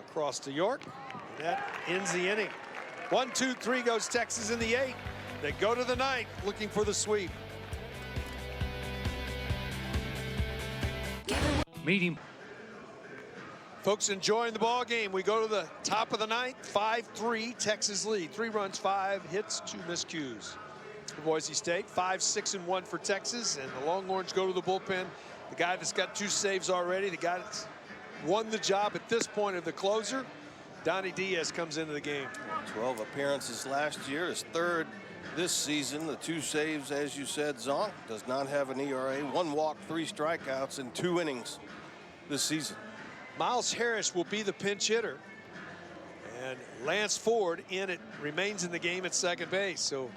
across to York. And that ends the inning. 1-2-3 goes Texas in the 8th. They go to the 9th looking for the sweep. Meeting. Folks enjoying the ball game. We go to the top of the 9th. 5-3 Texas lead. 3 runs, 5 hits, 2 miscues for Boise State. 5-6-1 for Texas, and the Longhorns go to the bullpen. The guy that's got 2 saves already, the guy that's won the job at this point of the closer, Donnie Diaz comes into the game. 12 appearances last year, his 3rd this season. The 2 saves, as you said. Zonk does not have an ERA. 1 walk, 3 strikeouts in 2 innings this season. Miles Harris will be the pinch hitter, and Lance Ford remains in the game at second base. So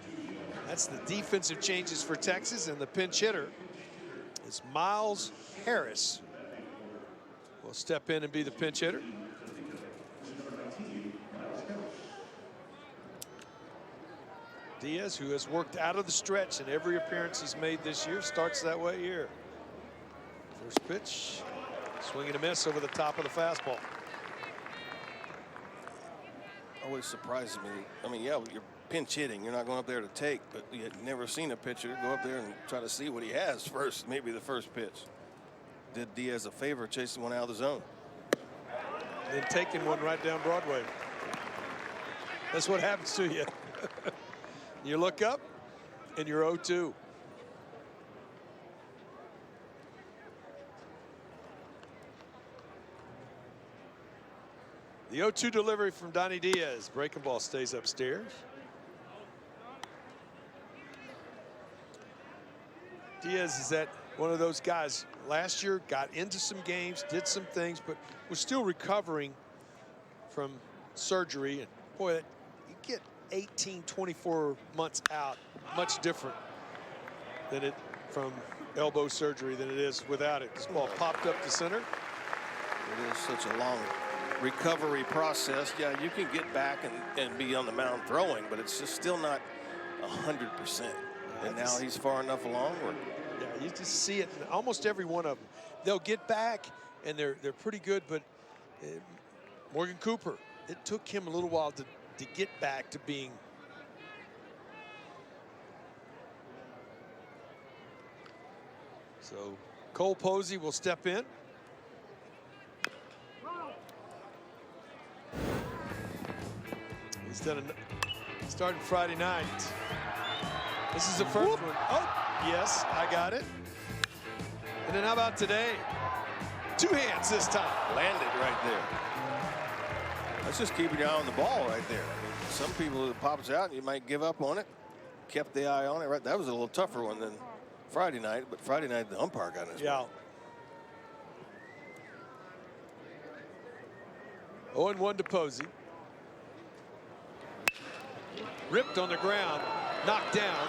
that's the defensive changes for Texas, and the pinch hitter is Miles Harris. Will step in and be the pinch hitter. Diaz, who has worked out of the stretch in every appearance he's made this year, starts that way here. First pitch. Swing and a miss over the top of the fastball. Always surprises me. I mean, yeah, you're pinch hitting. You're not going up there to take, but you had never seen a pitcher go up there and try to see what he has first, maybe the first pitch. Did Diaz a favor chasing one out of the zone. Then taking one right down Broadway. That's what happens to you. You look up and you're 0-2. The 0-2 delivery from Donnie Diaz. Breaking ball stays upstairs. Diaz is that one of those guys last year got into some games, did some things, but was still recovering from surgery. And boy, you get 18, 24 months out, much different than it from elbow surgery than it is without it. This ball popped up to center. It is such a long recovery process. Yeah, you can get back and be on the mound throwing, but it's just still not 100%. And now he's far enough along where, yeah, you just see it in almost every one of them. They'll get back and they're pretty good, but Morgan Cooper, it took him a little while to get back to being. So Cole Posey will step in. He's done starting Friday night. This is the first one. Oh, yes, I got it. And how about today? 2 hands this time. Landed right there. That's just keeping your eye on the ball right there. I mean, some people, it pops out and you might give up on it. Kept the eye on it. Right, that was a little tougher one than Friday night, but Friday night the umpire got in his way. 0-1 to Boise. Ripped on the ground, knocked down,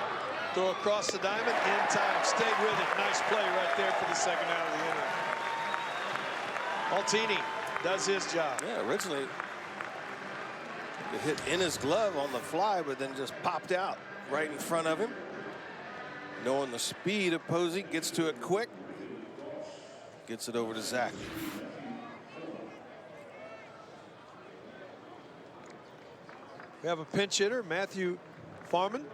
throw across the diamond, in time, stayed with it. Nice play right there for the second out of the inning. Altini does his job. Yeah, originally it hit in his glove on the fly, but then just popped out right in front of him. Knowing the speed of Posey, gets to it quick, gets it over to Zach. We have a pinch hitter, Matthew Farman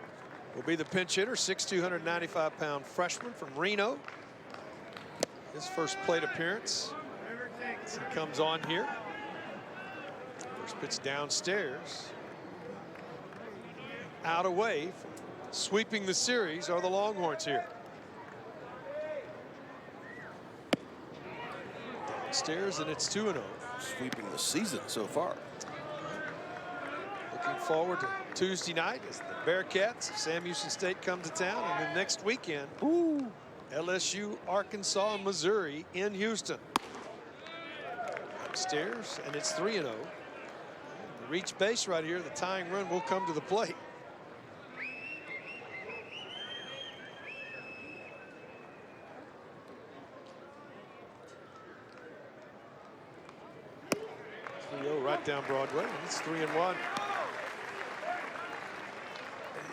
will be the pinch hitter, 6'2", 195-pound freshman from Reno. His first plate appearance. As he comes on here. First pitch downstairs. Out away, sweeping the series are the Longhorns here. Downstairs, and it's 2-0. Sweeping the season so far. Looking forward to Tuesday night as the Bearcats of Sam Houston State come to town, and then next weekend, LSU, Arkansas, and Missouri in Houston. Upstairs, and it's 3-0. The reach base right here, the tying run will come to the plate. Right down Broadway. It's 3-1.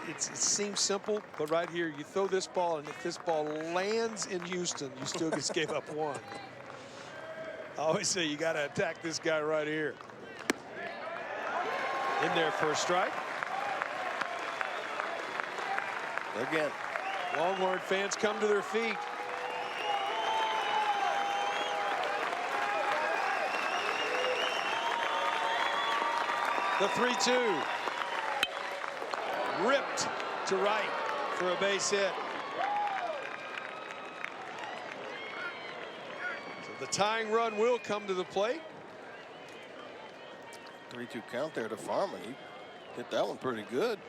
It seems simple, but right here, you throw this ball, and if this ball lands in Houston, you still just gave up 1. I always say you got to attack this guy right here. In there for a strike. Again, Longhorn fans come to their feet. The 3-2. Ripped to right for a base hit. So the tying run will come to the plate. 3-2 count there to Farman. He hit that one pretty good.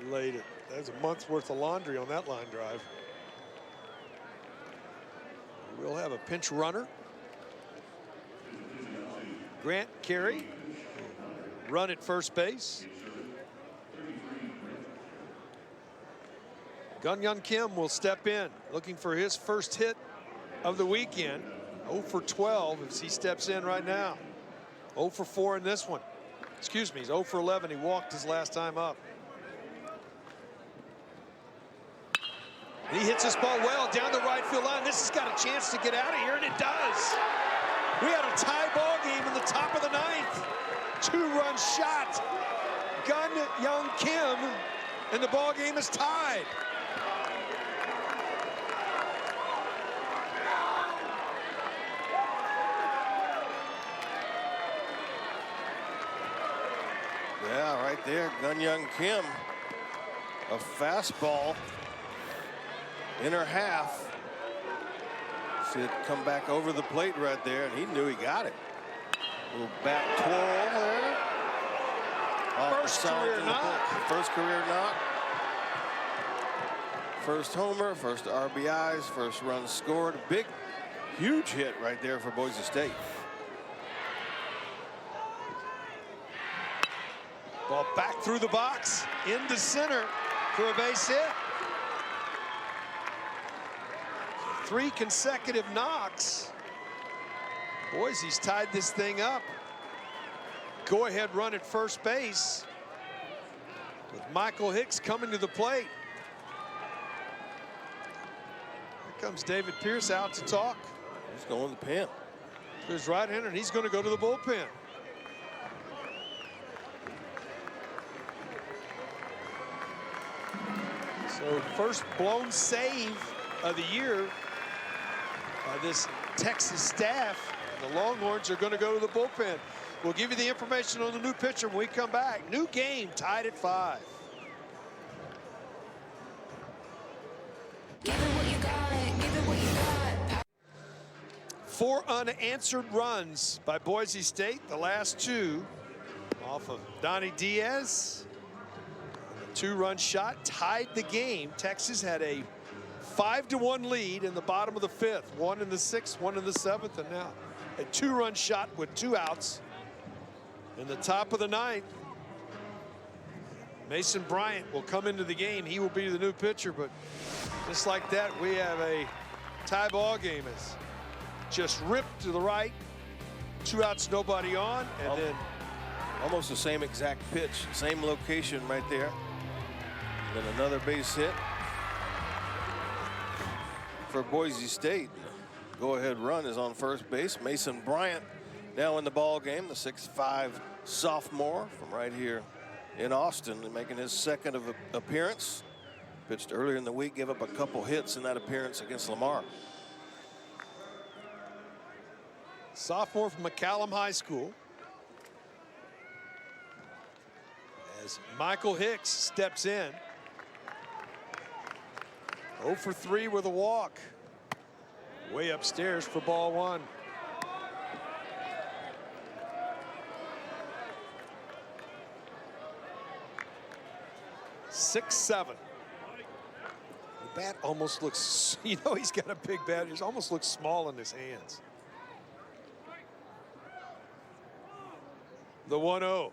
Laid it. There's a month's worth of laundry on that line drive. We'll have a pinch runner. Grant Carey. Run at first base. Gun-Young Kim will step in, looking for his first hit of the weekend. 0 for 12 as he steps in right now. 0 for 4 in this one. Excuse me, he's 0 for 11. He walked his last time up. And he hits this ball well down the right field line. This has got a chance to get out of here, and it does. We had a tie ball game in the top of the 9th. 2-run shot. Gun-Young Kim, and the ball game is tied. Yeah, right there, Gun-Young Kim. A fastball, inner half. See it come back over the plate right there, and he knew he got it. Little bat twirl there. First career knock. First career knock. First homer, first RBIs, first run scored. Big, huge hit right there for Boise State. Ball back through the box, into center for a base hit. 3 consecutive knocks. Boise's tied this thing up. Go-ahead run at first base with Michael Hicks coming to the plate. Here comes David Pierce out to talk. He's going to the pen. His right-hander, and he's going to go to the bullpen. So first blown save of the year by this Texas staff. The Longhorns are going to go to the bullpen. We'll give you the information on the new pitcher when we come back. New game, tied at 5. Give it what you got, give it what you got. 4 unanswered runs by Boise State. The last 2 off of Donnie Diaz. A 2-run shot tied the game. Texas had a 5-1 lead in the bottom of the 5th. 1 in the 6th, 1 in the 7th, and now a 2-run shot with 2 outs in the top of the 9th. Mason Bryant will come into the game. He will be the new pitcher, but just like that, we have a tie ball game. It's just ripped to the right, 2 outs, nobody on, and then almost the same exact pitch, same location right there. Then another base hit for Boise State. Go-ahead run is on first base. Mason Bryant now in the ball game, the 6'5" sophomore from right here in Austin, making his 2nd appearance. Pitched earlier in the week, gave up a couple hits in that appearance against Lamar. Sophomore from McCallum High School. As Michael Hicks steps in. 0 for 3 with a walk. Way upstairs for ball 1. .67. The bat almost looks, you know, he's got a big bat. It almost looks small in his hands. The 1-0.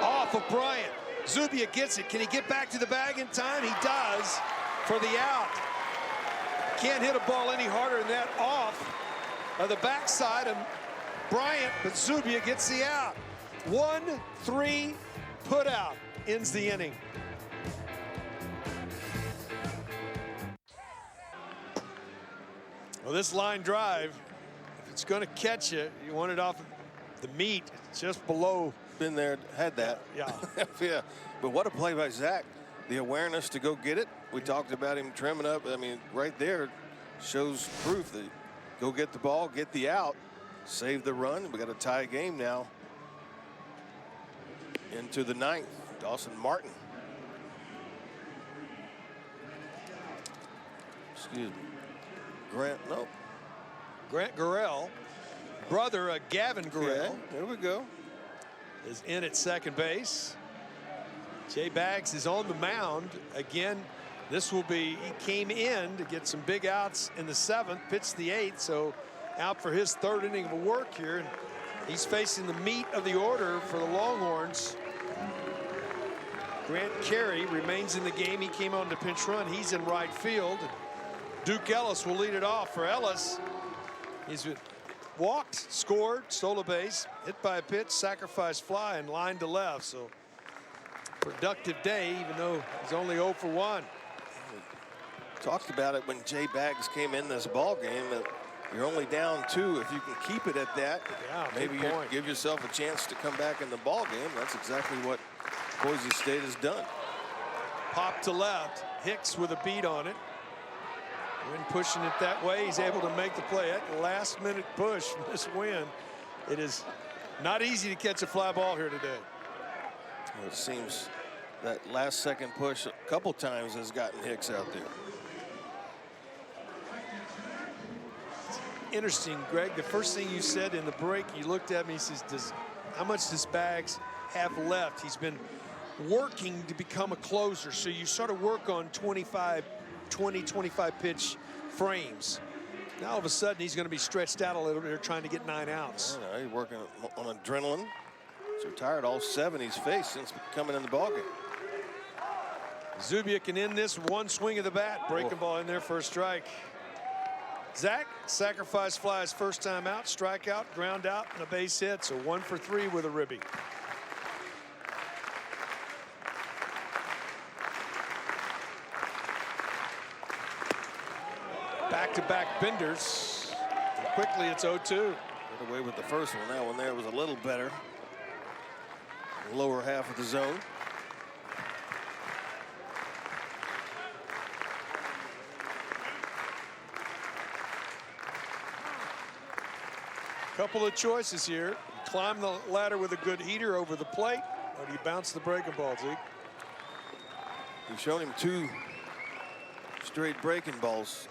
Off of Bryant. Zubia gets it. Can he get back to the bag in time? He does for the out. Can't hit a ball any harder than that off of the backside of Bryant, but Zubia gets the out. 1-3 put out ends the inning. Well, this line drive, if it's going to catch you, you want it off the meat, just below. Been there, had that. Yeah. Yeah. But what a play by Zach. The awareness to go get it. We talked about him trimming up. I mean, right there shows proof that go get the ball, get the out, save the run. We got a tie game now into the 9th. Dawson Martin. Excuse me. Grant Gurrell, brother of Gavin Gurrell. Okay, there we go. Is in at second base. Jay Baggs is on the mound again. This will be, he came in to get some big outs in the 7th, pitched the 8th, so out for his 3rd inning of work here. And he's facing the meat of the order for the Longhorns. Grant Carey remains in the game. He came on to pinch run. He's in right field. Duke Ellis will lead it off. For Ellis, he's walked, scored, stole a base, hit by a pitch, sacrifice fly, and line to left. So productive day, even though he's only 0 for 1. Talked about it when Jay Baggs came in this ball game, that you're only down 2. If you can keep it at that, yeah, maybe you give yourself a chance to come back in the ball game. That's exactly what Boise State has done. Pop to left, Hicks with a beat on it. When pushing it that way, he's able to make the play. That last-minute push from this win. It is not easy to catch a fly ball here today. Well, it seems that last-second push a couple times has gotten Hicks out there. Interesting, Greg. The first thing you said in the break, you looked at me and says, how much does Baggs have left? He's been working to become a closer. So you sort of work on 20, 25 pitch frames. Now all of a sudden he's going to be stretched out a little bit, trying to get 9 outs. He's working on adrenaline. He's retired all 7 he's faced since coming in the ballgame. Zubia can end this one swing of the bat. Breaking ball in there for a strike. Zach, sacrifice flies first time out, strikeout, ground out, and a base hit. So 1 for 3 with a ribby. Back-to-back benders. And quickly it's 0-2. Got away with the first one. That one there was a little better. Lower half of the zone. Couple of choices here. Climb the ladder with a good heater over the plate, or do you bounce the breaking ball, Zeke? We've shown him 2 straight breaking balls.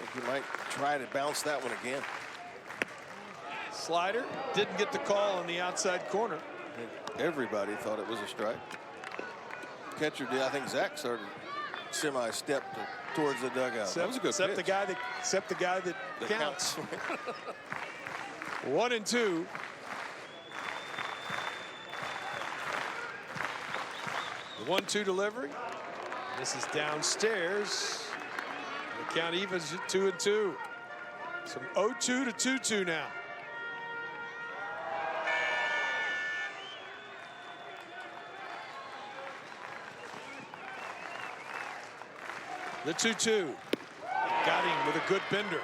I think he might try to bounce that one again. Slider didn't get the call on the outside corner. I think everybody thought it was a strike. Catcher did. I think Zach started semi-stepped towards the dugout. That was a good except pitch. the guy that counts. 1-2. The 1-2 delivery. This is downstairs. The count evens at 2-2. Some 0-2 to 2-2 now. The 2-2. Got him with a good bender.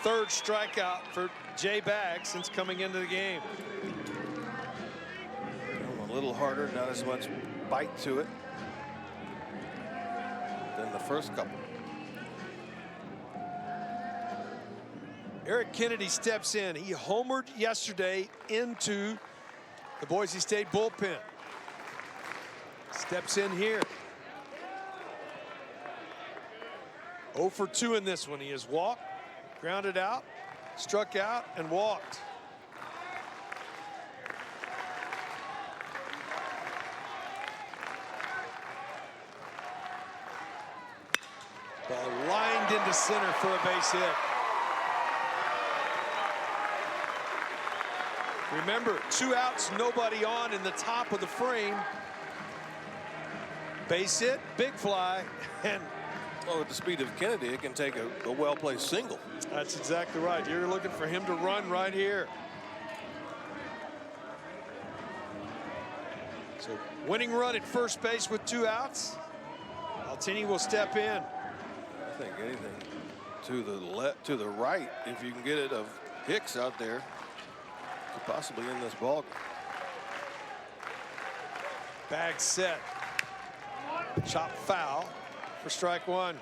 Third strikeout for Jay Bagg since coming into the game. A little harder, not as much bite to it than the first couple. Eric Kennedy steps in. He homered yesterday into the Boise State bullpen. Steps in here. 0 for 2 in this one. He has walked, grounded out, struck out, and walked. Ball lined into center for a base hit. Remember, 2 outs, nobody on in the top of the frame. Base hit, big fly, and well, with the speed of Kennedy, it can take a well-placed single. That's exactly right. You're looking for him to run right here. So winning run at first base with 2 outs. Altini will step in. I think anything to the right, if you can get it, of Hicks out there, could possibly end this ball game. Bag set. Chop foul for strike 1.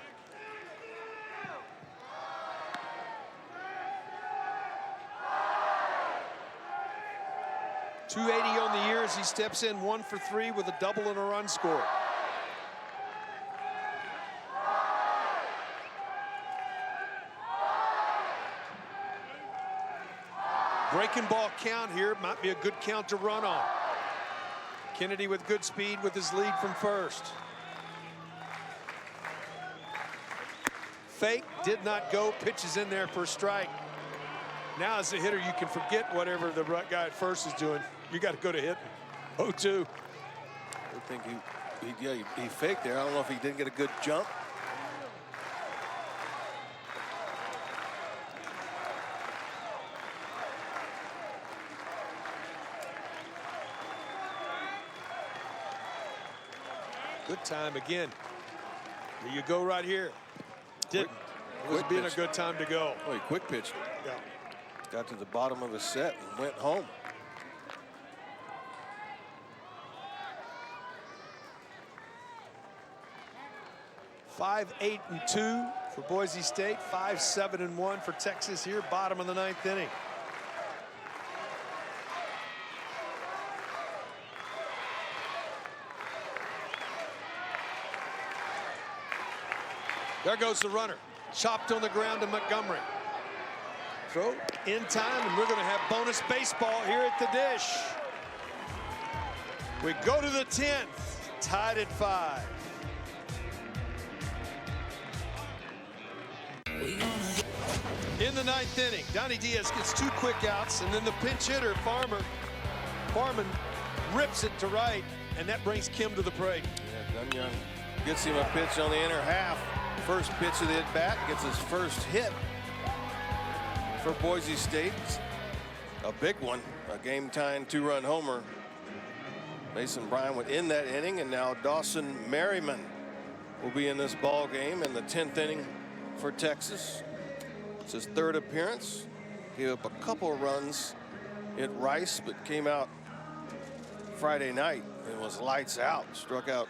.280 on the year as he steps in 1 for 3 with a double and a run scored. Breaking ball count here might be a good count to run on. Kennedy with good speed with his lead from first. Fake did not go, pitches in there for a strike. Now as a hitter, you can forget whatever the guy at first is doing. You got to go to hit. 0-2. I think he faked there. I don't know if he didn't get a good jump. Good time again. There you go right here. Didn't. It was being a good time to go. Oh, he quick pitched. Yeah. Got to the bottom of his set and went home. Five, 8-2 for Boise State. 5-7-1 for Texas here. Bottom of the 9th inning. There goes the runner. Chopped on the ground to Montgomery. Throw in time, and we're going to have bonus baseball here at the Dish. We go to the 10th, tied at 5. In the 9th inning, Donnie Diaz gets 2 quick outs, and then the pinch hitter, Farman, rips it to right, and that brings Kim to the plate. Yeah, Dunyon gets him a pitch on the inner half. First pitch of the at-bat, gets his first hit for Boise State. A big one, a game-tying 2-run homer. Mason Bryan would end that inning, and now Dawson Merriman will be in this ball game in the 10th inning for Texas. It's his 3rd appearance. Gave up a couple of runs at Rice, but came out Friday night and was lights out. Struck out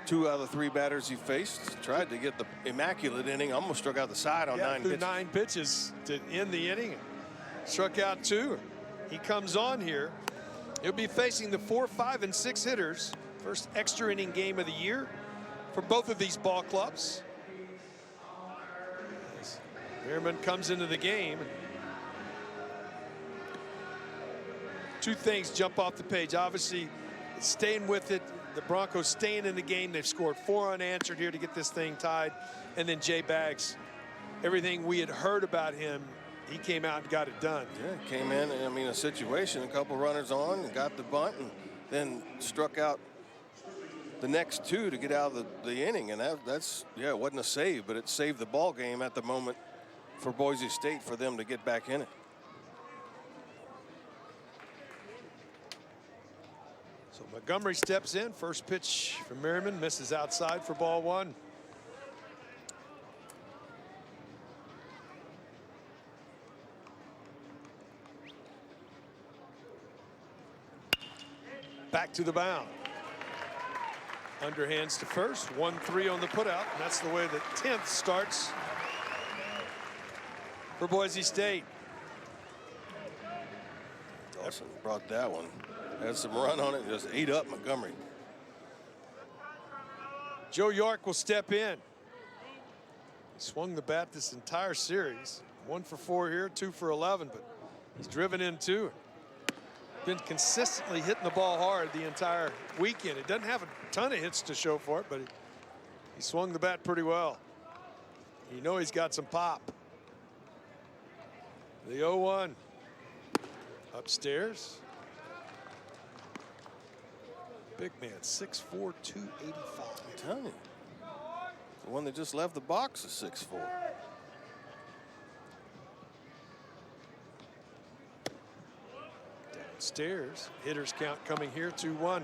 2 out of the 3 batters he faced. Tried to get the immaculate inning. Almost struck out the side on 9 pitches. 9 pitches to end the inning. Struck out 2. He comes on here. He'll be facing the 4, 5, and 6 hitters. First extra inning game of the year. for both of these ball clubs. As Merriman comes into the game. Two things jump off the page. Obviously, staying with it. The Broncos staying in the game. They've scored 4 unanswered here to get this thing tied. And then Jay Baggs, everything we had heard about him, he came out and got it done. Yeah, came in, I mean, a situation, a couple runners on, and got the bunt, and then struck out the next 2 to get out of the inning. And that's, yeah, it wasn't a save, but it saved the ball game at the moment for Boise State for them to get back in it. So Montgomery steps in. First pitch from Merriman, misses outside for ball 1. Back to the mound. Underhands to first. 1-3 on the putout. And that's the way the 10th starts for Boise State. Dawson brought that one. Had some run on it, just ate up Montgomery. Joe York will step in. He swung the bat this entire series. 1 for 4 here, 2 for 11, but he's driven in 2. Been consistently hitting the ball hard the entire weekend. It doesn't have a ton of hits to show for it, but he swung the bat pretty well. You know he's got some pop. The 0-1 upstairs. Big man, 6'4", 285. I'm telling you, the one that just left the box is 6'4". Downstairs, hitters count coming here, 2-1.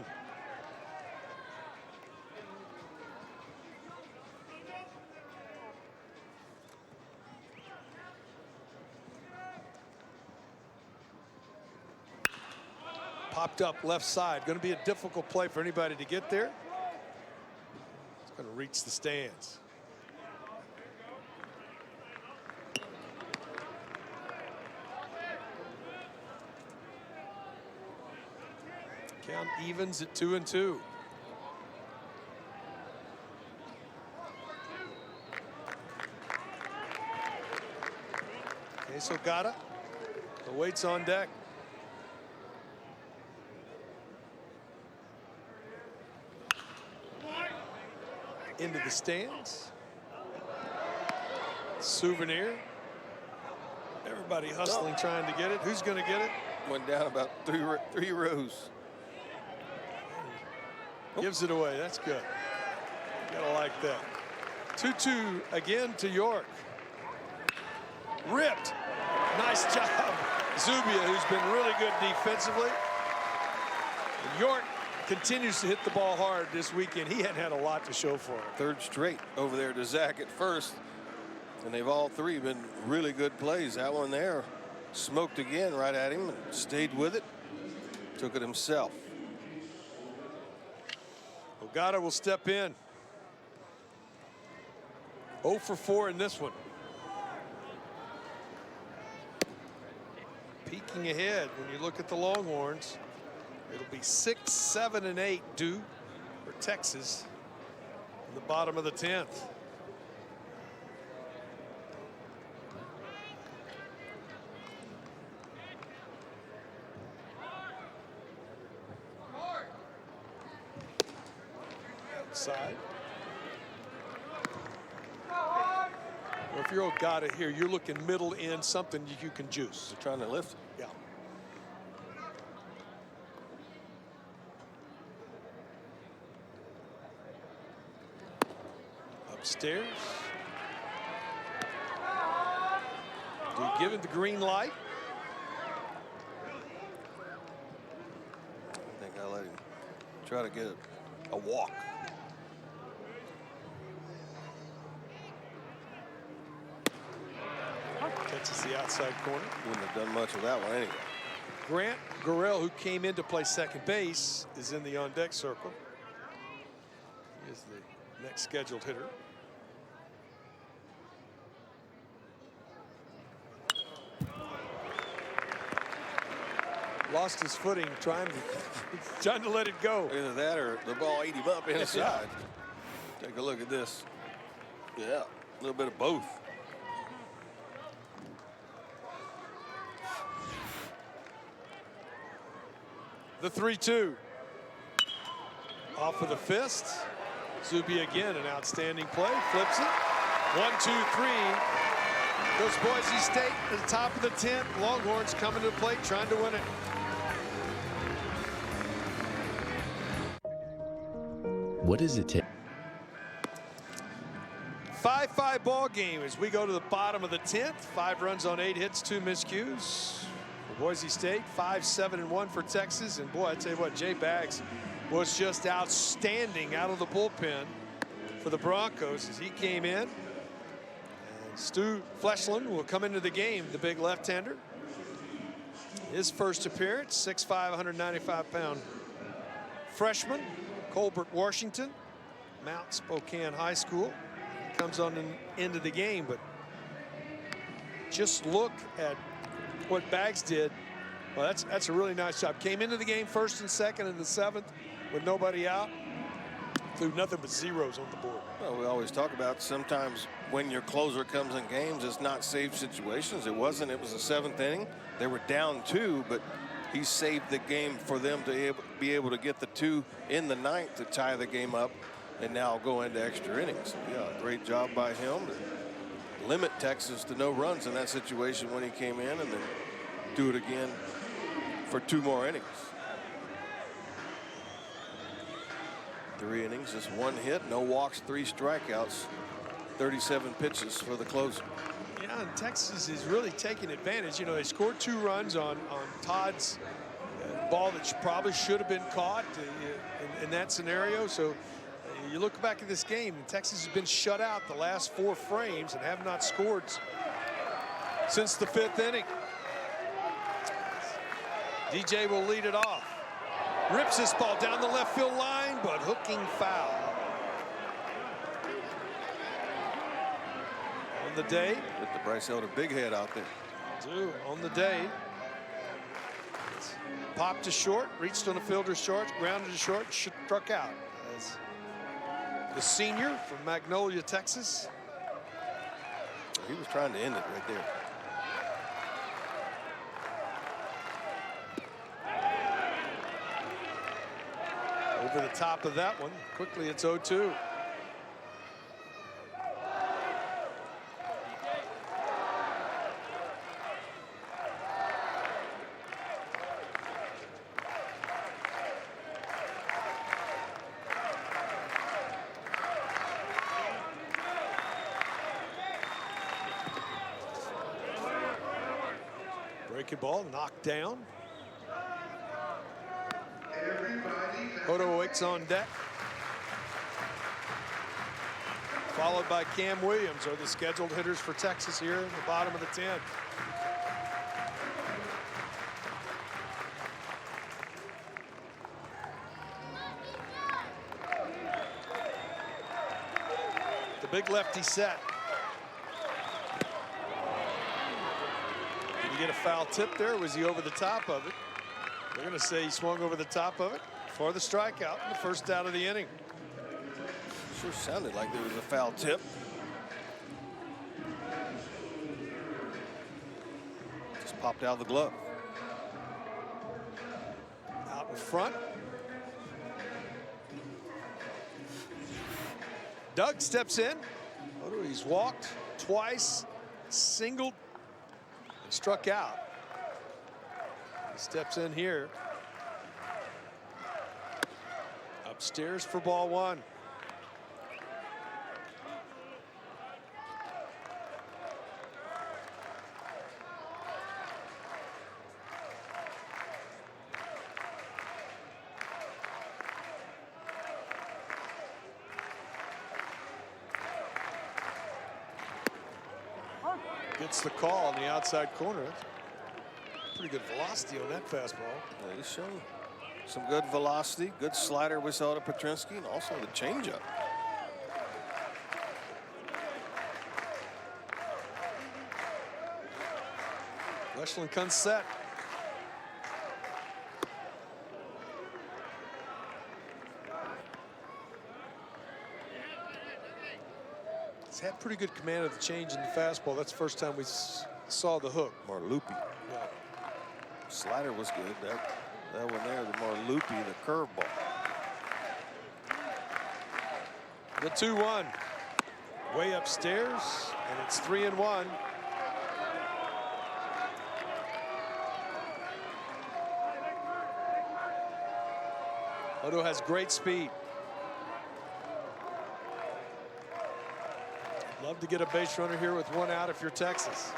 Popped up left side. Going to be a difficult play for anybody to get there. It's going to reach the stands. Count evens at 2-2. Okay, so Gata. The weight's on deck. Into the stands. Souvenir. Everybody hustling, trying to get it. Who's going to get it? Went down about three rows. Gives it away. That's good. You gotta like that. 2-2 again to York. Ripped. Nice job. Zubia, who's been really good defensively. And York continues to hit the ball hard this weekend. He hadn't had a lot to show for it. Third straight over there to Zach at first. And they've all three been really good plays. That one there smoked again right at him and stayed with it. Took it himself. Ogata will step in. 0 for 4 in this one. Peeking ahead when you look at the Longhorns. It'll be 6, 7, and 8 due for Texas in the bottom of the 10th. Outside. Well, if you're Ogata here, you're looking middle in, something you can juice. They're trying to lift it. Yeah. Upstairs. Do you give it the green light? I think I let him try to get a walk. Catches the outside corner. Wouldn't have done much with that one anyway. Grant Gurrell, who came in to play second base, is in the on-deck circle. He is the next scheduled hitter. Lost his footing trying to let it go. Either that or the ball ate him up inside. Take a look at this. Yeah, a little bit of both. The 3-2. Off of the fist. Zuby again, an outstanding play. Flips it. 1-2-3. Goes Boise State at the top of the 10th. Longhorns coming to the plate, trying to win it. What does it take? 5-5 ball game as we go to the bottom of the 10th. 5 runs on 8 hits, 2 miscues for Boise State. 5-7-1 for Texas. And boy, I tell you what, Jay Baggs was just outstanding out of the bullpen for the Broncos as he came in. And Stu Fleshland will come into the game, the big left-hander. His first appearance, 6'5", 195-pound freshman. Colbert Washington, Mount Spokane High School, comes on into the game, but just look at what Baggs did. Well, that's a really nice job. Came into the game first and second in the 7th with nobody out, threw nothing but zeros on the board. Well, we always talk about sometimes when your closer comes in games, it's not safe situations. It wasn't. It was the 7th inning. They were down 2, but he saved the game for them to be able to get the 2 in the 9th to tie the game up and now go into extra innings. So, yeah, great job by him to limit Texas to no runs in that situation when he came in, and then do it again for 2 more innings. 3 innings, just 1 hit, no walks, 3 strikeouts, 37 pitches for the closer. Yeah, and Texas is really taking advantage. You know, they scored 2 runs on Todd's ball that probably should have been caught in that scenario. So you look back at this game, and Texas has been shut out the last 4 frames and have not scored since the 5th inning. DJ will lead it off. Rips this ball down the left field line, but hooking foul. On the day. The Bryce held a big head out there. On the day. Popped to short, reached on a fielder's short, grounded to short, struck out. As the senior from Magnolia, Texas. He was trying to end it right there. Over the top of that one. Quickly, it's 0-2. Breaking ball, knocked down. Hodo Waits on deck. Followed by Cam Williams are the scheduled hitters for Texas here in the bottom of the 10th. The big lefty set. Did he get a foul tip there? Was he over the top of it? They're going to say he swung over the top of it for the strikeout, the first out of the inning. Sure sounded like there was a foul tip. Just popped out of the glove. Out in front. Doug steps in. He's walked twice, singled, and struck out. He steps in here. Upstairs for ball 1. Gets the call on the outside corner. Pretty good velocity on that fastball. Yeah, he's shown some good velocity, good slider we saw to Petrinsky, and also the changeup. Westland comes set. He's had pretty good command of the change in the fastball. That's the first time we saw the hook. More loopy. Yeah. Slider was good. That one there, the more loopy, the curveball. The 2-1. Way upstairs, and it's 3-1. Odo has great speed. Love to get a base runner here with one out if you're Texas.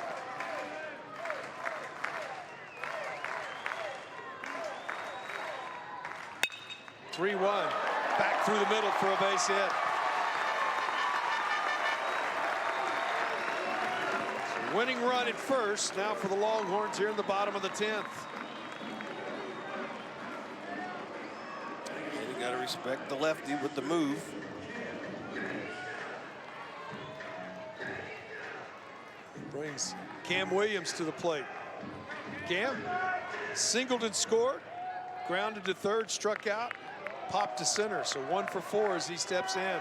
(3-1). Back through the middle for a base hit. So winning run at first now for the Longhorns here in the bottom of the 10th. You got to respect the lefty with the move. Brings Cam Williams to the plate. Cam singled and scored, grounded to third, struck out, popped to center. So 1 for 4 as he steps in.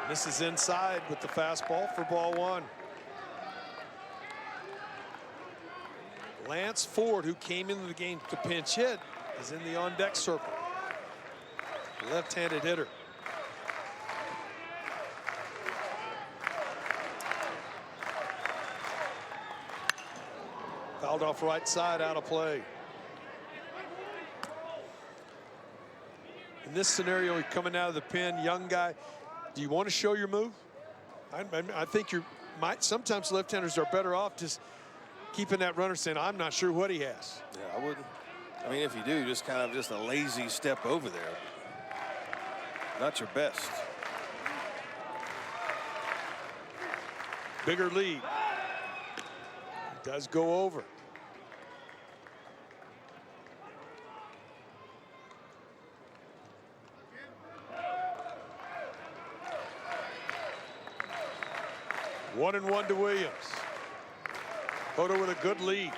This is inside with the fastball for ball 1. Lance Ford, who came into the game to pinch hit, is in the on-deck circle. Left-handed hitter. Fouled off right side, out of play. In this scenario, he's coming out of the pen, young guy. Do you want to show your move? I think you might. Sometimes left-handers are better off just keeping that runner saying, I'm not sure what he has. Yeah, I wouldn't. I mean, if you do, just kind of just a lazy step over there. Not your best. Bigger lead. Does go over. One and one to Williams. Odo with a good lead.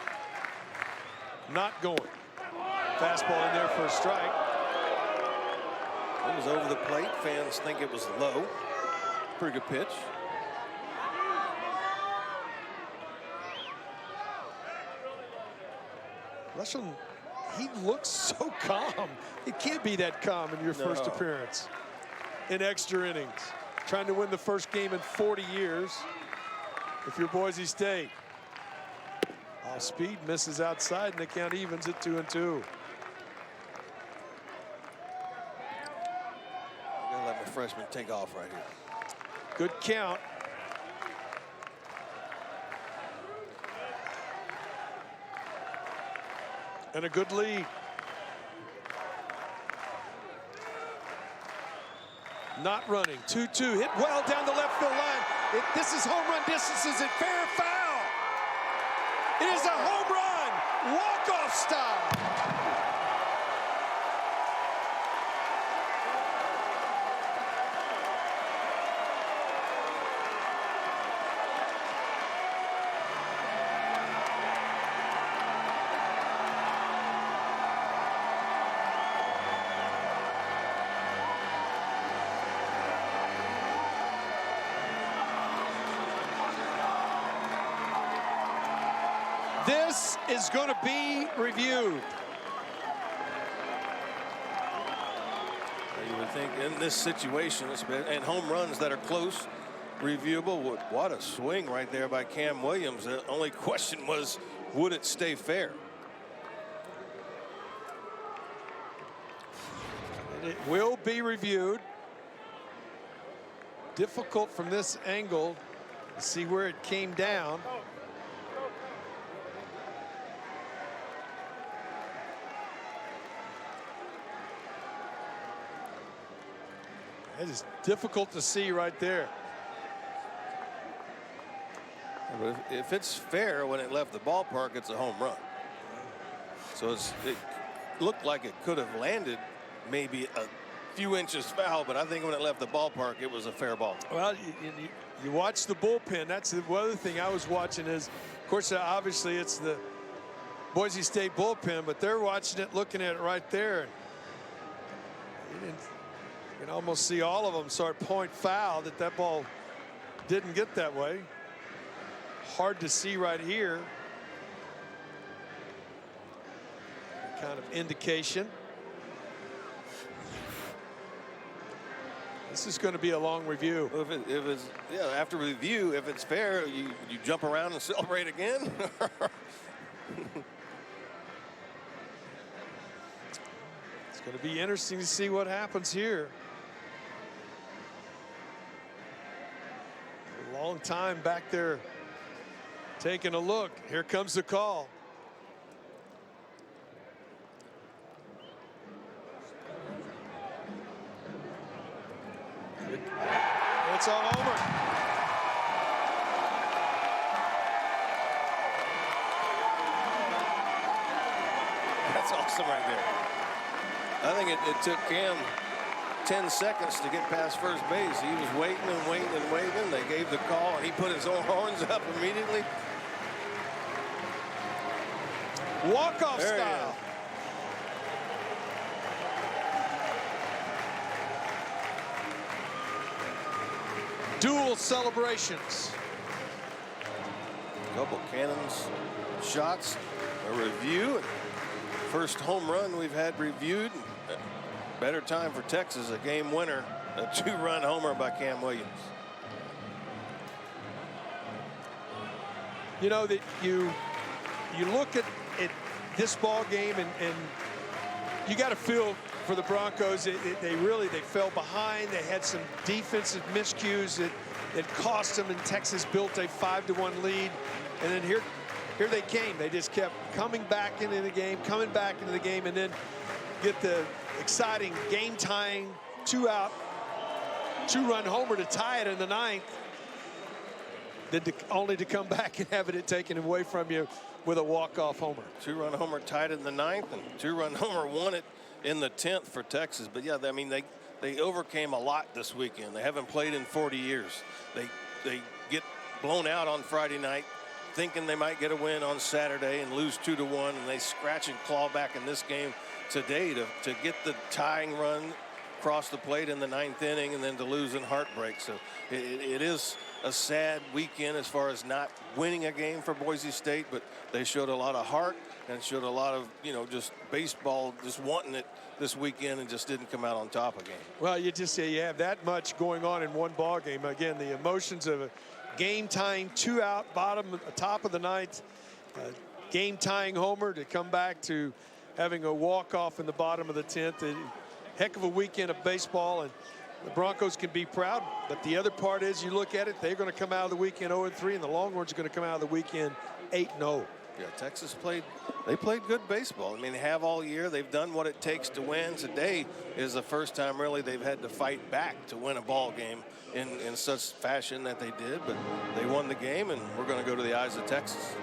Not going. Fastball in there for a strike. It was over the plate. Fans think it was low. Pretty good pitch. Russell, he looks so calm. It can't be that calm in your first appearance in extra innings. Trying to win the first game in 40 years if you're Boise State. Off speed, misses outside, and the count evens at 2-2. Let my freshman take off right here. Good count. And a good lead. Not running. 2-2. Hit well down the left field line. This is home run distance. Is it fair or foul? It is a home run. Walk-off style. This is going to be reviewed. You would think in this situation, and home runs that are close, reviewable. What a swing right there by Cam Williams. The only question was, would it stay fair? It will be reviewed. Difficult from this angle to see where it came down. It is difficult to see right there. But if it's fair when it left the ballpark, it's a home run. So it looked like it could have landed maybe a few inches foul, but I think when it left the ballpark, it was a fair ball. Well, you watch the bullpen. That's the other thing I was watching is, of course, obviously it's the Boise State bullpen, but they're watching it, looking at it right there. You can almost see all of them start point foul that ball didn't get that way. Hard to see right here. Kind of indication. This is going to be a long review. If it's after review, if it's fair, you jump around and celebrate again. It's going to be interesting to see what happens here. A long time back there taking a look. Here comes the call. It's on Homer. That's awesome right there. I think it took Cam 10 seconds to get past first base. He was waiting and waiting and waiting. They gave the call, and he put his own horns up immediately. Walk-off style. Dual celebrations. Couple Cannons shots, a review. First home run we've had reviewed. Better time for Texas, a game winner, a 2-run homer by Cam Williams. You know that you look at this ball game and you got to feel for the Broncos. They fell behind. They had some defensive miscues that cost them, and Texas built a 5-1 lead. And then here they came. They just kept coming back into the game, and then get the exciting game-tying 2-out, 2-run homer to tie it in the 9th. Then only to come back and have it taken away from you with a walk-off homer. 2-run homer tied in the 9th, and 2-run homer won it in the 10th for Texas. But yeah, I mean, they overcame a lot this weekend. They haven't played in 40 years. They get blown out on Friday night, thinking they might get a win on Saturday and lose 2-1, and they scratch and claw back in this game today to get the tying run across the plate in the 9th inning and then to lose in heartbreak. So it is a sad weekend as far as not winning a game for Boise State, but they showed a lot of heart and showed a lot of, just baseball, just wanting it this weekend, and just didn't come out on top again. Well, you just say you have that much going on in one ball game. Again, the emotions of a game-tying 2-out top of the 9th, game-tying homer to come back to having a walk-off in the bottom of the 10th. A heck of a weekend of baseball, and the Broncos can be proud. But the other part is, you look at it, they're going to come out of the weekend 0-3, and the Longhorns are going to come out of the weekend 8-0. Yeah, Texas played good baseball. I mean, they have all year. They've done what it takes to win. Today is the first time really they've had to fight back to win a ball game in such fashion that they did. But they won the game, and we're going to go to the eyes of Texas.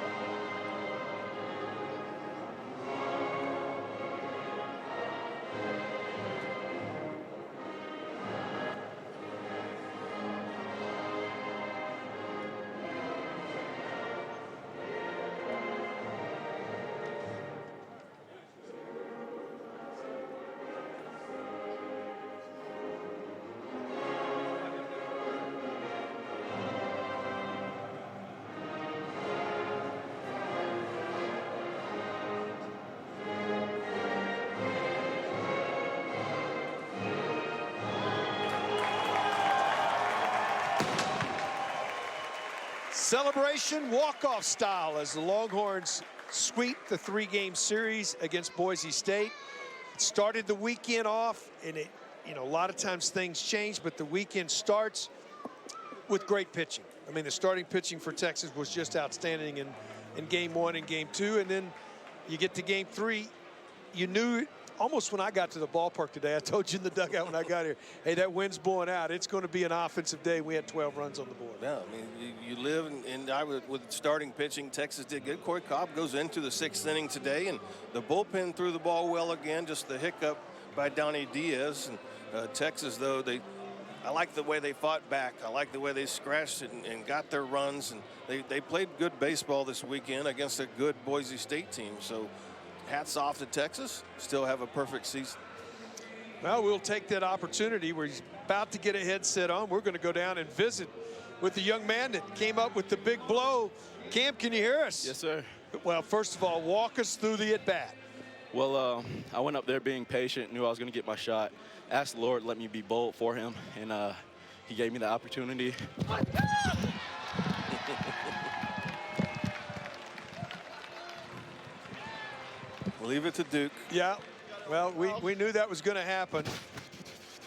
Celebration walk-off style as the Longhorns sweep the 3-game series against Boise State. It started the weekend off, and a lot of times things change, but the weekend starts with great pitching. I mean, the starting pitching for Texas was just outstanding in game 1 and game 2, and then you get to game 3. You knew almost when I got to the ballpark today, I told you in the dugout when I got here, hey, that wind's blowing out. It's going to be an offensive day. We had 12 runs on the board. Yeah, I mean, you live with starting pitching. Texas did good. Corey Cobb goes into the 6th inning today, and the bullpen threw the ball well again. Just the hiccup by Donnie Diaz. And Texas, though, they I like the way they fought back. I like the way they scratched and got their runs. And they played good baseball this weekend against a good Boise State team. So hats off to Texas. Still have a perfect season. Well, we'll take that opportunity where he's about to get a headset on. We're going to go down and visit with the young man that came up with the big blow. Cam, can you hear us? Yes, sir. Well, first of all, walk us through the at-bat. Well, I went up there being patient, knew I was going to get my shot. Asked the Lord to let me be bold for him, and he gave me the opportunity. Leave it to Duke. Yeah. Well, we knew that was going to happen.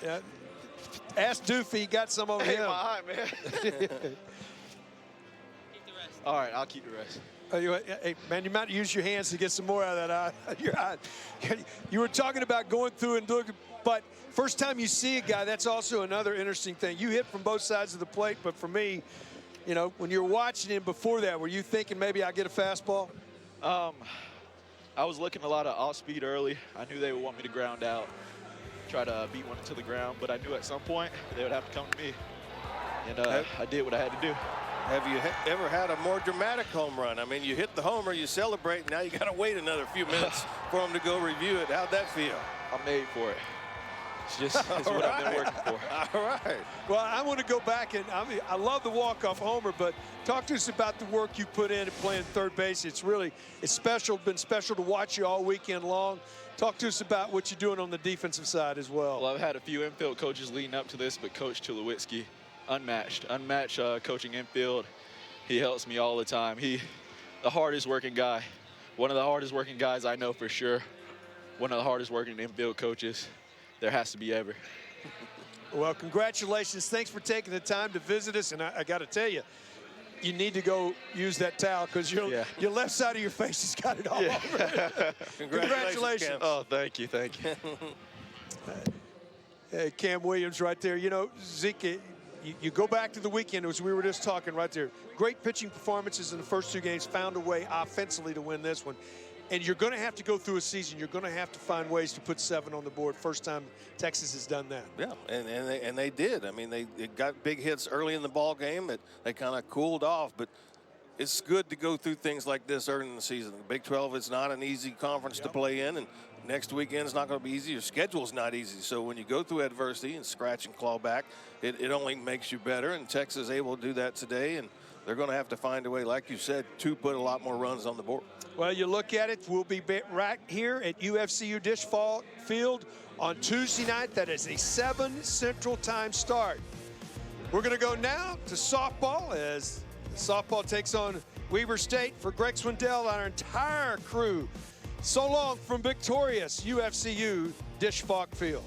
Yeah. Ask Doofy, he got some on him. My eye, man. Keep the rest. All right, I'll keep the rest. Hey, man, you might use your hands to get some more out of that eye. Your eye. You were talking about going through and looking, but first time you see a guy, that's also another interesting thing. You hit from both sides of the plate, but for me, you know, when you're watching him before that, were you thinking maybe I'll get a fastball? I was looking a lot of off speed early. I knew they would want me to ground out, try to beat one into the ground, but I knew at some point they would have to come to me, and I did what I had to do. Have you ever had a more dramatic home run? I mean, you hit the homer, you celebrate, now you got to wait another few minutes for them to go review it. How'd that feel? I'm made for it. It's what I've been working for. All right. Well, I want to go back, and I love the walk-off homer, but talk to us about the work you put in playing third base. It's special, been special to watch you all weekend long. Talk to us about what you're doing on the defensive side as well. Well, I've had a few infield coaches leading up to this, but Coach Tulowitzki, unmatched coaching infield. He helps me all the time. The hardest working guy, one of the hardest working guys I know for sure, one of the hardest working infield coaches there has to be ever. Well, congratulations. Thanks for taking the time to visit us. And I got to tell you, you need to go use that towel because your left side of your face has got it all over. Congratulations. Oh, thank you. Thank you. Hey, Cam Williams right there. You know, Zeke, you go back to the weekend, as we were just talking right there. Great pitching performances in the first two games, found a way offensively to win this one. And you're going to have to go through a season. You're going to have to find ways to put 7 on the board. First time Texas has done that. Yeah, and they did. I mean, they got big hits early in the ball game. They kind of cooled off, but it's good to go through things like this early in the season. The Big 12 is not an easy conference to play in, and next weekend is not going to be easy. Your schedule's not easy. So when you go through adversity and scratch and claw back, it only makes you better, and Texas is able to do that today, and they're going to have to find a way, like you said, to put a lot more runs on the board. Well, you look at it, we'll be right here at UFCU Disch-Falk Field on Tuesday night. That is a 7 Central Time start. We're going to go now to softball as softball takes on Weber State. For Greg Swindell and our entire crew, so long from victorious UFCU Disch-Falk Field.